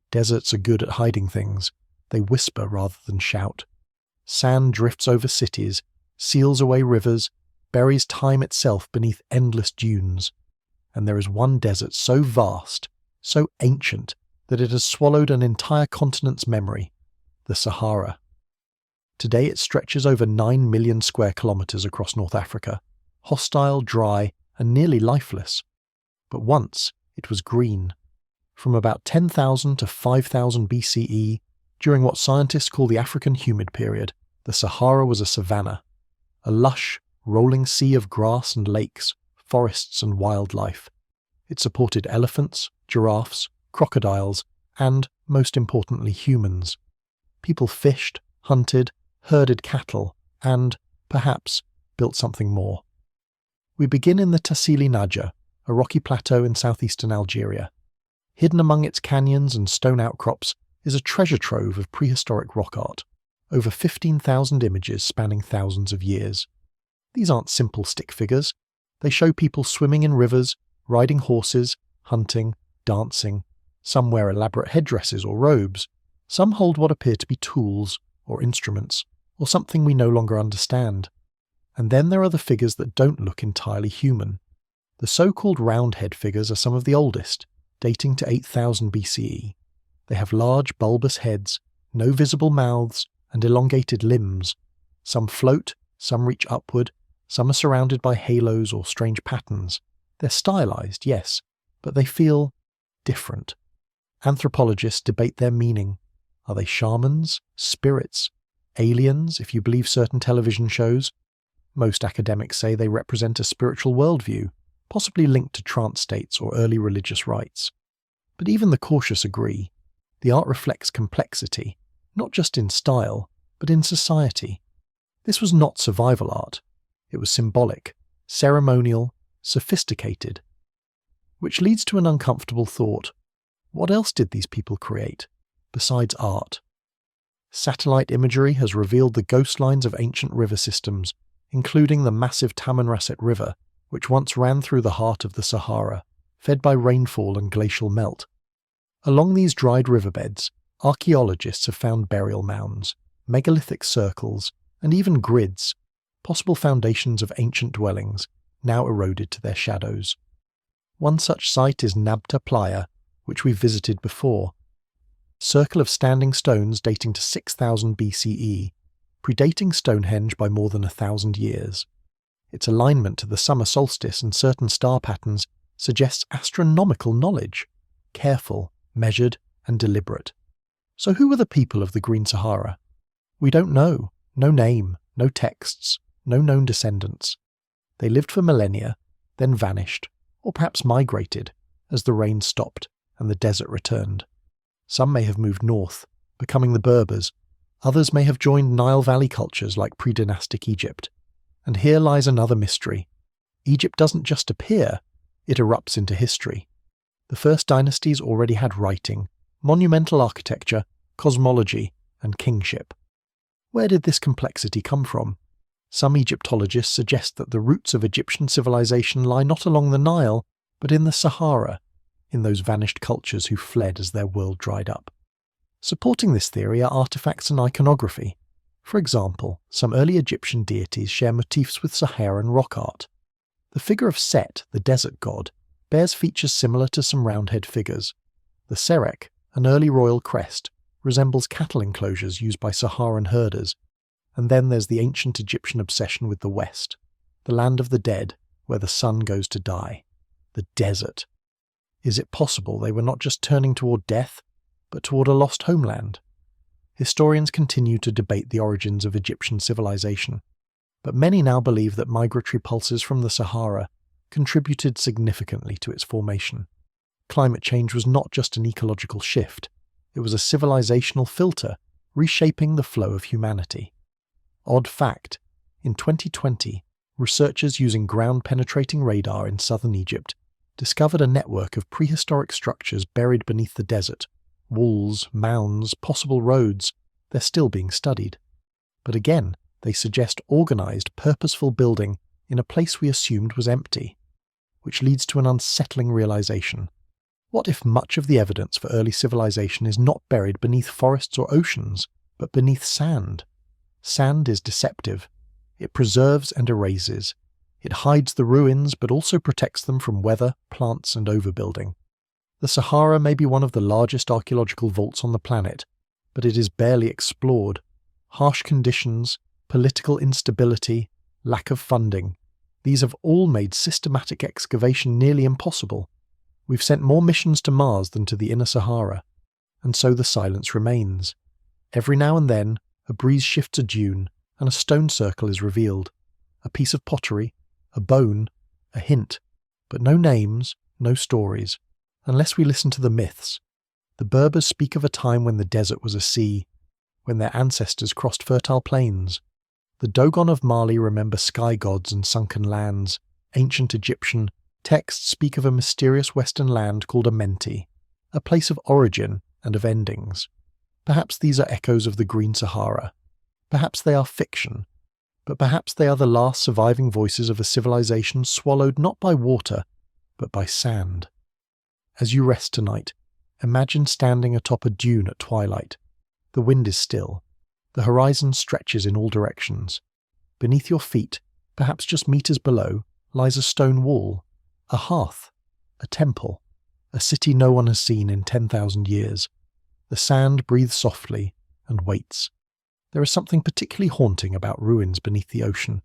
Deserts are good at hiding things. They whisper rather than shout. Sand drifts over cities, seals away rivers, buries time itself beneath endless dunes. And there is one desert so vast, so ancient, that it has swallowed an entire continent's memory, the Sahara. Today it stretches over 9 million square kilometers across North Africa, hostile, dry, and nearly lifeless. But once it was green. From about 10,000 to 5,000 BCE, during what scientists call the African humid period, the Sahara was a savanna, a lush, rolling sea of grass and lakes, forests and wildlife. It supported elephants, giraffes, crocodiles, and, most importantly, humans. People fished, hunted, herded cattle, and, perhaps, built something more. We begin in the Tassili Naja, a rocky plateau in southeastern Algeria. Hidden among its canyons and stone outcrops is a treasure trove of prehistoric rock art, over 15,000 images spanning thousands of years. These aren't simple stick figures. They show people swimming in rivers, riding horses, hunting, dancing. Some wear elaborate headdresses or robes. Some hold what appear to be tools or instruments, or something we no longer understand. And then there are the figures that don't look entirely human. The so-called roundhead figures are some of the oldest, dating to 8,000 BCE. They have large bulbous heads, no visible mouths, and elongated limbs. Some float, some reach upward, some are surrounded by halos or strange patterns. They're stylized, yes, but they feel different. Anthropologists debate their meaning. Are they shamans, spirits, aliens, if you believe certain television shows? Most academics say they represent a spiritual worldview, possibly linked to trance states or early religious rites. But even the cautious agree. The art reflects complexity, not just in style, but in society. This was not survival art. It was symbolic, ceremonial, sophisticated. Which leads to an uncomfortable thought. What else did these people create, besides art? Satellite imagery has revealed the ghost lines of ancient river systems, including the massive Tamanrasset River, which once ran through the heart of the Sahara, fed by rainfall and glacial melt. Along these dried riverbeds, archaeologists have found burial mounds, megalithic circles, and even grids, possible foundations of ancient dwellings, now eroded to their shadows. One such site is Nabta Playa, which we visited before. circle of standing stones dating to 6000 BCE, predating Stonehenge by more than 1,000 years. Its alignment to the summer solstice and certain star patterns suggests astronomical knowledge, careful, measured, and deliberate. So who were the people of the Green Sahara? We don't know. No name, no texts, no known descendants. They lived for millennia, then vanished, or perhaps migrated, as the rain stopped and the desert returned. Some may have moved north, becoming the Berbers. Others may have joined Nile Valley cultures like pre-dynastic Egypt. And here lies another mystery. Egypt doesn't just appear, it erupts into history. The first dynasties already had writing, monumental architecture, cosmology, and kingship. Where did this complexity come from? Some Egyptologists suggest that the roots of Egyptian civilization lie not along the Nile, but in the Sahara, in those vanished cultures who fled as their world dried up. Supporting this theory are artifacts and iconography. For example, some early Egyptian deities share motifs with Saharan rock art. The figure of Set, the desert god, bears features similar to some roundhead figures. The Serek, an early royal crest, resembles cattle enclosures used by Saharan herders. And then there's the ancient Egyptian obsession with the West, the land of the dead, where the sun goes to die. The desert. Is it possible they were not just turning toward death, but toward a lost homeland? Historians continue to debate the origins of Egyptian civilization, but many now believe that migratory pulses from the Sahara contributed significantly to its formation. Climate change was not just an ecological shift, it was a civilizational filter reshaping the flow of humanity. Odd fact, in 2020, researchers using ground-penetrating radar in southern Egypt discovered a network of prehistoric structures buried beneath the desert. Walls, mounds, possible roads, they're still being studied. But again, they suggest organized, purposeful building in a place we assumed was empty, which leads to an unsettling realization. What if much of the evidence for early civilization is not buried beneath forests or oceans, but beneath sand? Sand is deceptive. It preserves and erases. It hides the ruins but also protects them from weather, plants, and overbuilding. The Sahara may be one of the largest archaeological vaults on the planet, but it is barely explored. Harsh conditions, political instability, lack of funding, these have all made systematic excavation nearly impossible. We've sent more missions to Mars than to the inner Sahara, and so the silence remains. Every now and then, a breeze shifts a dune, and a stone circle is revealed. A piece of pottery, a bone, a hint, but no names, no stories. Unless we listen to the myths. The Berbers speak of a time when the desert was a sea, when their ancestors crossed fertile plains. The Dogon of Mali remember sky gods and sunken lands. Ancient Egyptian texts speak of a mysterious western land called Amenti, a place of origin and of endings. Perhaps these are echoes of the Green Sahara. Perhaps they are fiction. But perhaps they are the last surviving voices of a civilization swallowed not by water, but by sand. As you rest tonight, imagine standing atop a dune at twilight. The wind is still. The horizon stretches in all directions. Beneath your feet, perhaps just meters below, lies a stone wall, a hearth, a temple, a city no one has seen in 10,000 years. The sand breathes softly and waits. There is something particularly haunting about ruins beneath the ocean.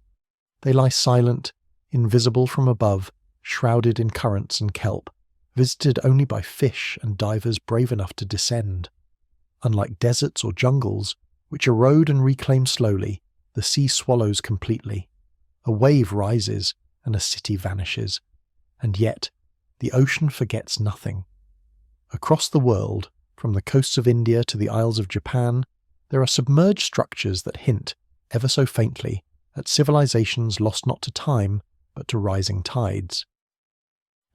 They lie silent, invisible from above, shrouded in currents and kelp, visited only by fish and divers brave enough to descend. Unlike deserts or jungles, which erode and reclaim slowly, the sea swallows completely. A wave rises and a city vanishes. And yet, the ocean forgets nothing. Across the world, from the coasts of India to the Isles of Japan, there are submerged structures that hint, ever so faintly, at civilizations lost not to time, but to rising tides.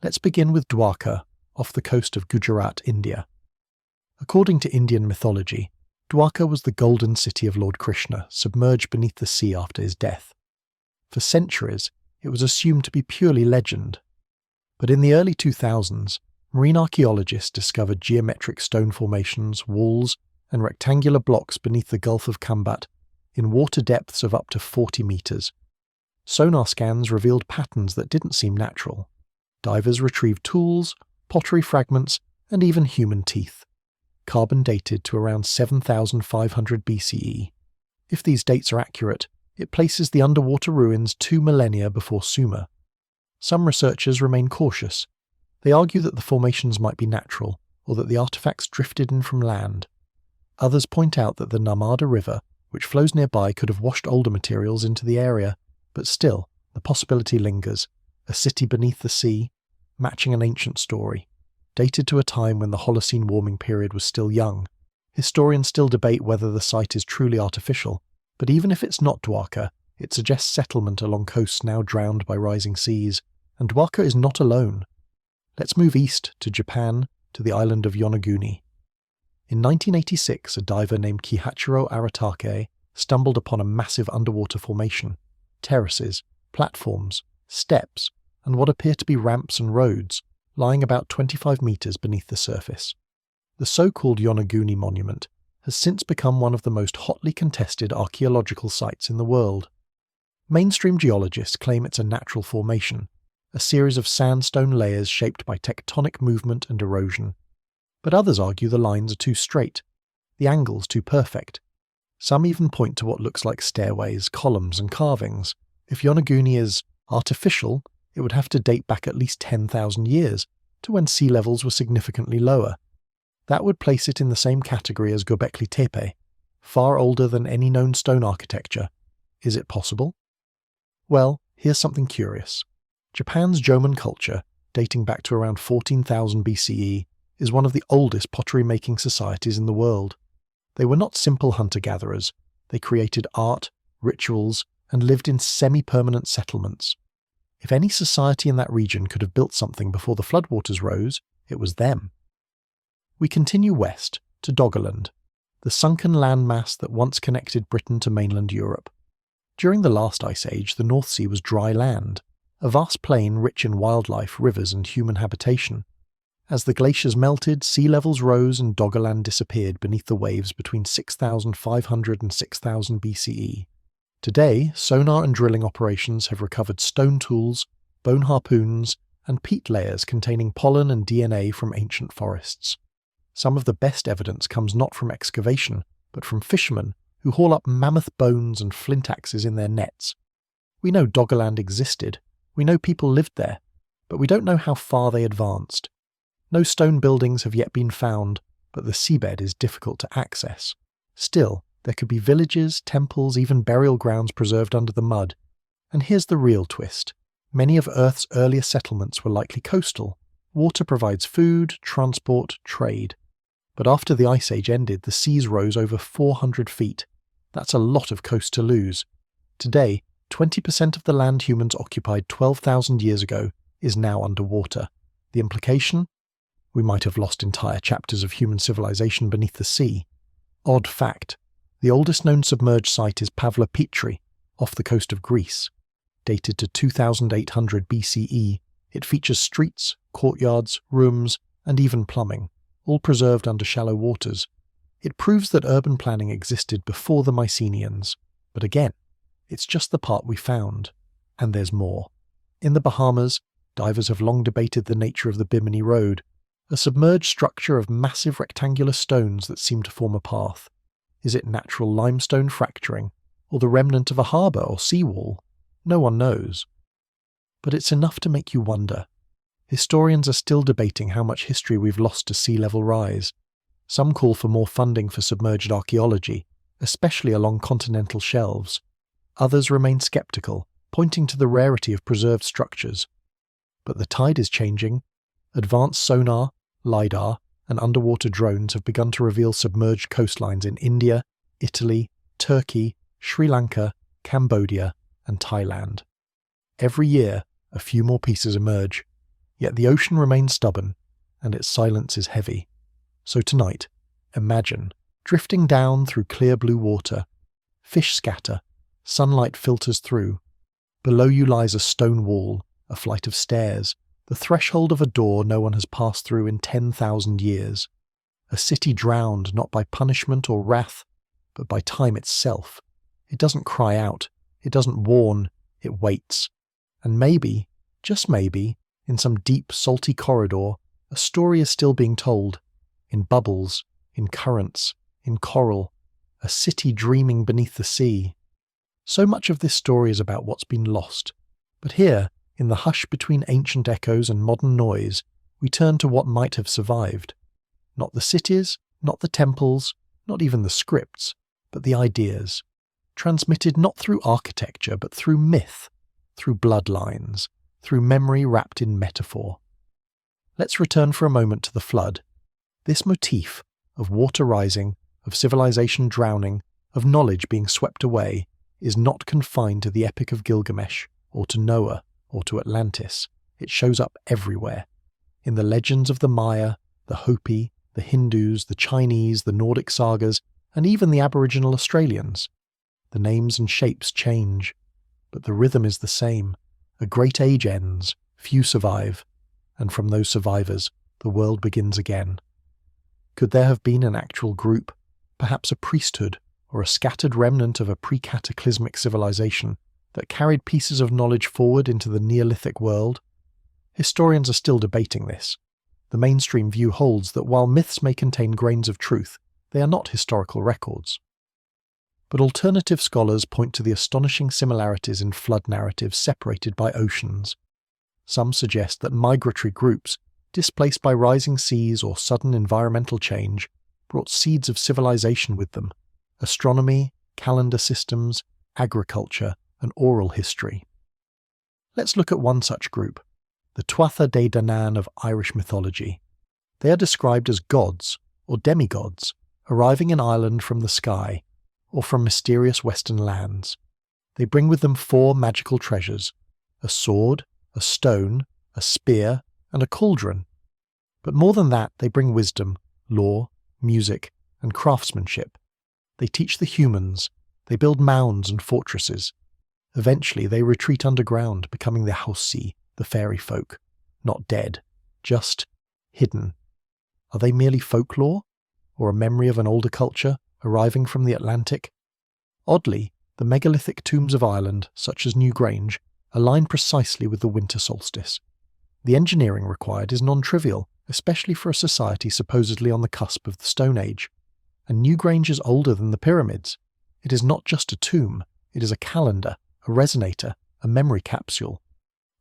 Let's begin with Dwarka, off the coast of Gujarat, India. According to Indian mythology, Dwarka was the golden city of Lord Krishna, submerged beneath the sea after his death. For centuries, it was assumed to be purely legend. But in the early 2000s, marine archaeologists discovered geometric stone formations, walls, and rectangular blocks beneath the Gulf of Kambat in water depths of up to 40 meters. Sonar scans revealed patterns that didn't seem natural. Divers retrieved tools, pottery fragments, and even human teeth. carbon dated to around 7,500 BCE. If these dates are accurate, it places the underwater ruins 2 millennia before Sumer. Some researchers remain cautious. They argue that the formations might be natural, or that the artifacts drifted in from land. Others point out that the Narmada River, which flows nearby, could have washed older materials into the area, but still, the possibility lingers. A city beneath the sea, matching an ancient story, dated to a time when the Holocene warming period was still young. Historians still debate whether the site is truly artificial, but even if it's not Dwarka, it suggests settlement along coasts now drowned by rising seas, and Dwarka is not alone. Let's move east to Japan, to the island of Yonaguni. In 1986, a diver named Kihachiro Aratake stumbled upon a massive underwater formation, terraces, platforms, steps, and what appear to be ramps and roads, lying about 25 meters beneath the surface. The so-called Yonaguni Monument has since become one of the most hotly contested archaeological sites in the world. Mainstream geologists claim it's a natural formation, a series of sandstone layers shaped by tectonic movement and erosion. But others argue the lines are too straight, the angles too perfect. Some even point to what looks like stairways, columns, and carvings. If Yonaguni is artificial, it would have to date back at least 10,000 years, to when sea levels were significantly lower. That would place it in the same category as Gobekli Tepe, far older than any known stone architecture. Is it possible? Well, here's something curious. Japan's Jomon culture, dating back to around 14,000 BCE, is one of the oldest pottery-making societies in the world. They were not simple hunter-gatherers. They created art, rituals, and lived in semi-permanent settlements. If any society in that region could have built something before the floodwaters rose, it was them. We continue west, to Doggerland, the sunken landmass that once connected Britain to mainland Europe. During the last ice age, the North Sea was dry land, a vast plain rich in wildlife, rivers, and human habitation. As the glaciers melted, sea levels rose and Doggerland disappeared beneath the waves between 6,500 and 6,000 BCE. Today, sonar and drilling operations have recovered stone tools, bone harpoons, and peat layers containing pollen and DNA from ancient forests. Some of the best evidence comes not from excavation, but from fishermen who haul up mammoth bones and flint axes in their nets. We know Doggerland existed, we know people lived there, but we don't know how far they advanced. No stone buildings have yet been found, but the seabed is difficult to access. Still, there could be villages, temples, even burial grounds preserved under the mud. And here's the real twist. Many of Earth's earlier settlements were likely coastal. Water provides food, transport, trade. But after the Ice Age ended, the seas rose over 400 feet. That's a lot of coast to lose. Today, 20% of the land humans occupied 12,000 years ago is now underwater. The implication? We might have lost entire chapters of human civilization beneath the sea. Odd fact. The oldest known submerged site is Pavla Petri, off the coast of Greece. Dated to 2800 BCE, it features streets, courtyards, rooms, and even plumbing, all preserved under shallow waters. It proves that urban planning existed before the Mycenaeans. But again, it's just the part we found. And there's more. In the Bahamas, divers have long debated the nature of the Bimini Road, a submerged structure of massive rectangular stones that seem to form a path. Is it natural limestone fracturing, or the remnant of a harbour or seawall? No one knows. But it's enough to make you wonder. Historians are still debating how much history we've lost to sea level rise. Some call for more funding for submerged archaeology, especially along continental shelves. Others remain sceptical, pointing to the rarity of preserved structures. But the tide is changing. Advanced sonar, LiDAR, and underwater drones have begun to reveal submerged coastlines in India, Italy, Turkey, Sri Lanka, Cambodia, and Thailand. Every year, a few more pieces emerge, yet the ocean remains stubborn, and its silence is heavy. So tonight, imagine, drifting down through clear blue water, fish scatter, sunlight filters through. Below you lies a stone wall, a flight of stairs, the threshold of a door no one has passed through in 10,000 years. A city drowned not by punishment or wrath, but by time itself. It doesn't cry out, it doesn't warn, it waits. And maybe, just maybe, in some deep, salty corridor, a story is still being told, in bubbles, in currents, in coral, a city dreaming beneath the sea. So much of this story is about what's been lost, but here, in the hush between ancient echoes and modern noise, we turn to what might have survived. Not the cities, not the temples, not even the scripts, but the ideas, transmitted not through architecture but through myth, through bloodlines, through memory wrapped in metaphor. Let's return for a moment to the flood. This motif of water rising, of civilization drowning, of knowledge being swept away, is not confined to the Epic of Gilgamesh, or to Noah, or to Atlantis. It shows up everywhere. In the legends of the Maya, the Hopi, the Hindus, the Chinese, the Nordic sagas, and even the Aboriginal Australians. The names and shapes change, but the rhythm is the same. A great age ends, few survive, and from those survivors, the world begins again. Could there have been an actual group, perhaps a priesthood, or a scattered remnant of a pre-cataclysmic civilization that carried pieces of knowledge forward into the Neolithic world? Historians are still debating this. The mainstream view holds that while myths may contain grains of truth, they are not historical records. But alternative scholars point to the astonishing similarities in flood narratives separated by oceans. Some suggest that migratory groups, displaced by rising seas or sudden environmental change, brought seeds of civilization with them: astronomy, calendar systems, agriculture, and oral history. Let's look at one such group, the Tuatha De Danann of Irish mythology. They are described as gods, or demigods, arriving in Ireland from the sky, or from mysterious western lands. They bring with them 4 magical treasures: a sword, a stone, a spear, and a cauldron. But more than that, they bring wisdom, law, music, and craftsmanship. They teach the humans, they build mounds and fortresses. Eventually they retreat underground, becoming the Hausi, the fairy folk, not dead, just hidden. Are they merely folklore, or a memory of an older culture arriving from the Atlantic? Oddly, the megalithic tombs of Ireland, such as Newgrange, align precisely with the winter solstice. The engineering required is non-trivial, especially for a society supposedly on the cusp of the Stone Age. And Newgrange is older than the pyramids. It is not just a tomb, it is a calendar, a resonator, a memory capsule.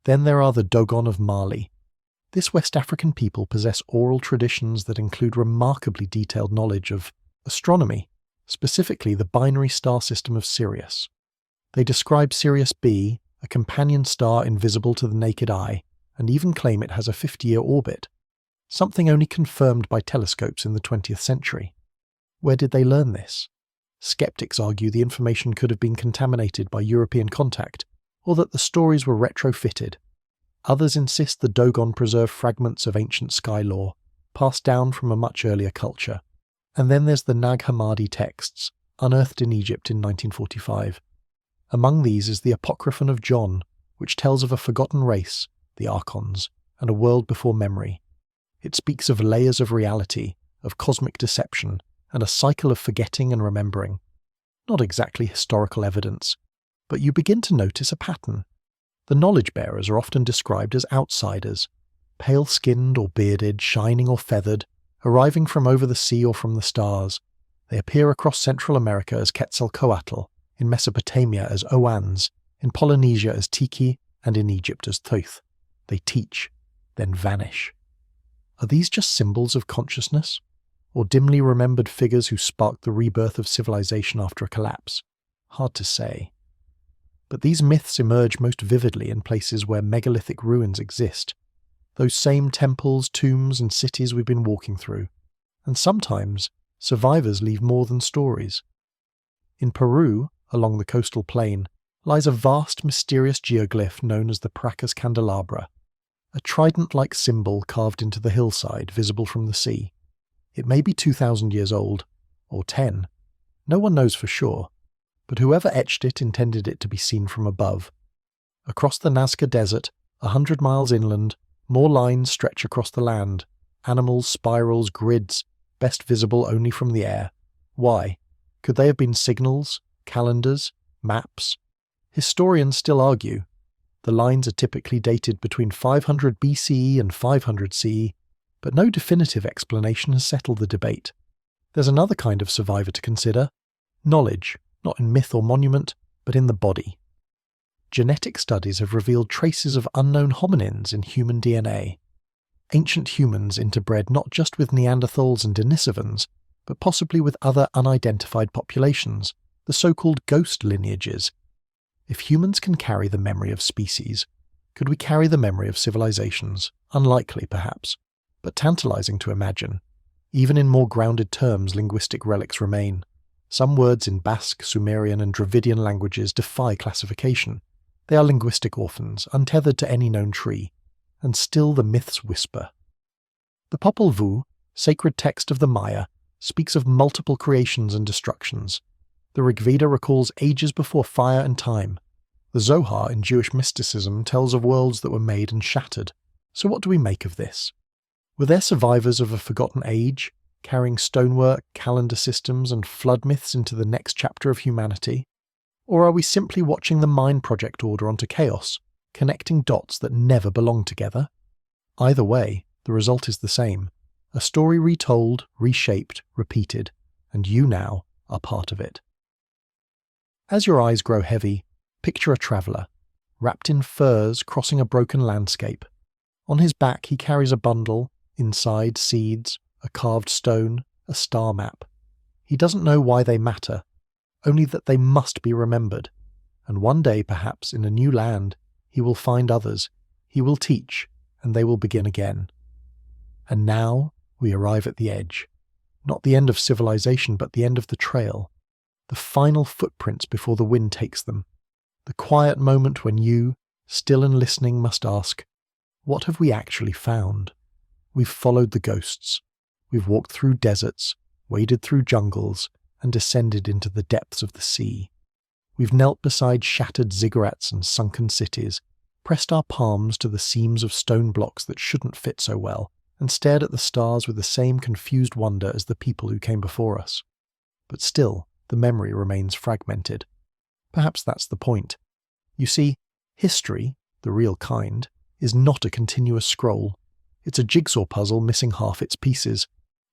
Then there are the Dogon of Mali. This West African people possess oral traditions that include remarkably detailed knowledge of astronomy, specifically the binary star system of Sirius. They describe Sirius B, a companion star invisible to the naked eye, and even claim it has a 50-year orbit, something only confirmed by telescopes in the 20th century. Where did they learn this? Skeptics argue the information could have been contaminated by European contact, or that the stories were retrofitted. Others insist the Dogon preserve fragments of ancient sky lore, passed down from a much earlier culture. And then there's the Nag Hammadi texts, unearthed in Egypt in 1945. Among these is the Apocryphon of John, which tells of a forgotten race, the Archons, and a world before memory. It speaks of layers of reality, of cosmic deception, and a cycle of forgetting and remembering. Not exactly historical evidence, but you begin to notice a pattern. The knowledge bearers are often described as outsiders, pale-skinned or bearded, shining or feathered, arriving from over the sea or from the stars. They appear across Central America as Quetzalcoatl, in Mesopotamia as Oans, in Polynesia as Tiki, and in Egypt as Thoth. They teach, then vanish. Are these just symbols of consciousness, or dimly remembered figures who sparked the rebirth of civilization after a collapse? Hard to say. But these myths emerge most vividly in places where megalithic ruins exist, those same temples, tombs, and cities we've been walking through, and sometimes survivors leave more than stories. In Peru, along the coastal plain, lies a vast mysterious geoglyph known as the Paracas Candelabra, a trident-like symbol carved into the hillside visible from the sea. It may be 2,000 years old, or 10. No one knows for sure, but whoever etched it intended it to be seen from above. Across the Nazca Desert, 100 miles inland, more lines stretch across the land, animals, spirals, grids, best visible only from the air. Why? Could they have been signals, calendars, maps? Historians still argue. The lines are typically dated between 500 BCE and 500 CE, but no definitive explanation has settled the debate. There's another kind of survivor to consider: knowledge, not in myth or monument, but in the body. Genetic studies have revealed traces of unknown hominins in human DNA. Ancient humans interbred not just with Neanderthals and Denisovans, but possibly with other unidentified populations, the so-called ghost lineages. If humans can carry the memory of species, could we carry the memory of civilizations? Unlikely, perhaps, but tantalizing to imagine. Even in more grounded terms, linguistic relics remain. Some words in Basque, Sumerian, and Dravidian languages defy classification. They are linguistic orphans, untethered to any known tree, and still the myths whisper. The Popol Vuh, sacred text of the Maya, speaks of multiple creations and destructions. The Rig Veda recalls ages before fire and time. The Zohar in Jewish mysticism tells of worlds that were made and shattered. So what do we make of this? Were there survivors of a forgotten age, carrying stonework, calendar systems, and flood myths into the next chapter of humanity? Or are we simply watching the mind project order onto chaos, connecting dots that never belonged together? Either way, the result is the same. A story retold, reshaped, repeated, and you now are part of it. As your eyes grow heavy, picture a traveller, wrapped in furs crossing a broken landscape. On his back he carries a bundle, inside seeds, a carved stone, a star map. He doesn't know why they matter, only that they must be remembered, and one day perhaps in a new land he will find others, he will teach, and they will begin again. And now we arrive at the edge. Not the end of civilization, but the end of the trail. The final footprints before the wind takes them. The quiet moment when you, still and listening, must ask, what have we actually found? We've followed the ghosts. We've walked through deserts, waded through jungles, and descended into the depths of the sea. We've knelt beside shattered ziggurats and sunken cities, pressed our palms to the seams of stone blocks that shouldn't fit so well, and stared at the stars with the same confused wonder as the people who came before us. But still, the memory remains fragmented. Perhaps that's the point. You see, history, the real kind, is not a continuous scroll. It's a jigsaw puzzle missing half its pieces.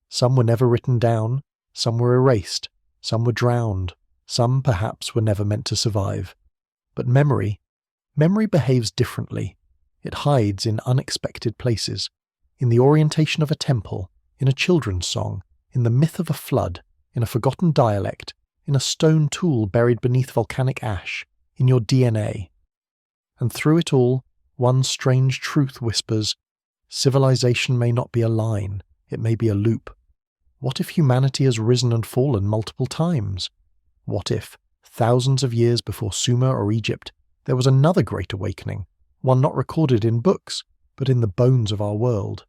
Some were never written down, some were erased, some were drowned, some perhaps were never meant to survive. But memory behaves differently. It hides in unexpected places. In the orientation of a temple, in a children's song, in the myth of a flood, in a forgotten dialect, in a stone tool buried beneath volcanic ash, in your DNA. And through it all, one strange truth whispers, civilization may not be a line, it may be a loop. What if humanity has risen and fallen multiple times? What if, thousands of years before Sumer or Egypt, there was another great awakening, one not recorded in books, but in the bones of our world?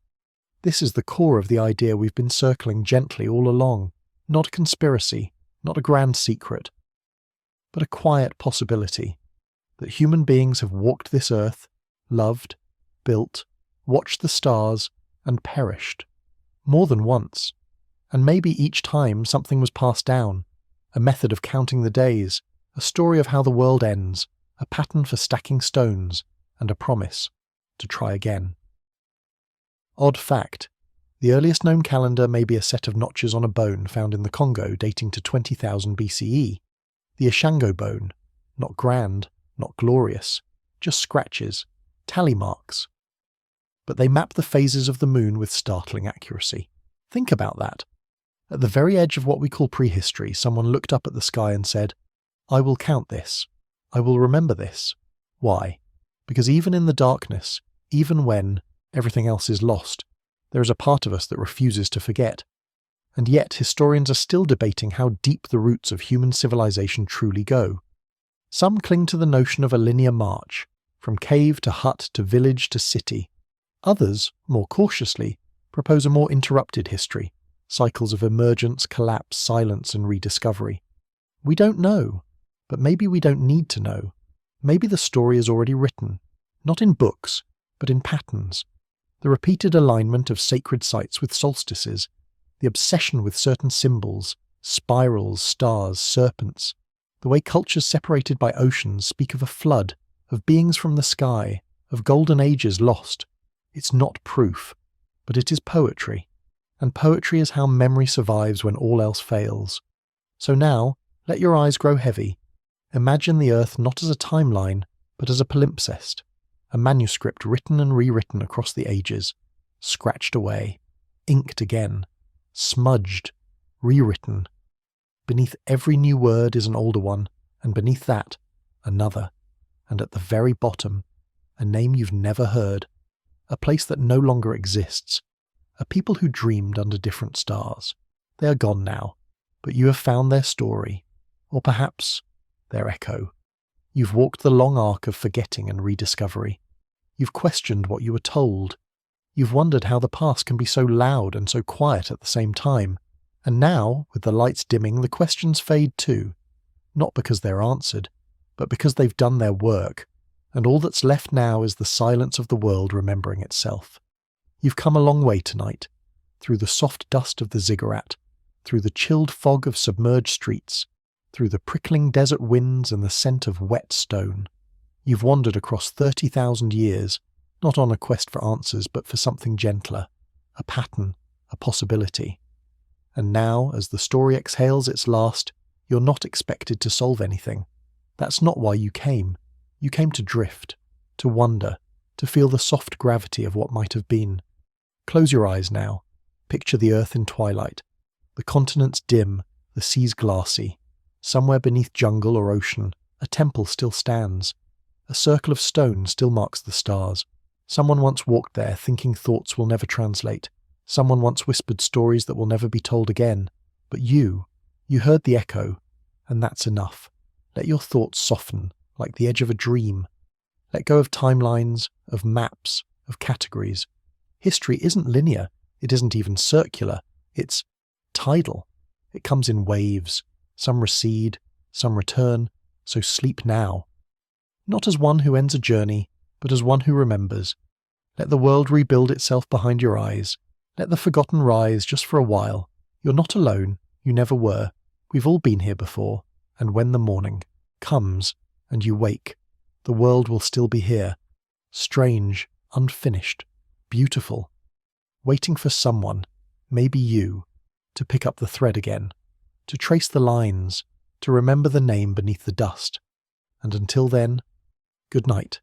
This is the core of the idea we've been circling gently all along, not a conspiracy, not a grand secret, but a quiet possibility that human beings have walked this earth, loved, built, watched the stars, and perished, more than once, and maybe each time something was passed down, a method of counting the days, a story of how the world ends, a pattern for stacking stones, and a promise to try again. Odd fact, the earliest known calendar may be a set of notches on a bone found in the Congo dating to 20,000 BCE. The Ishango bone, not grand, not glorious, just scratches, tally marks. But they map the phases of the moon with startling accuracy. Think about that. At the very edge of what we call prehistory, someone looked up at the sky and said, I will count this. I will remember this. Why? Because even in the darkness, even when everything else is lost, there is a part of us that refuses to forget. And yet historians are still debating how deep the roots of human civilization truly go. Some cling to the notion of a linear march, from cave to hut to village to city. Others, more cautiously, propose a more interrupted history, cycles of emergence, collapse, silence, and rediscovery. We don't know, but maybe we don't need to know. Maybe the story is already written, not in books, but in patterns. The repeated alignment of sacred sites with solstices, the obsession with certain symbols, spirals, stars, serpents, the way cultures separated by oceans speak of a flood, of beings from the sky, of golden ages lost. It's not proof, but it is poetry. and poetry is how memory survives when all else fails. So now, let your eyes grow heavy. Imagine the Earth not as a timeline, but as a palimpsest, a manuscript written and rewritten across the ages, scratched away, inked again, smudged, rewritten. Beneath every new word is an older one, and beneath that, another, and at the very bottom, a name you've never heard, a place that no longer exists, a people who dreamed under different stars. They are gone now, but you have found their story, or perhaps their echo. You've walked the long arc of forgetting and rediscovery. You've questioned what you were told. You've wondered how the past can be so loud and so quiet at the same time. And now, with the lights dimming, the questions fade too. Not because they're answered, but because they've done their work, and all that's left now is the silence of the world remembering itself. You've come a long way tonight, through the soft dust of the ziggurat, through the chilled fog of submerged streets, through the prickling desert winds and the scent of wet stone. You've wandered across 30,000 years, not on a quest for answers, but for something gentler, a pattern, a possibility. And now, as the story exhales its last, you're not expected to solve anything. That's not why you came. You came to drift, to wonder, to feel the soft gravity of what might have been. Close your eyes now. Picture the Earth in twilight. The continents dim, the seas glassy. Somewhere beneath jungle or ocean, a temple still stands. A circle of stone still marks the stars. Someone once walked there thinking thoughts will never translate. Someone once whispered stories that will never be told again. But you heard the echo, and that's enough. Let your thoughts soften, like the edge of a dream. Let go of timelines, of maps, of categories. History isn't linear, it isn't even circular, it's tidal. It comes in waves. Some recede, some return, so sleep now. Not as one who ends a journey, but as one who remembers. Let the world rebuild itself behind your eyes. Let the forgotten rise just for a while. You're not alone, you never were. We've all been here before, and when the morning comes and you wake, the world will still be here. Strange, unfinished, beautiful. Waiting for someone, maybe you, to pick up the thread again. To trace the lines, to remember the name beneath the dust. And until then, good night.